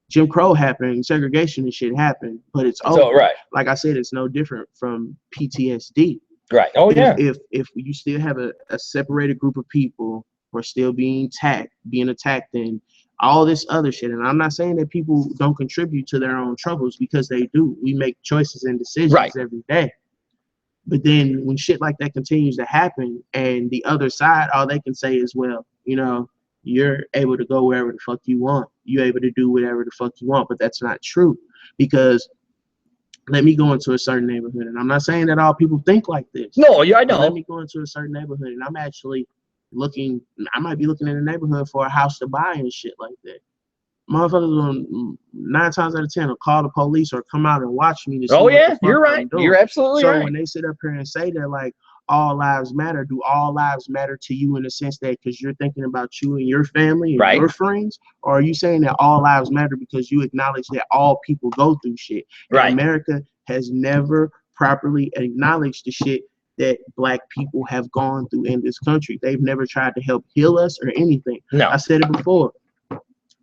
[SPEAKER 1] Jim Crow happened, segregation and shit happened, but it's over.
[SPEAKER 2] So, right.
[SPEAKER 1] Like I said, it's no different from PTSD.
[SPEAKER 2] Right. Oh, yeah.
[SPEAKER 1] If you still have a separated group of people who are still being attacked and all this other shit, and I'm not saying that people don't contribute to their own troubles, because they do. We make choices and decisions
[SPEAKER 2] Right.
[SPEAKER 1] every day. But then when shit like that continues to happen, and the other side, all they can say is, well, you know, you're able to go wherever the fuck you want. You're able to do whatever the fuck you want. But that's not true, because let me go into a certain neighborhood, and I'm not saying that all people think like this.
[SPEAKER 2] No, yeah, I
[SPEAKER 1] But let
[SPEAKER 2] know.
[SPEAKER 1] me go into a certain neighborhood, and I'm actually looking. I might be looking in the neighborhood for a house to buy and shit like that. Motherfuckers on 9 times out of 10 will call the police or come out and watch me to see
[SPEAKER 2] Oh,
[SPEAKER 1] what
[SPEAKER 2] yeah.
[SPEAKER 1] the fuck
[SPEAKER 2] You're
[SPEAKER 1] I'm
[SPEAKER 2] right.
[SPEAKER 1] doing.
[SPEAKER 2] You're absolutely
[SPEAKER 1] So
[SPEAKER 2] right.
[SPEAKER 1] when they sit up here and say that, like, all lives matter, do all lives matter to you in the sense that because you're thinking about you and your family and
[SPEAKER 2] Right.
[SPEAKER 1] your friends? Or are you saying that all lives matter because you acknowledge that all people go through shit? And
[SPEAKER 2] Right.
[SPEAKER 1] America has never properly acknowledged the shit that black people have gone through in this country. They've never tried to help heal us or anything.
[SPEAKER 2] No.
[SPEAKER 1] I said it before.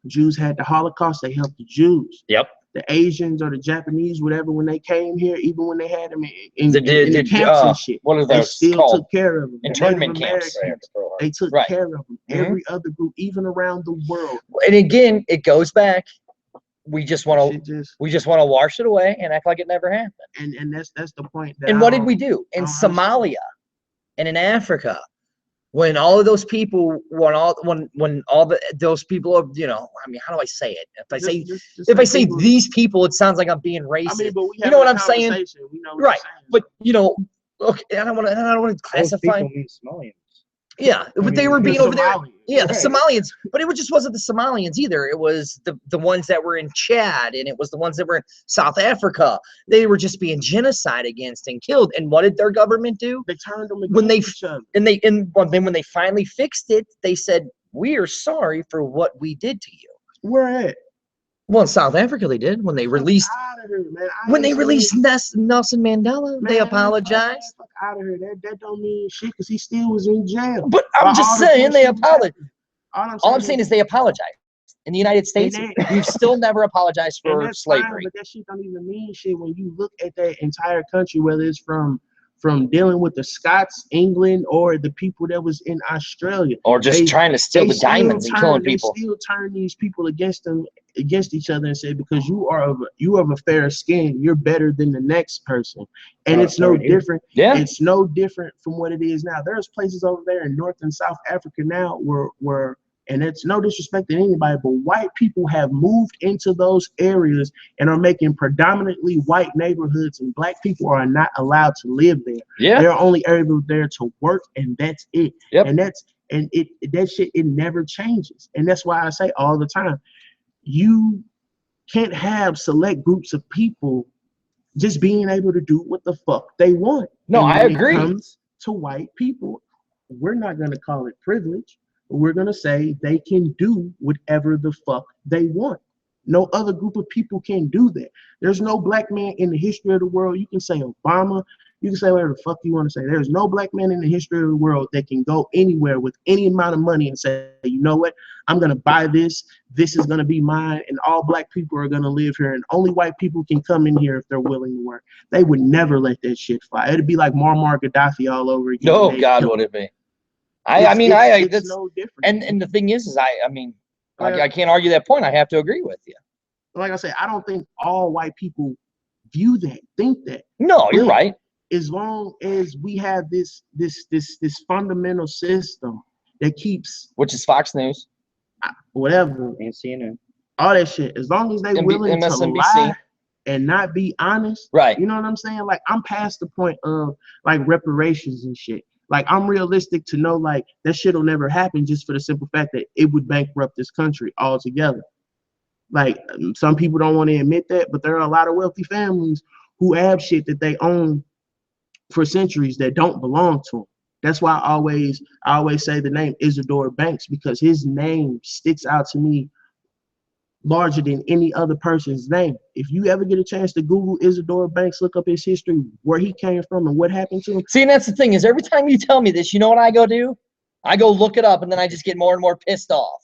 [SPEAKER 1] Jews had the Holocaust, they helped the Jews.
[SPEAKER 2] Yep.
[SPEAKER 1] The Asians or the Japanese, whatever, when they came here, even when they had them in the camps and shit,
[SPEAKER 2] What are
[SPEAKER 1] they
[SPEAKER 2] those
[SPEAKER 1] still
[SPEAKER 2] called?
[SPEAKER 1] took care of them. The
[SPEAKER 2] Internment
[SPEAKER 1] Native
[SPEAKER 2] camps.
[SPEAKER 1] Americans, they took
[SPEAKER 2] Right.
[SPEAKER 1] care of them.
[SPEAKER 2] Mhm.
[SPEAKER 1] Every other group, even around the world.
[SPEAKER 2] And again, it goes back. We just want to
[SPEAKER 1] Shit just,
[SPEAKER 2] wash it away and act like it never happened.
[SPEAKER 1] and that's the point. That
[SPEAKER 2] And
[SPEAKER 1] I
[SPEAKER 2] what did
[SPEAKER 1] don't-
[SPEAKER 2] we do in
[SPEAKER 1] I don't understand.
[SPEAKER 2] Somalia and in Africa when all of those people, those people are, you know, I mean, how do I say it? If I say
[SPEAKER 1] Just
[SPEAKER 2] I say
[SPEAKER 1] people-
[SPEAKER 2] these people, it sounds like I'm being racist.
[SPEAKER 1] I mean, but we
[SPEAKER 2] you know
[SPEAKER 1] having
[SPEAKER 2] what
[SPEAKER 1] a
[SPEAKER 2] I'm saying?
[SPEAKER 1] conversation. We know what
[SPEAKER 2] Right.
[SPEAKER 1] you're saying.
[SPEAKER 2] But you know, okay, I don't want to
[SPEAKER 3] Those
[SPEAKER 2] classify.
[SPEAKER 3] people mean Somalians.
[SPEAKER 2] Yeah, but they
[SPEAKER 3] mean,
[SPEAKER 2] were being over there.
[SPEAKER 1] Somalians.
[SPEAKER 2] Yeah, the
[SPEAKER 3] Right.
[SPEAKER 2] Somalians, but it just wasn't the Somalians either. It was the ones that were in Chad, and it was the ones that were in South Africa. They were just being genocide against and killed. And what did their government do?
[SPEAKER 1] They turned them
[SPEAKER 2] When they
[SPEAKER 1] against each other.
[SPEAKER 2] And then when they finally fixed it, they said, "We are sorry for what we did to you."
[SPEAKER 1] Where at?
[SPEAKER 2] Well, in South Africa, they did when they released
[SPEAKER 1] Out of here, man.
[SPEAKER 2] when they released Nelson Mandela. They apologized.
[SPEAKER 1] Fuck out of here. That don't mean shit because he still was in jail.
[SPEAKER 2] But
[SPEAKER 1] For
[SPEAKER 2] I'm
[SPEAKER 1] all
[SPEAKER 2] just
[SPEAKER 1] the
[SPEAKER 2] saying they
[SPEAKER 1] bullshit that
[SPEAKER 2] apologized.
[SPEAKER 1] happened.
[SPEAKER 2] All I'm saying is they apologized. In the United States,
[SPEAKER 1] that-
[SPEAKER 2] we've still never apologized
[SPEAKER 1] and
[SPEAKER 2] for
[SPEAKER 1] that's fine,
[SPEAKER 2] slavery.
[SPEAKER 1] but that shit don't even mean shit when you look at that entire country, whether it's from dealing with the Scots, England, or the people that was in Australia.
[SPEAKER 2] Or just
[SPEAKER 1] They-
[SPEAKER 2] trying to steal
[SPEAKER 1] They
[SPEAKER 2] the
[SPEAKER 1] still
[SPEAKER 2] diamonds and killing
[SPEAKER 1] they
[SPEAKER 2] people.
[SPEAKER 1] still turn these people against each other and say, because you are of a fair skin, you're better than the next person. And it's no
[SPEAKER 3] sorry, dude.
[SPEAKER 1] different.
[SPEAKER 2] Yeah.
[SPEAKER 1] It's no different from what it is now. There's places over there in North and South Africa now where and it's no disrespect to anybody, but white people have moved into those areas and are making predominantly white neighborhoods, and black people are not allowed to live there.
[SPEAKER 2] Yeah.
[SPEAKER 1] They're only able there to work, and that's it.
[SPEAKER 2] Yep.
[SPEAKER 1] And that shit, it never changes. And that's why I say all the time, you can't have select groups of people just being able to do what the fuck they want.
[SPEAKER 2] No,
[SPEAKER 1] And
[SPEAKER 2] I
[SPEAKER 1] when
[SPEAKER 2] agree.
[SPEAKER 1] it comes to white people, we're not going to call it privilege. We're going to say they can do whatever the fuck they want. No other group of people can do that. There's no black man in the history of the world. You can say Obama. You can say whatever the fuck you want to say. There's no black man in the history of the world that can go anywhere with any amount of money and say, you know what, I'm going to buy this. This is going to be mine. And all black people are going to live here. And only white people can come in here if they're willing to work. They would never let that shit fly. It'd be like Muammar Gaddafi all over again.
[SPEAKER 2] No,
[SPEAKER 1] They'd
[SPEAKER 2] God,
[SPEAKER 1] kill
[SPEAKER 2] would
[SPEAKER 1] him.
[SPEAKER 2] it be? It's
[SPEAKER 1] It's no different.
[SPEAKER 2] and the thing is I can't argue that point. I have to agree with you.
[SPEAKER 1] Like I said, I don't think all white people view that, think that.
[SPEAKER 2] No, you're right.
[SPEAKER 1] As long as we have this fundamental system that keeps
[SPEAKER 2] Which is Fox News.
[SPEAKER 1] whatever,
[SPEAKER 3] And CNN.
[SPEAKER 1] all that shit, as long as they willing to
[SPEAKER 2] MSNBC.
[SPEAKER 1] lie and not be honest,
[SPEAKER 2] Right.
[SPEAKER 1] you know what I'm saying? Like, I'm past the point of like reparations and shit. Like, I'm realistic to know like that shit will never happen, just for the simple fact that it would bankrupt this country altogether. Like, some people don't want to admit that, but there are a lot of wealthy families who have shit that they own for centuries that don't belong to them. That's why I always say the name Isidore Banks, because his name sticks out to me larger than any other person's name. If you ever get a chance to Google Isidore Banks, look up his history, where he came from and what happened to him.
[SPEAKER 2] See, and that's the thing, is every time you tell me this, you know what I go do? I go look it up, and then I just get more and more pissed off.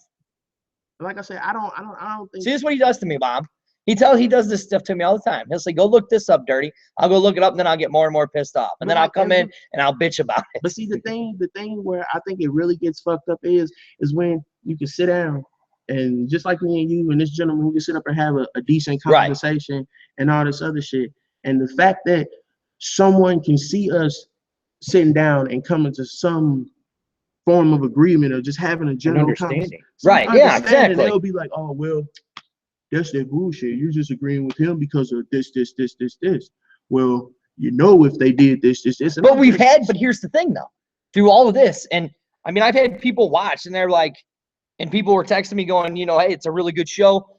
[SPEAKER 1] Like I said, I don't think.
[SPEAKER 2] See, this is what he does to me, Bob. He does this stuff to me all the time. He'll say, go look this up, Dirty. I'll go look it up, and then I'll get more and more pissed off. And then I'll come in and I'll bitch about it.
[SPEAKER 1] But see, the thing where I think it really gets fucked up is when you can sit down and just like me and you and this gentleman, we can sit up and have a decent conversation and all this other shit. And the fact that someone can see us sitting down and coming to some form of agreement or just having a general
[SPEAKER 3] understanding.
[SPEAKER 2] Right, yeah, exactly.
[SPEAKER 1] They'll be like, oh, well, that's that bullshit. You're just agreeing with him because of this. Well, you know, if they did this. And
[SPEAKER 2] But but here's the thing, though. Through all of this, and I mean, I've had people watch, and they're like, and people were texting me going, you know, hey, it's a really good show.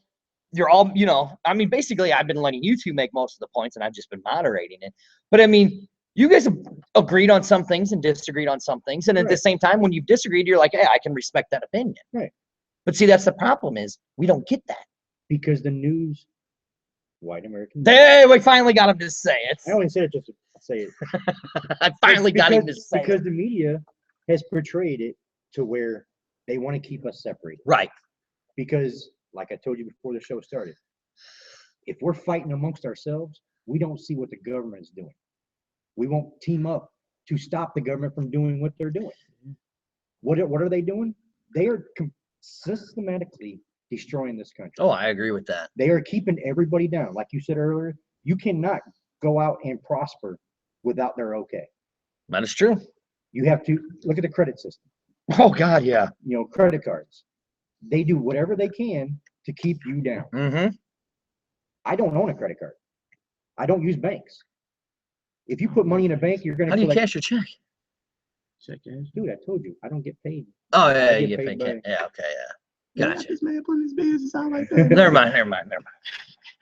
[SPEAKER 2] You're all, you know, I mean, basically, I've been letting you two make most of the points, and I've just been moderating it. But I mean, you guys have agreed on some things and disagreed on some things. And at the same time, when you've disagreed, you're like, hey, I can respect that opinion.
[SPEAKER 3] Right.
[SPEAKER 2] But see, that's the problem, is we don't get that.
[SPEAKER 3] Because the news, white American.
[SPEAKER 2] Hey, we finally got him to say it.
[SPEAKER 3] I only said it just to say it.
[SPEAKER 2] I finally got him to say it.
[SPEAKER 3] Because the media has portrayed it to where they want to keep us separated.
[SPEAKER 2] Right.
[SPEAKER 3] Because, like I told you before the show started, if we're fighting amongst ourselves, we don't see what the government is doing. We won't team up to stop the government from doing what they're doing. What are they doing? They are systematically destroying this country.
[SPEAKER 2] Oh, I agree with that.
[SPEAKER 3] They are keeping everybody down. Like you said earlier, you cannot go out and prosper without their okay.
[SPEAKER 2] That is true.
[SPEAKER 3] You have to look at the credit system.
[SPEAKER 2] Oh, God, yeah.
[SPEAKER 3] You know, credit cards. They do whatever they can to keep you down.
[SPEAKER 2] Mm-hmm.
[SPEAKER 3] I don't own a credit card. I don't use banks. If you put money in a bank, you're going to
[SPEAKER 2] How do you cash your check?
[SPEAKER 1] Check in.
[SPEAKER 3] Dude, I told you, I don't get paid.
[SPEAKER 2] Oh, yeah,
[SPEAKER 3] I
[SPEAKER 2] you
[SPEAKER 3] get
[SPEAKER 2] get
[SPEAKER 3] paid
[SPEAKER 2] paid.
[SPEAKER 3] by-
[SPEAKER 2] Yeah, okay, yeah. Gotcha.
[SPEAKER 1] This man putting his business out like that.
[SPEAKER 2] Never mind.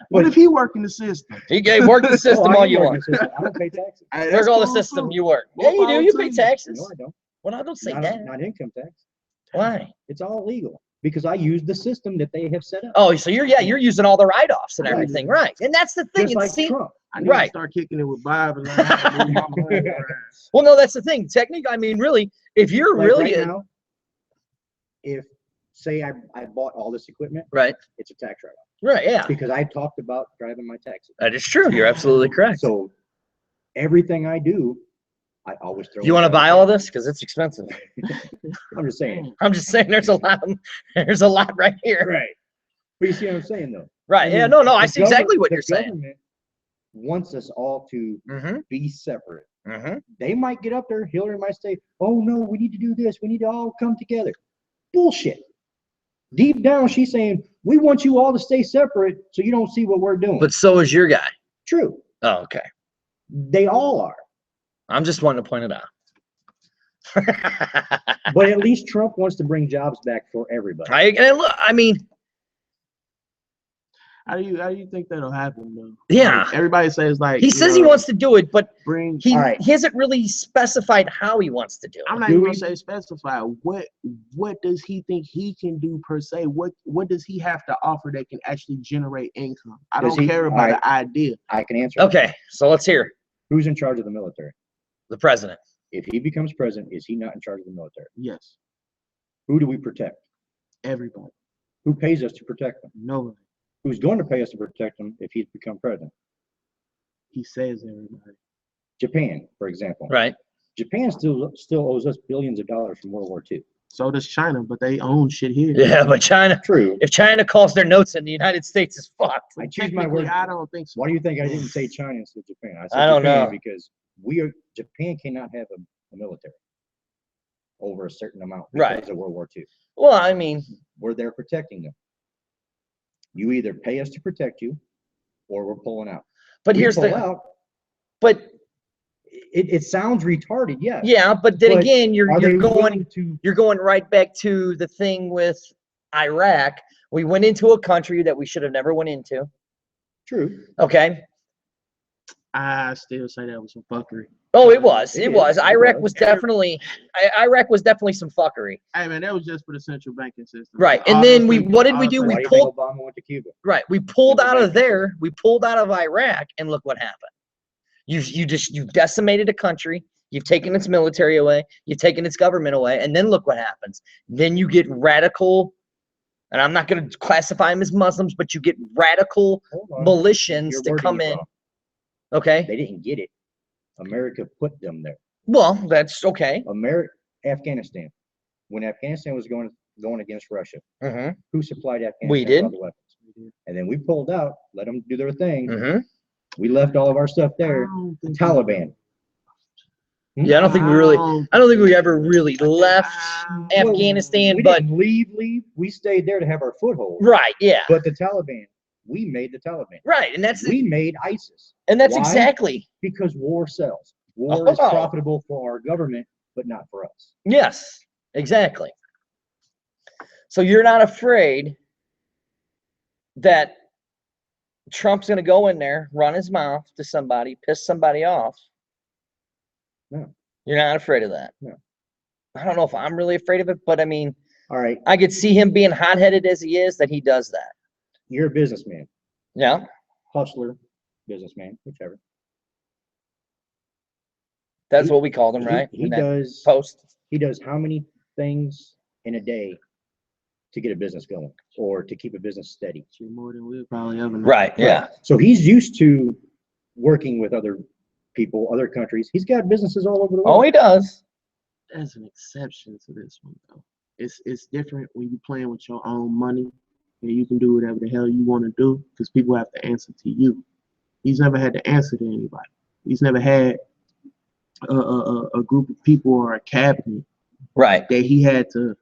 [SPEAKER 1] What if he work in the system?
[SPEAKER 2] You can work the system
[SPEAKER 3] I
[SPEAKER 2] all
[SPEAKER 3] am
[SPEAKER 2] you
[SPEAKER 3] working
[SPEAKER 2] want.
[SPEAKER 3] the system. I don't pay taxes.
[SPEAKER 1] Hey,
[SPEAKER 2] Work
[SPEAKER 1] that's
[SPEAKER 2] all the
[SPEAKER 1] cool,
[SPEAKER 2] system
[SPEAKER 1] too.
[SPEAKER 2] you work.
[SPEAKER 1] More
[SPEAKER 2] Yeah, you do.
[SPEAKER 1] power
[SPEAKER 2] You
[SPEAKER 1] to
[SPEAKER 2] pay
[SPEAKER 1] you.
[SPEAKER 2] taxes.
[SPEAKER 3] No, I don't.
[SPEAKER 2] Well, I don't say
[SPEAKER 3] Not,
[SPEAKER 2] that.
[SPEAKER 3] not income tax.
[SPEAKER 2] Why?
[SPEAKER 3] It's all legal because I use the system that they have set up.
[SPEAKER 2] Oh, so you're using all the write-offs and everything, right? And that's the thing.
[SPEAKER 3] Just like
[SPEAKER 2] see,
[SPEAKER 3] Trump.
[SPEAKER 1] I need
[SPEAKER 2] Right.
[SPEAKER 1] to start kicking it with Bob and learn how to move my money around.
[SPEAKER 2] well, no, that's the thing. Technically, I mean, really, if you're
[SPEAKER 3] Like
[SPEAKER 2] really
[SPEAKER 3] right now, if say I bought all this equipment,
[SPEAKER 2] right,
[SPEAKER 3] it's a tax write-off
[SPEAKER 2] right, yeah,
[SPEAKER 3] because I talked about driving my taxes.
[SPEAKER 2] that is true. You're absolutely correct.
[SPEAKER 3] So everything I do, I always throw.
[SPEAKER 2] You want to buy all this because it's expensive.
[SPEAKER 3] I'm just saying.
[SPEAKER 2] I'm just saying, there's a lot right here.
[SPEAKER 3] Right. But you see what I'm saying, though.
[SPEAKER 2] Right.
[SPEAKER 3] I
[SPEAKER 2] Yeah.
[SPEAKER 3] mean,
[SPEAKER 2] No. I
[SPEAKER 3] the
[SPEAKER 2] see exactly what
[SPEAKER 3] the
[SPEAKER 2] you're saying.
[SPEAKER 3] Government wants us all to
[SPEAKER 2] Mm-hmm.
[SPEAKER 3] be separate.
[SPEAKER 2] Mm-hmm.
[SPEAKER 3] They might get up there. Hillary might say, "Oh no, we need to do this. We need to all come together." Bullshit. Deep down, she's saying, we want you all to stay separate so you don't see what we're doing.
[SPEAKER 2] But so is your guy.
[SPEAKER 3] True.
[SPEAKER 2] Oh, okay.
[SPEAKER 3] They all are.
[SPEAKER 2] I'm just wanting to point it out.
[SPEAKER 3] But at least Trump wants to bring jobs back for everybody.
[SPEAKER 2] I mean,
[SPEAKER 1] How do you think that'll happen though?
[SPEAKER 2] Yeah.
[SPEAKER 1] Like, everybody says like
[SPEAKER 2] he says he wants to do it, but
[SPEAKER 1] bring.
[SPEAKER 2] he
[SPEAKER 3] All right.
[SPEAKER 2] hasn't really specified how he wants to do it.
[SPEAKER 1] I'm not
[SPEAKER 3] Do
[SPEAKER 1] even
[SPEAKER 3] we-
[SPEAKER 1] gonna say specify. What does he think he can do per se? What does he have to offer that can actually generate income? I
[SPEAKER 3] Does
[SPEAKER 1] don't
[SPEAKER 3] he-
[SPEAKER 1] care about
[SPEAKER 3] alright.
[SPEAKER 1] the idea.
[SPEAKER 3] I can answer. that.
[SPEAKER 2] Okay, so let's hear
[SPEAKER 3] Who's in charge of the military?
[SPEAKER 2] the president.
[SPEAKER 3] If he becomes president, is he not in charge of the military?
[SPEAKER 1] Yes,
[SPEAKER 3] Who do we protect?
[SPEAKER 1] everybody.
[SPEAKER 3] Who pays us to protect them?
[SPEAKER 1] Nobody.
[SPEAKER 3] Who's going to pay us to protect them if he's become president?
[SPEAKER 1] He says everybody.
[SPEAKER 3] Japan, for example.
[SPEAKER 2] Right.
[SPEAKER 3] Japan still owes us billions of dollars from World War II.
[SPEAKER 1] So does China, but they own shit here.
[SPEAKER 2] Yeah, but China,
[SPEAKER 3] True.
[SPEAKER 2] if China calls their notes in, the United States is fucked.
[SPEAKER 3] I choose my
[SPEAKER 1] Technically,
[SPEAKER 3] words.
[SPEAKER 1] I don't think so.
[SPEAKER 3] Why do you think I didn't say China instead of Japan? I said
[SPEAKER 2] I don't
[SPEAKER 3] Japan
[SPEAKER 2] know.
[SPEAKER 3] because Japan cannot have a military over a certain amount
[SPEAKER 2] Right.
[SPEAKER 3] because of World War II.
[SPEAKER 2] Well, I mean,
[SPEAKER 3] We're there protecting them. You either pay us to protect you, or we're pulling out.
[SPEAKER 2] but
[SPEAKER 3] We
[SPEAKER 2] here's
[SPEAKER 3] pull
[SPEAKER 2] the,
[SPEAKER 3] out.
[SPEAKER 2] but
[SPEAKER 3] It sounds retarded, yes.
[SPEAKER 2] yeah, but then
[SPEAKER 3] But
[SPEAKER 2] again, you're
[SPEAKER 3] Are they
[SPEAKER 2] going
[SPEAKER 3] willing to?
[SPEAKER 2] you're going right back to the thing with Iraq. We went into a country that we should have never went into.
[SPEAKER 3] True.
[SPEAKER 2] Okay.
[SPEAKER 1] I still say that was some fuckery.
[SPEAKER 2] Oh, it was.
[SPEAKER 3] It
[SPEAKER 2] It was.
[SPEAKER 3] is, it
[SPEAKER 2] Iraq
[SPEAKER 3] was.
[SPEAKER 2] was definitely. Iraq was definitely some fuckery.
[SPEAKER 1] Hey man, that was just for the central banking system.
[SPEAKER 2] Right, and
[SPEAKER 1] All
[SPEAKER 2] then
[SPEAKER 1] those
[SPEAKER 2] we-
[SPEAKER 1] things-
[SPEAKER 2] what did
[SPEAKER 1] all
[SPEAKER 2] we
[SPEAKER 1] those
[SPEAKER 2] do?
[SPEAKER 3] Why
[SPEAKER 2] We
[SPEAKER 3] do you
[SPEAKER 2] pulled-
[SPEAKER 3] think Obama went to Cuba?
[SPEAKER 2] Right. We pulled
[SPEAKER 3] Central
[SPEAKER 2] out of
[SPEAKER 3] banking
[SPEAKER 2] there. We pulled out of Iraq, and look what happened. You've decimated a country. You've taken its military away. You've taken its government away, and then look what happens. Then you get radical, and I'm not going to classify them as Muslims, but you get radical
[SPEAKER 3] Hold on.
[SPEAKER 2] militians
[SPEAKER 3] You're
[SPEAKER 2] to
[SPEAKER 3] wording
[SPEAKER 2] come
[SPEAKER 3] it
[SPEAKER 2] in.
[SPEAKER 3] wrong.
[SPEAKER 2] Okay.
[SPEAKER 3] They didn't get it. America put them there.
[SPEAKER 2] Well, that's okay.
[SPEAKER 3] Afghanistan. When Afghanistan was going against Russia,
[SPEAKER 2] Mm-hmm.
[SPEAKER 3] who supplied Afghanistan
[SPEAKER 2] We did.
[SPEAKER 3] with all the weapons? And then we pulled out, let them do their thing.
[SPEAKER 2] Mm-hmm.
[SPEAKER 3] We left all of our stuff
[SPEAKER 1] I
[SPEAKER 3] there.
[SPEAKER 1] don't think-
[SPEAKER 3] Taliban.
[SPEAKER 2] Yeah, I don't think we really. I don't think we ever really left
[SPEAKER 3] Well,
[SPEAKER 2] Afghanistan,
[SPEAKER 3] we
[SPEAKER 2] but
[SPEAKER 3] didn't leave. We stayed there to have our foothold.
[SPEAKER 2] right, yeah,
[SPEAKER 3] But the Taliban, we made the Taliban.
[SPEAKER 2] right, and that's
[SPEAKER 3] We made ISIS why?
[SPEAKER 2] exactly
[SPEAKER 3] because war sells. War is
[SPEAKER 2] Oh.
[SPEAKER 3] profitable for our government, but not for us.
[SPEAKER 2] yes, exactly. So you're not afraid that Trump's going to go in there, run his mouth to somebody, piss somebody off?
[SPEAKER 3] No.
[SPEAKER 2] You're not afraid of that?
[SPEAKER 3] No.
[SPEAKER 2] I don't know if I'm really afraid of it, but I mean,
[SPEAKER 3] All right,
[SPEAKER 2] I could see him being hot-headed as he is, that he does that.
[SPEAKER 3] you're a businessman,
[SPEAKER 2] Yeah.
[SPEAKER 3] hustler, businessman, whichever.
[SPEAKER 2] That's what we called him,
[SPEAKER 3] He-
[SPEAKER 2] right?
[SPEAKER 3] He
[SPEAKER 2] In that
[SPEAKER 3] does.
[SPEAKER 2] post.
[SPEAKER 3] He does how many things in a day to get a business going or to keep a business steady?
[SPEAKER 1] Shit, more than we'll probably ever know.
[SPEAKER 2] Right, yeah.
[SPEAKER 3] So he's used to working with other people, other countries. He's got businesses all over the
[SPEAKER 2] Oh,
[SPEAKER 3] world.
[SPEAKER 2] he does.
[SPEAKER 1] There's an exception to this one though. It's different when you're playing with your own money and you can do whatever the hell you want to do because people have to answer to you. He's never had to answer to anybody. He's never had a group of people or a cabinet
[SPEAKER 2] Right.
[SPEAKER 1] that he had to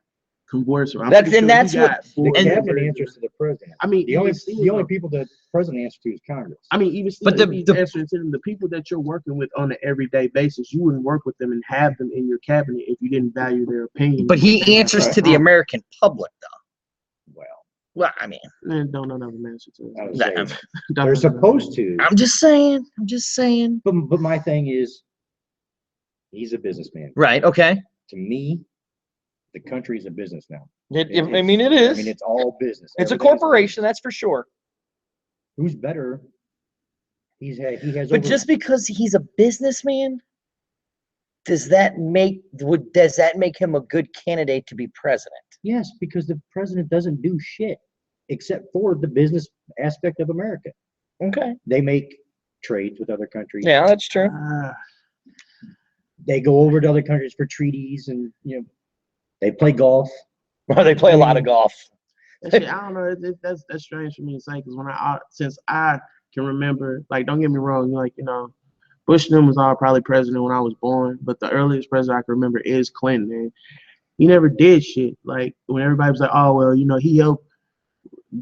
[SPEAKER 1] converse with. I'm
[SPEAKER 2] That's-
[SPEAKER 1] pretty
[SPEAKER 2] and
[SPEAKER 1] sure he
[SPEAKER 2] that's what-
[SPEAKER 1] got
[SPEAKER 3] The
[SPEAKER 1] board
[SPEAKER 3] cabinet
[SPEAKER 1] members.
[SPEAKER 3] answers to the president.
[SPEAKER 1] I mean,
[SPEAKER 3] The only
[SPEAKER 1] even still,
[SPEAKER 3] the only
[SPEAKER 1] though.
[SPEAKER 3] people the president answers to is Congress.
[SPEAKER 1] I mean, even still,
[SPEAKER 2] But
[SPEAKER 1] if he's answering to them, the people that you're working with on an everyday basis, you wouldn't work with them and have them in your cabinet if you didn't value their opinion.
[SPEAKER 2] But he answers to the American public, though.
[SPEAKER 3] Well,
[SPEAKER 2] Well, I mean,
[SPEAKER 1] Man, don't none of them answer to
[SPEAKER 3] I
[SPEAKER 1] us.
[SPEAKER 3] would
[SPEAKER 2] That-
[SPEAKER 3] say
[SPEAKER 1] Don't
[SPEAKER 3] they're
[SPEAKER 1] none of them
[SPEAKER 3] supposed
[SPEAKER 1] answer.
[SPEAKER 3] to.
[SPEAKER 2] I'm just saying. I'm just saying.
[SPEAKER 3] But my thing is, he's a businessman.
[SPEAKER 2] Right. Okay.
[SPEAKER 3] To me, the country is a business now.
[SPEAKER 2] It,
[SPEAKER 3] It-
[SPEAKER 2] I mean, it is.
[SPEAKER 3] I mean, it's all business.
[SPEAKER 2] It's a
[SPEAKER 3] Everything is
[SPEAKER 2] corporation, that's for sure.
[SPEAKER 3] Who's better? He has.
[SPEAKER 2] But
[SPEAKER 3] over,
[SPEAKER 2] just because he's a businessman, does that make him a good candidate to be president?
[SPEAKER 3] yes, because the president doesn't do shit except for the business aspect of America.
[SPEAKER 2] Okay.
[SPEAKER 3] They make trades with other countries.
[SPEAKER 2] Yeah, that's true.
[SPEAKER 3] They go over to other countries for treaties, and they play golf.
[SPEAKER 2] Well, they play a lot of golf.
[SPEAKER 1] That shit, I don't know. That's strange for me to say because since I can remember, like, don't get me wrong, like, Bush and them was all probably president when I was born, but the earliest president I can remember is Clinton. And He never did shit. Like when everybody was like, oh well, you know, he helped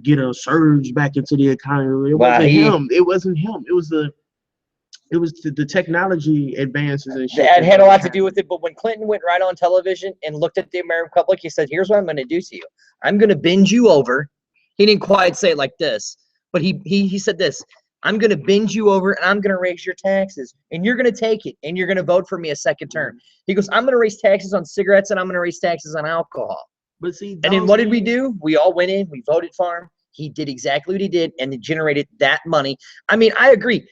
[SPEAKER 1] get a surge back into the economy. It wasn't him. It wasn't him. It was the technology advances and shit.
[SPEAKER 2] That had a lot to do with it. But when Clinton went right on television and looked at the American public, he said, here's what I'm going to do to you. I'm going to bend you over. He didn't quite say it like this, but he said this. I'm going to bend you over and I'm going to raise your taxes and you're going to take it and you're going to vote for me a second term. He goes, I'm going to raise taxes on cigarettes and I'm going to raise taxes on alcohol.
[SPEAKER 1] But see,
[SPEAKER 2] and then what did we do? We all went in, we voted for him. He did exactly what he did and it generated that money. I mean, I agree.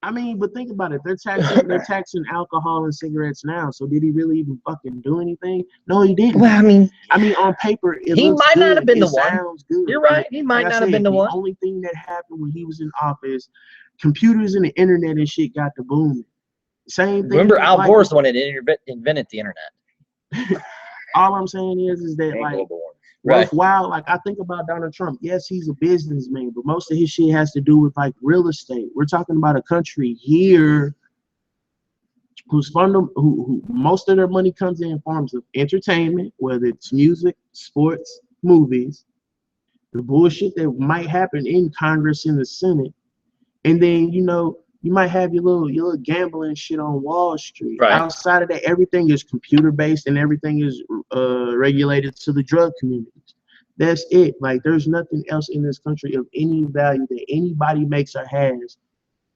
[SPEAKER 1] I mean, but think about it. They're taxing alcohol and cigarettes now. So did he really even fucking do anything? No, he didn't.
[SPEAKER 2] Well, I mean,
[SPEAKER 1] on paper,
[SPEAKER 2] he might not have been the one.
[SPEAKER 1] Sounds good.
[SPEAKER 2] You're right. He might not have been the one.
[SPEAKER 1] The only thing that happened when he was in office, computers and the internet and shit got to booming. Same thing.
[SPEAKER 2] Remember, Al Gore's the one that invented the internet.
[SPEAKER 1] All I'm saying is that like. Worthwhile, like I think about Donald Trump. Yes, he's a businessman, but most of his shit has to do with like real estate. We're talking about a country here who most of their money comes in forms of entertainment, whether it's music, sports, movies, the bullshit that might happen in Congress and the Senate, and then you might have your little gambling shit on Wall Street.
[SPEAKER 2] Right.
[SPEAKER 1] Outside of that, everything is computer based and everything is regulated to the drug communities. That's it. Like there's nothing else in this country of any value that anybody makes or has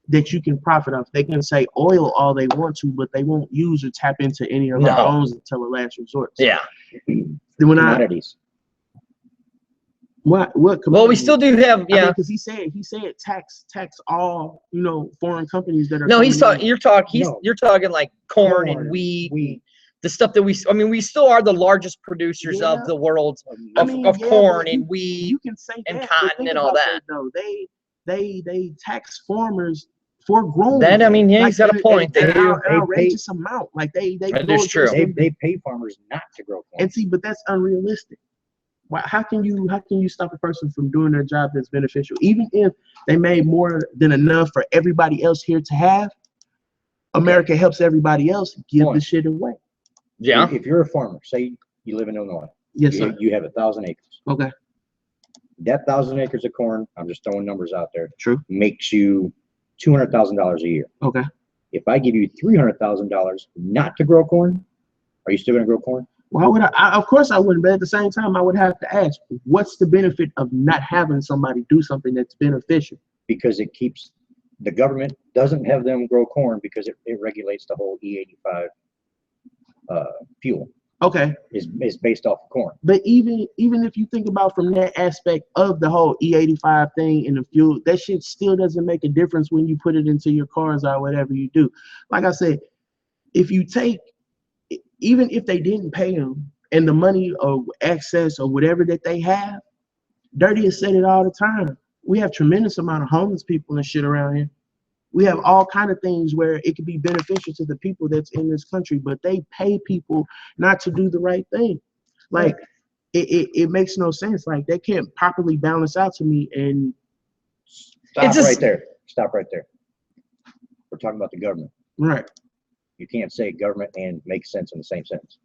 [SPEAKER 1] that you can profit off. They can say oil all they want to, but they won't use or tap into any of our own until the last resort. So,
[SPEAKER 2] yeah.
[SPEAKER 1] Then
[SPEAKER 3] commodities.
[SPEAKER 1] What?
[SPEAKER 2] Well, we still do have,
[SPEAKER 1] because he said tax all foreign companies that are.
[SPEAKER 2] No, you're talking like corn and wheat. The stuff that we still are the largest producers of the world of corn and wheat.
[SPEAKER 1] You can say
[SPEAKER 2] and
[SPEAKER 1] that,
[SPEAKER 2] cotton and all that.
[SPEAKER 1] Though they tax farmers for growing.
[SPEAKER 2] That he's got a point.
[SPEAKER 1] They an outrageous amount. Like they
[SPEAKER 2] that is true.
[SPEAKER 3] They pay farmers not to grow corn.
[SPEAKER 1] And see, but that's unrealistic. How can you stop a person from doing their job that's beneficial, even if they made more than enough for everybody else here to have? America helps everybody else give the shit away.
[SPEAKER 2] Yeah.
[SPEAKER 3] If you're a farmer, say you live in Illinois,
[SPEAKER 1] yes, sir.
[SPEAKER 3] You have 1,000 acres.
[SPEAKER 1] Okay.
[SPEAKER 3] That 1,000 acres of corn, I'm just throwing numbers out there.
[SPEAKER 1] True.
[SPEAKER 3] Makes you $200,000 a year.
[SPEAKER 1] Okay.
[SPEAKER 3] If I give you $300,000 not to grow corn, are you still going to grow corn?
[SPEAKER 1] Why would I? Of course I wouldn't, but at the same time, I would have to ask, what's the benefit of not having somebody do something that's beneficial?
[SPEAKER 3] Because the government doesn't have them grow corn because it regulates the whole E85 fuel.
[SPEAKER 1] Okay.
[SPEAKER 3] Is based off of corn.
[SPEAKER 1] But even if you think about from that aspect of the whole E85 thing and the fuel, that shit still doesn't make a difference when you put it into your cars or whatever you do. Like I said, even if they didn't pay them and the money or access or whatever that they have, Dirty has said it all the time. We have tremendous amount of homeless people and shit around here. We have all kind of things where it could be beneficial to the people that's in this country, but they pay people not to do the right thing. Like it makes no sense. Like they can't properly balance out to me. And
[SPEAKER 3] Stop right there. We're talking about the government.
[SPEAKER 1] Right.
[SPEAKER 3] You can't say government and make sense in the same sentence.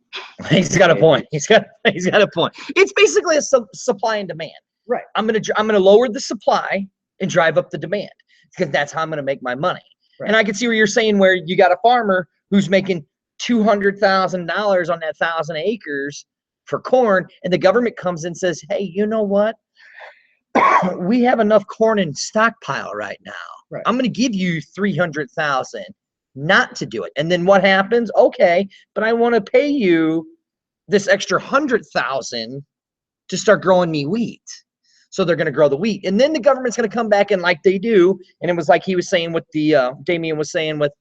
[SPEAKER 2] He's got a point. He's got a point. It's basically a supply and demand.
[SPEAKER 3] Right.
[SPEAKER 2] I'm gonna lower the supply and drive up the demand because that's how I'm gonna make my money. Right. And I can see where you're saying where you got a farmer who's making $200,000 on that 1,000 acres for corn, and the government comes and says, "Hey, you know what? We have enough corn in stockpile right now. Right. I'm gonna give you 300,000." Not to do it. And then what happens? Okay, but I want to pay you this extra 100,000 to start growing me wheat. So they're going to grow the wheat. And then the government's going to come back and like they do. And it was like he was saying with Damien was saying with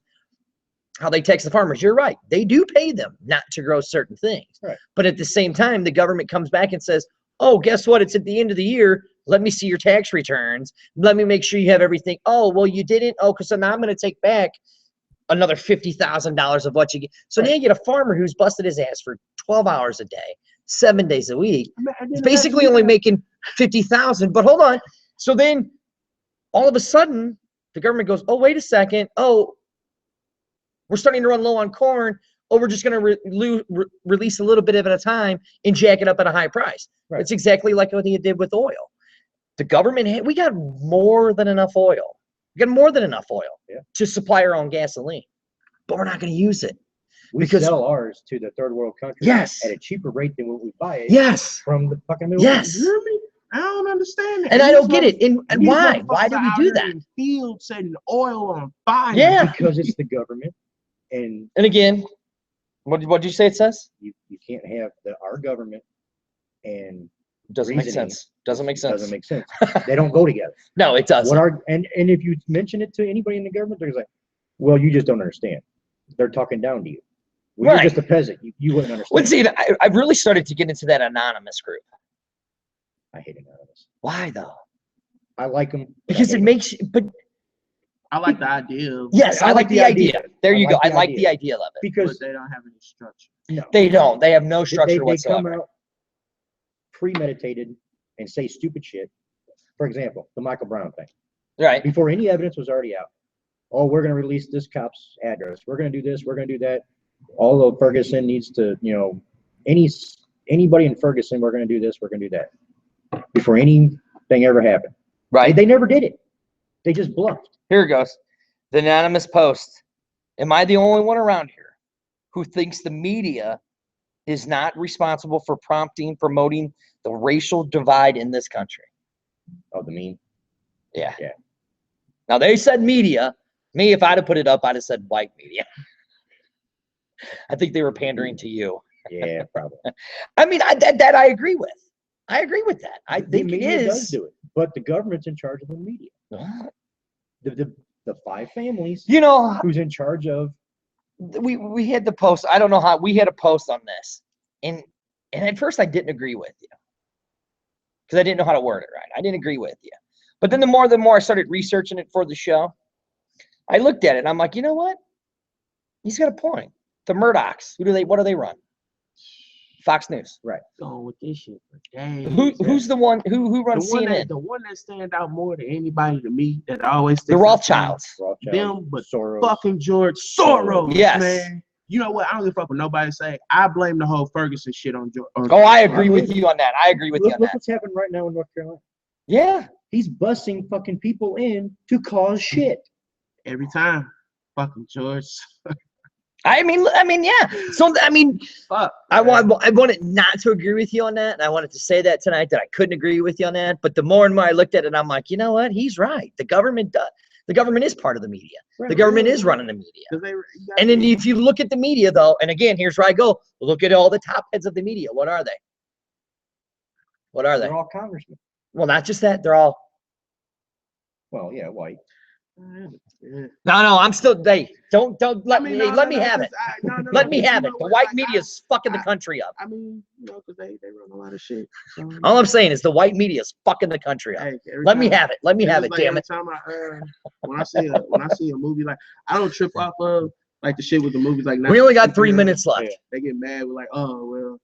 [SPEAKER 2] how they tax the farmers. You're right. They do pay them not to grow certain things. Right. But at the same time, the government comes back and says, oh, guess what? It's at the end of the year. Let me see your tax returns. Let me make sure you have everything. Oh, well, you didn't. Oh, so now I'm going to take back another $50,000 of what you get. So now you get a farmer who's busted his ass for 12 hours a day, 7 days a week. It's basically only making 50,000. But hold on. So then all of a sudden the government goes, oh, wait a second. Oh, we're starting to run low on corn. or we're just going to release a little bit of it at a time and jack it up at a high price.
[SPEAKER 3] Right.
[SPEAKER 2] It's exactly like what they did with oil. The government, we got more than enough oil. We got more than enough oil to supply our own gasoline, but we're not going to use it.
[SPEAKER 3] We sell ours to the third world countries at a cheaper rate than what we buy it from the fucking Middle East.
[SPEAKER 1] You hear me? I don't understand it.
[SPEAKER 2] And I don't get it. And why? Why do we do that?
[SPEAKER 1] In fields setting oil on fire.
[SPEAKER 2] Yeah.
[SPEAKER 3] Because it's the government. And
[SPEAKER 2] again, what did you say it says?
[SPEAKER 3] You can't have our government and
[SPEAKER 2] doesn't make sense. Doesn't make sense.
[SPEAKER 3] Doesn't make sense. They don't go together.
[SPEAKER 2] No, it doesn't.
[SPEAKER 3] And if you mention it to anybody in the government, they're like, well, you just don't understand. They're talking down to you. Well, you're just a peasant. You wouldn't understand.
[SPEAKER 2] Well, see, I really started to get into that anonymous group.
[SPEAKER 3] I hate anonymous.
[SPEAKER 2] Why though?
[SPEAKER 3] I like them
[SPEAKER 2] because it makes. But
[SPEAKER 1] I like the idea.
[SPEAKER 2] Yes, I like the idea. There you go. I like the idea of it
[SPEAKER 3] because
[SPEAKER 1] they don't have any structure.
[SPEAKER 3] No,
[SPEAKER 2] they don't. They have no structure whatsoever.
[SPEAKER 3] They come out premeditated and say stupid shit. For example, the Michael Brown thing.
[SPEAKER 2] Right.
[SPEAKER 3] Before any evidence was already out. Oh, we're going to release this cop's address. We're going to do this. We're going to do that. Although Ferguson needs to, anybody in Ferguson, we're going to do this. We're going to do that. Before anything ever happened.
[SPEAKER 2] Right.
[SPEAKER 3] They never did it. They just bluffed.
[SPEAKER 2] Here it goes. The anonymous post. Am I the only one around here who thinks the media is not responsible for promoting the racial divide in this country?
[SPEAKER 3] Oh, the meme?
[SPEAKER 2] Yeah.
[SPEAKER 3] Yeah.
[SPEAKER 2] Now, they said media. Me, if I'd have put it up, I'd have said white media. I think they were pandering to you.
[SPEAKER 3] Yeah, probably.
[SPEAKER 2] I mean, that I agree with. I agree with that. I think
[SPEAKER 3] the
[SPEAKER 2] it
[SPEAKER 3] media
[SPEAKER 2] is.
[SPEAKER 3] does do it, but the government's in charge of the media. The five families. Who's in charge of?
[SPEAKER 2] We had the post. I don't know how we had a post on this, and at first I didn't agree with you because I didn't know how to word it right. I didn't agree with you, but then the more I started researching it for the show, I looked at it and I'm like, you know what? He's got a point. The Murdochs. What do they run? Fox News.
[SPEAKER 3] Right.
[SPEAKER 1] Going with this shit for days.
[SPEAKER 2] Who's the one who runs CNN?
[SPEAKER 1] The one that stands out more than anybody to me that always
[SPEAKER 2] the Rothschilds.
[SPEAKER 1] Them, but
[SPEAKER 3] Soros.
[SPEAKER 1] Fucking George Soros.
[SPEAKER 2] Yes.
[SPEAKER 1] Man. You know what? I don't give a fuck what nobody say. I blame the whole Ferguson shit on George.
[SPEAKER 2] Oh, I agree with you on that. I agree with you on
[SPEAKER 3] look
[SPEAKER 2] that.
[SPEAKER 3] What's happening right now in North Carolina.
[SPEAKER 2] Yeah.
[SPEAKER 3] He's busing fucking people in to cause shit.
[SPEAKER 1] Every time. Fucking George.
[SPEAKER 2] I mean, yeah. So, I mean,
[SPEAKER 1] fuck.
[SPEAKER 2] I wanted not to agree with you on that. And I wanted to say that tonight that I couldn't agree with you on that. But the more and more I looked at it, I'm like, you know what? He's right. The government does. The government is part of the media. Right, the government is running the media. And then if you look at the media, though, and again, here's where I go. Look at all the top heads of the media. What are they? What are they?
[SPEAKER 3] They're all congressmen.
[SPEAKER 2] Well, not just that. They're all.
[SPEAKER 3] Well, yeah, white.
[SPEAKER 2] No, I'm still. Don't let me have it. Let me have it. The white media is fucking the country up.
[SPEAKER 1] I mean, because they run a lot of shit. So,
[SPEAKER 2] all I'm saying is the white media is fucking the country up. Let me have it. Let me have it. Damn it.
[SPEAKER 1] Every time when I see a movie, like I don't trip off of like the shit with the movies like.
[SPEAKER 2] We only got 3 minutes left.
[SPEAKER 1] They get mad. We're like, oh well.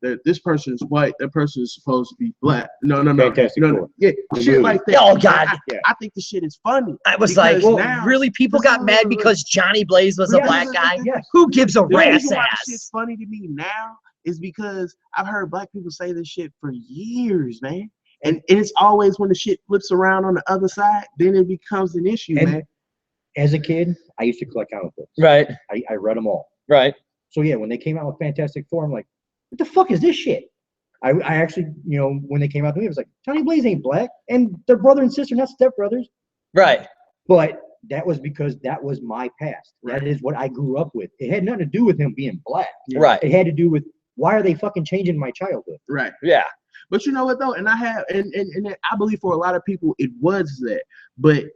[SPEAKER 1] This person is white. That person is supposed to be black. No.
[SPEAKER 3] Fantastic.
[SPEAKER 1] Yeah, shit like that.
[SPEAKER 2] Oh God.
[SPEAKER 1] I think the shit is funny.
[SPEAKER 2] I was like, well, really? People got mad because Johnny Blaze was a black guy?
[SPEAKER 3] Yes.
[SPEAKER 2] Who gives a rat's
[SPEAKER 1] why
[SPEAKER 2] ass?
[SPEAKER 1] This shit's funny to me now is because I've heard black people say this shit for years, man. And it's always when the shit flips around on the other side, then it becomes an issue, man.
[SPEAKER 3] As a kid, I used to collect comic books.
[SPEAKER 2] Right.
[SPEAKER 3] I read them all.
[SPEAKER 2] Right.
[SPEAKER 3] So yeah, when they came out with Fantastic Four, I'm like, what the fuck is this shit? I actually, when they came out to me, I was like, Johnny Blaze ain't black, and they're brother and sister, not stepbrothers.
[SPEAKER 2] Right.
[SPEAKER 3] But that was because that was my past. That is what I grew up with. It had nothing to do with him being black.
[SPEAKER 2] Right.
[SPEAKER 3] It had to do with why are they fucking changing my childhood?
[SPEAKER 1] Right.
[SPEAKER 2] Yeah.
[SPEAKER 1] But you know what though, and I have, and I believe for a lot of people it was that, but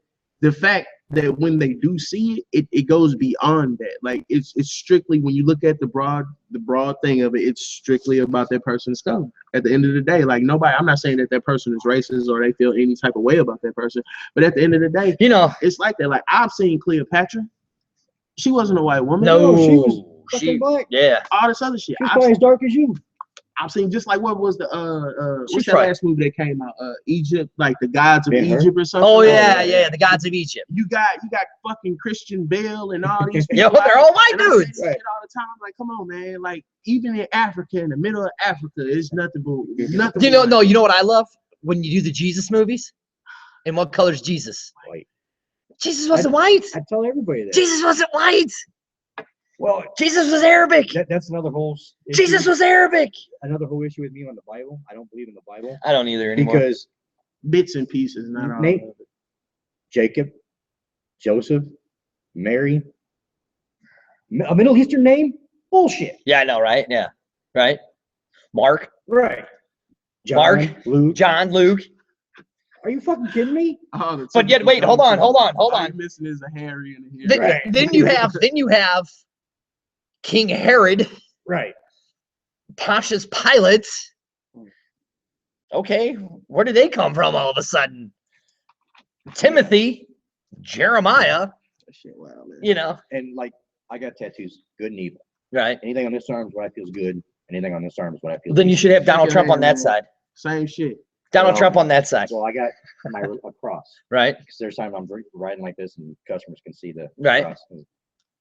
[SPEAKER 1] the fact that when they do see it goes beyond that. Like it's strictly when you look at the broad thing of it, it's strictly about that person's color. At the end of the day, like nobody, I'm not saying that person is racist or they feel any type of way about that person, but at the end of the day, it's like that. Like I've seen Cleopatra. She wasn't a white woman.
[SPEAKER 3] No, she was fucking black.
[SPEAKER 2] Yeah.
[SPEAKER 1] All this other shit.
[SPEAKER 3] She's probably as dark as you.
[SPEAKER 1] I've seen just like what was the
[SPEAKER 2] She's
[SPEAKER 1] what's that
[SPEAKER 2] right.
[SPEAKER 1] last movie that came out? Egypt, like the Gods of
[SPEAKER 3] Ben-Hur?
[SPEAKER 1] Egypt or something.
[SPEAKER 2] Oh
[SPEAKER 1] like
[SPEAKER 2] yeah,
[SPEAKER 1] that.
[SPEAKER 2] yeah, the gods of Egypt.
[SPEAKER 1] You got fucking Christian Bale and all these
[SPEAKER 2] Yo,
[SPEAKER 1] people.
[SPEAKER 2] they're all white
[SPEAKER 1] and I say
[SPEAKER 2] dudes.
[SPEAKER 1] this shit all the time. Like, come on, man. Like, even in Africa, in the middle of Africa, it's nothing but nothing.
[SPEAKER 2] You know,
[SPEAKER 1] but
[SPEAKER 2] no, you know what I love when you do the Jesus movies. And what color's Jesus?
[SPEAKER 3] White.
[SPEAKER 2] Jesus wasn't white.
[SPEAKER 3] I tell everybody that.
[SPEAKER 2] Jesus wasn't white.
[SPEAKER 3] Well,
[SPEAKER 2] Jesus was Arabic.
[SPEAKER 3] that's another whole issue.
[SPEAKER 2] Jesus was Arabic.
[SPEAKER 3] Another whole issue with me on the Bible. I don't believe in the Bible
[SPEAKER 2] I don't either anymore.
[SPEAKER 3] because
[SPEAKER 1] bits and pieces, not all.
[SPEAKER 3] Nate-
[SPEAKER 1] of it.
[SPEAKER 3] Jacob, Joseph, Mary, a Middle Eastern name, bullshit.
[SPEAKER 2] Yeah, I know, right? Yeah, right. Mark,
[SPEAKER 3] Right. John,
[SPEAKER 2] Mark,
[SPEAKER 3] Luke.
[SPEAKER 2] John, Luke.
[SPEAKER 3] Are you fucking kidding me?
[SPEAKER 1] Oh, the
[SPEAKER 2] But yet,
[SPEAKER 1] typical
[SPEAKER 2] wait, hold on, hold on, hold
[SPEAKER 1] all
[SPEAKER 2] on.
[SPEAKER 1] you're missing is a Harry and a Harry.
[SPEAKER 2] Then,
[SPEAKER 3] Right.
[SPEAKER 2] then you have King Herod,
[SPEAKER 3] Right.
[SPEAKER 2] Pontius Pilate. Okay, where did they come from all of a sudden? Timothy, Jeremiah.
[SPEAKER 1] That shit, wow, man.
[SPEAKER 2] You know,
[SPEAKER 3] And like, I got tattoos, good and evil.
[SPEAKER 2] right?
[SPEAKER 3] Anything on this arm is what I feel is good. Anything on this arm is what I feel.
[SPEAKER 2] Then you should have Donald
[SPEAKER 1] Shake your
[SPEAKER 2] Trump on
[SPEAKER 1] hand,
[SPEAKER 2] that
[SPEAKER 1] man.
[SPEAKER 2] side.
[SPEAKER 1] Same shit.
[SPEAKER 2] Donald
[SPEAKER 3] Well,
[SPEAKER 2] Trump on that side,
[SPEAKER 3] Well, I got a cross
[SPEAKER 2] right?
[SPEAKER 3] because there's times I'm riding like this and customers can see the
[SPEAKER 2] Right.
[SPEAKER 3] cross.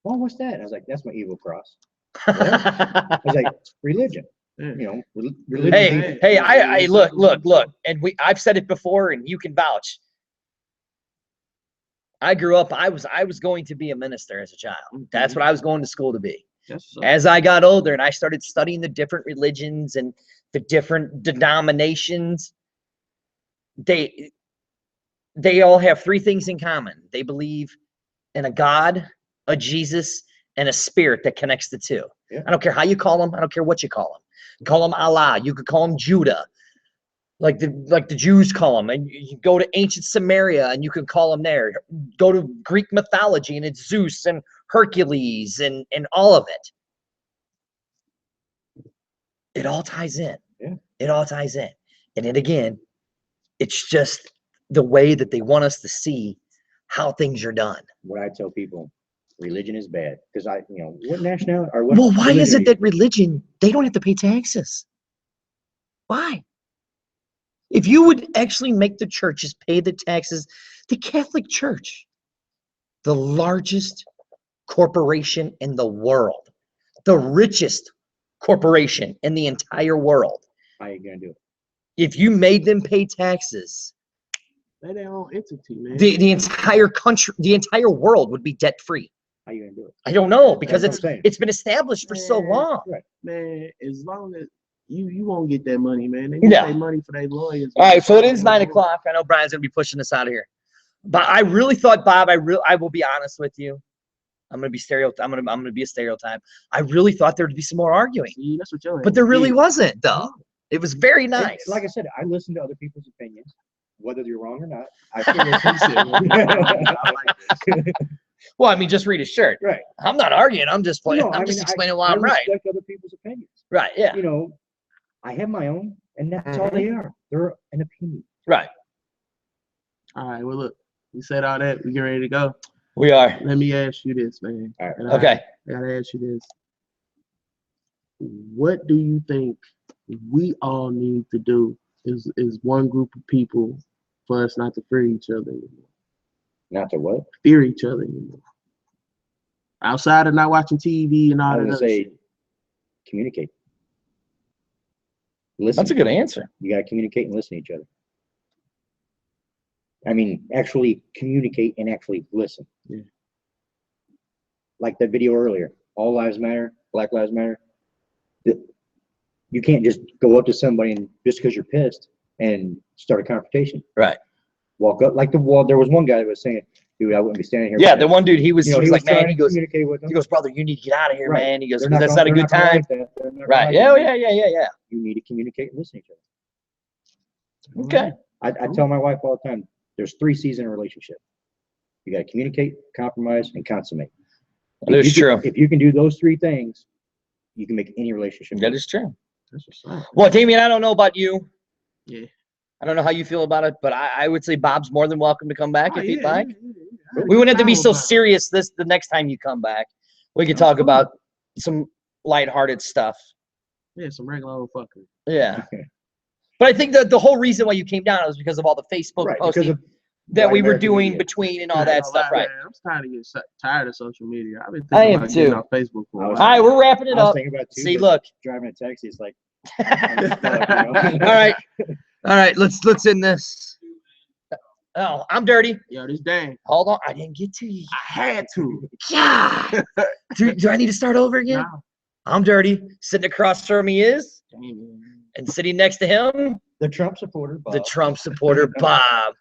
[SPEAKER 3] Oh, what's that? And I was like, that's my evil cross. I was like, religion.
[SPEAKER 1] Yeah.
[SPEAKER 3] You know, religion.
[SPEAKER 2] Hey, hey, I look, and I've said it before, and you can vouch. I grew up. I was going to be a minister as a child. That's what I was going to school to be.
[SPEAKER 1] That's
[SPEAKER 2] As I got older and I started studying the different religions and the different denominations, they all have three things in common. They believe in a God, a Jesus, and a spirit that connects the two.
[SPEAKER 3] Yeah.
[SPEAKER 2] I don't care how you call them. I don't care what you call them. Call them Allah. You could call them Judah, like the Jews call them. And you go to ancient Samaria and you can call them there. Go to Greek mythology and it's Zeus and Hercules and all of it. It all ties in.
[SPEAKER 3] Yeah.
[SPEAKER 2] It all ties in. And then again, it's just the way that they want us to see how things are done.
[SPEAKER 3] What I tell people, religion is bad because what nationality or what?
[SPEAKER 2] Well, why is
[SPEAKER 3] religion
[SPEAKER 2] it that religion, they don't have to pay taxes? Why? If you would actually make the churches pay the taxes, the Catholic Church, the largest corporation in the world, the richest corporation in the entire world,
[SPEAKER 3] How are you gonna do it?
[SPEAKER 2] if you made them pay taxes,
[SPEAKER 1] They their own entity, man.
[SPEAKER 2] the entire country, the entire world would be debt free.
[SPEAKER 3] How you gonna do it?
[SPEAKER 2] I don't know because
[SPEAKER 3] That's what I'm saying.
[SPEAKER 2] it's been established for so
[SPEAKER 1] Man.
[SPEAKER 2] long.
[SPEAKER 1] Man, as long as you won't get that money, man. They
[SPEAKER 2] Yeah.
[SPEAKER 1] get their money for their lawyers.
[SPEAKER 2] All right, so it is 9 o'clock. I know Brian's gonna be pushing us out of here, but I really thought, Bob. I will be honest with you. I'm gonna be I'm gonna be a stereotype. I really thought there'd be some more arguing,
[SPEAKER 1] See, that's what you're
[SPEAKER 2] but there really wasn't, though. It was very
[SPEAKER 3] And
[SPEAKER 2] nice.
[SPEAKER 3] like I said, I listen to other people's opinions, whether they're wrong or not. I still listen.
[SPEAKER 1] I like this.
[SPEAKER 2] Well, I mean, just read his shirt.
[SPEAKER 3] Right.
[SPEAKER 2] I'm not arguing. I'm just playing.
[SPEAKER 3] No,
[SPEAKER 2] I'm
[SPEAKER 3] I
[SPEAKER 2] just
[SPEAKER 3] mean,
[SPEAKER 2] explaining why
[SPEAKER 3] I
[SPEAKER 2] I'm right.
[SPEAKER 3] respect other people's opinions.
[SPEAKER 2] Right. Yeah.
[SPEAKER 3] You know, I have my own, and that's all they are. They're an opinion.
[SPEAKER 2] Right.
[SPEAKER 1] All right, well, look, we said all that. We get ready to go.
[SPEAKER 2] We are.
[SPEAKER 1] Let me ask you this, man.
[SPEAKER 3] All right.
[SPEAKER 1] And
[SPEAKER 2] Okay.
[SPEAKER 1] I gotta ask you this. What do you think we all need to do is one group of people for us not to fear each other anymore?
[SPEAKER 3] Not to what?
[SPEAKER 1] Fear each other anymore. Outside of not watching TV and all
[SPEAKER 3] I
[SPEAKER 1] that
[SPEAKER 3] was
[SPEAKER 1] other
[SPEAKER 3] gonna say,
[SPEAKER 1] shit.
[SPEAKER 3] communicate. Listen.
[SPEAKER 2] That's a good answer.
[SPEAKER 3] You gotta communicate and listen to each other. I mean, actually communicate and actually listen.
[SPEAKER 1] Yeah.
[SPEAKER 3] Like that video earlier, all lives matter, Black Lives Matter. You can't just go up to somebody and just because you're pissed and start a confrontation.
[SPEAKER 2] Right.
[SPEAKER 3] Walk up like there was one guy that was saying, dude, I wouldn't be standing here.
[SPEAKER 2] Yeah.
[SPEAKER 3] with
[SPEAKER 2] The
[SPEAKER 3] them."
[SPEAKER 2] one dude, he was,
[SPEAKER 3] You know,
[SPEAKER 2] he was like,
[SPEAKER 3] trying
[SPEAKER 2] man,
[SPEAKER 3] to
[SPEAKER 2] he goes,
[SPEAKER 3] communicate with them.
[SPEAKER 2] brother, you need to get out of here,
[SPEAKER 3] Right.
[SPEAKER 2] man. He goes,
[SPEAKER 3] They're
[SPEAKER 2] 'cause that's
[SPEAKER 3] gonna-
[SPEAKER 2] not a
[SPEAKER 3] they're
[SPEAKER 2] good
[SPEAKER 3] gonna
[SPEAKER 2] time.
[SPEAKER 3] like that. They're not gonna
[SPEAKER 2] Right.
[SPEAKER 3] like
[SPEAKER 2] Yeah.
[SPEAKER 3] that.
[SPEAKER 2] Yeah.
[SPEAKER 3] You need to communicate and listen to each other.
[SPEAKER 2] Okay.
[SPEAKER 3] I tell my wife all the time, there's 3 C's in a relationship. You got to communicate, compromise, and consummate.
[SPEAKER 2] That is true.
[SPEAKER 3] If you can do those 3 things, you can make any relationship.
[SPEAKER 2] That
[SPEAKER 3] work.
[SPEAKER 2] is true.
[SPEAKER 1] That's what's up.
[SPEAKER 2] Well, Damien, I don't know about you.
[SPEAKER 1] Yeah.
[SPEAKER 2] I don't know how you feel about it, but I would say Bob's more than welcome to come back
[SPEAKER 1] Oh,
[SPEAKER 2] if he'd
[SPEAKER 1] yeah,
[SPEAKER 2] like.
[SPEAKER 1] yeah, yeah.
[SPEAKER 2] We wouldn't have to be so
[SPEAKER 1] About it.
[SPEAKER 2] serious the next time you come back. We could
[SPEAKER 1] That's
[SPEAKER 2] talk
[SPEAKER 1] cool.
[SPEAKER 2] about some lighthearted stuff.
[SPEAKER 1] Yeah, some regular old fucker.
[SPEAKER 2] Yeah. But I think that the whole reason why you came down was because of all the Facebook
[SPEAKER 3] Right,
[SPEAKER 2] posting
[SPEAKER 3] because of
[SPEAKER 2] that
[SPEAKER 3] white
[SPEAKER 2] we were
[SPEAKER 3] American
[SPEAKER 2] doing
[SPEAKER 3] media.
[SPEAKER 2] between and all
[SPEAKER 1] I
[SPEAKER 2] that
[SPEAKER 1] ain't
[SPEAKER 2] stuff,
[SPEAKER 1] gonna lie,
[SPEAKER 2] right?
[SPEAKER 1] man, I'm starting to get tired of social media. I've been
[SPEAKER 2] I
[SPEAKER 1] thinking
[SPEAKER 2] am
[SPEAKER 1] about getting
[SPEAKER 2] too.
[SPEAKER 1] off Facebook for a
[SPEAKER 3] I was-
[SPEAKER 2] All right,
[SPEAKER 1] while.
[SPEAKER 2] we're wrapping it
[SPEAKER 3] I was
[SPEAKER 2] up.
[SPEAKER 3] thinking about too,
[SPEAKER 2] See,
[SPEAKER 3] but
[SPEAKER 2] look.
[SPEAKER 3] driving a taxi, it's like,
[SPEAKER 2] All right, let's end this. Oh, I'm dirty.
[SPEAKER 1] Yo, this dang.
[SPEAKER 2] Hold on, I didn't get to you.
[SPEAKER 1] I had to.
[SPEAKER 2] God. Do I need to start over again?
[SPEAKER 1] Nah.
[SPEAKER 2] I'm dirty. Sitting across from me is,
[SPEAKER 1] Damn.
[SPEAKER 2] and sitting next to him,
[SPEAKER 3] the Trump supporter, Bob.
[SPEAKER 2] the Trump supporter Bob.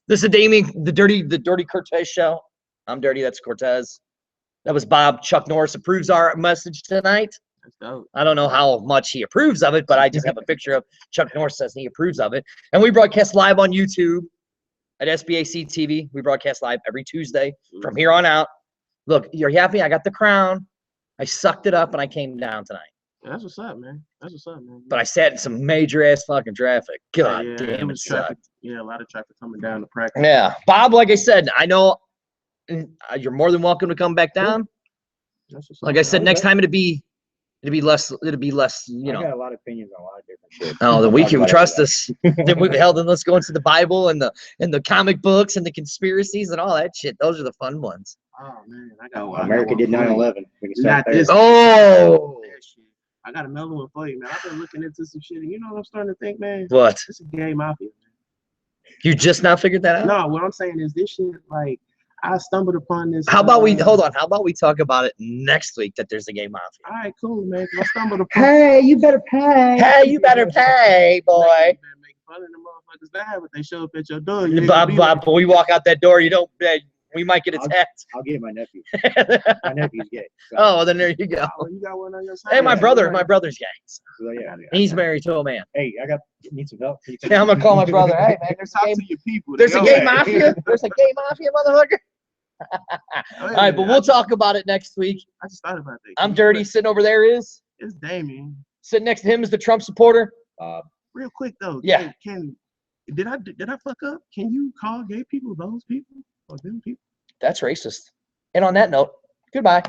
[SPEAKER 2] This is Damien, the dirty Cortez show. I'm dirty. That's Cortez. That was Bob. Chuck Norris approves our message tonight.
[SPEAKER 1] That's dope.
[SPEAKER 2] I don't know how much he approves of it, but I just have a picture of Chuck Norris says he approves of it. And we broadcast live on YouTube at SBAC TV. We broadcast live every Tuesday from here on out. Look, you're happy? I got the crown. I sucked it up and I came down tonight.
[SPEAKER 1] Yeah, that's what's up, man. That's what's up, man.
[SPEAKER 2] But I sat in some major ass fucking traffic. God
[SPEAKER 1] yeah,
[SPEAKER 2] damn, it
[SPEAKER 1] was traffic.
[SPEAKER 2] sucked.
[SPEAKER 1] Yeah, a lot of traffic coming down the practice.
[SPEAKER 2] Yeah, Bob. Like I said, I know you're more than welcome to come back down.
[SPEAKER 1] That's what's
[SPEAKER 2] Like
[SPEAKER 1] up,
[SPEAKER 2] I said,
[SPEAKER 1] man.
[SPEAKER 2] next time it'd be less. It'd be less. You
[SPEAKER 3] I
[SPEAKER 2] know.
[SPEAKER 3] got a lot of opinions on a lot of different shit.
[SPEAKER 2] Oh, then
[SPEAKER 3] We'll
[SPEAKER 2] we
[SPEAKER 3] talk
[SPEAKER 2] can
[SPEAKER 3] about it
[SPEAKER 2] trust
[SPEAKER 3] later.
[SPEAKER 2] us. Then we hell. Then let's go into the Bible and the comic books and the conspiracies and all that shit. Those are the fun ones.
[SPEAKER 1] Oh man, I got one.
[SPEAKER 3] America did 9/11. We can
[SPEAKER 1] Not
[SPEAKER 3] start there.
[SPEAKER 1] this.
[SPEAKER 2] Oh,
[SPEAKER 1] I got another one for you, man. I've been looking into some shit, and you know what I'm starting to think, man?
[SPEAKER 2] what?
[SPEAKER 1] It's a gay mafia.
[SPEAKER 2] You just now figured that out?
[SPEAKER 1] No, what I'm saying is this shit. Like, I stumbled upon this.
[SPEAKER 2] How about we hold on? How about we talk about it next week that there's a gay mafia?
[SPEAKER 1] All right, cool, man. 'Cause I stumbled upon.
[SPEAKER 3] Hey, you better pay.
[SPEAKER 2] Hey, you better pay, boy.
[SPEAKER 1] You better make fun of the motherfuckers that, but they show up at your door. You ain't gonna be
[SPEAKER 2] Bob,
[SPEAKER 1] like,
[SPEAKER 2] when we walk out that door, you don't. We might get
[SPEAKER 3] I'll-
[SPEAKER 2] attacked.
[SPEAKER 3] I'll get my nephew. My nephew's gay. So,
[SPEAKER 2] Oh, well, then there you go.
[SPEAKER 1] oh, you got one on your side.
[SPEAKER 2] Hey, my
[SPEAKER 1] Yeah,
[SPEAKER 2] brother,
[SPEAKER 1] right.
[SPEAKER 2] my brother's gay.
[SPEAKER 3] so yeah.
[SPEAKER 2] He's married to a man.
[SPEAKER 3] Hey, need some help.
[SPEAKER 2] Yeah, I'm gonna call my brother. Hey, man, there's
[SPEAKER 1] Talk
[SPEAKER 2] a gay,
[SPEAKER 1] to your people.
[SPEAKER 2] there's a
[SPEAKER 1] They
[SPEAKER 2] gay
[SPEAKER 1] okay.
[SPEAKER 2] mafia. There's a gay mafia, motherfucker. All right, but we'll talk about it next week.
[SPEAKER 1] I just thought about that.
[SPEAKER 2] I'm dirty. Sitting over there is
[SPEAKER 1] It's Damien.
[SPEAKER 2] sitting next to him is the Trump supporter.
[SPEAKER 1] Real quick though.
[SPEAKER 2] Yeah.
[SPEAKER 1] Did I fuck up? Can you call gay people those people or them people?
[SPEAKER 2] That's racist. And on that note, goodbye.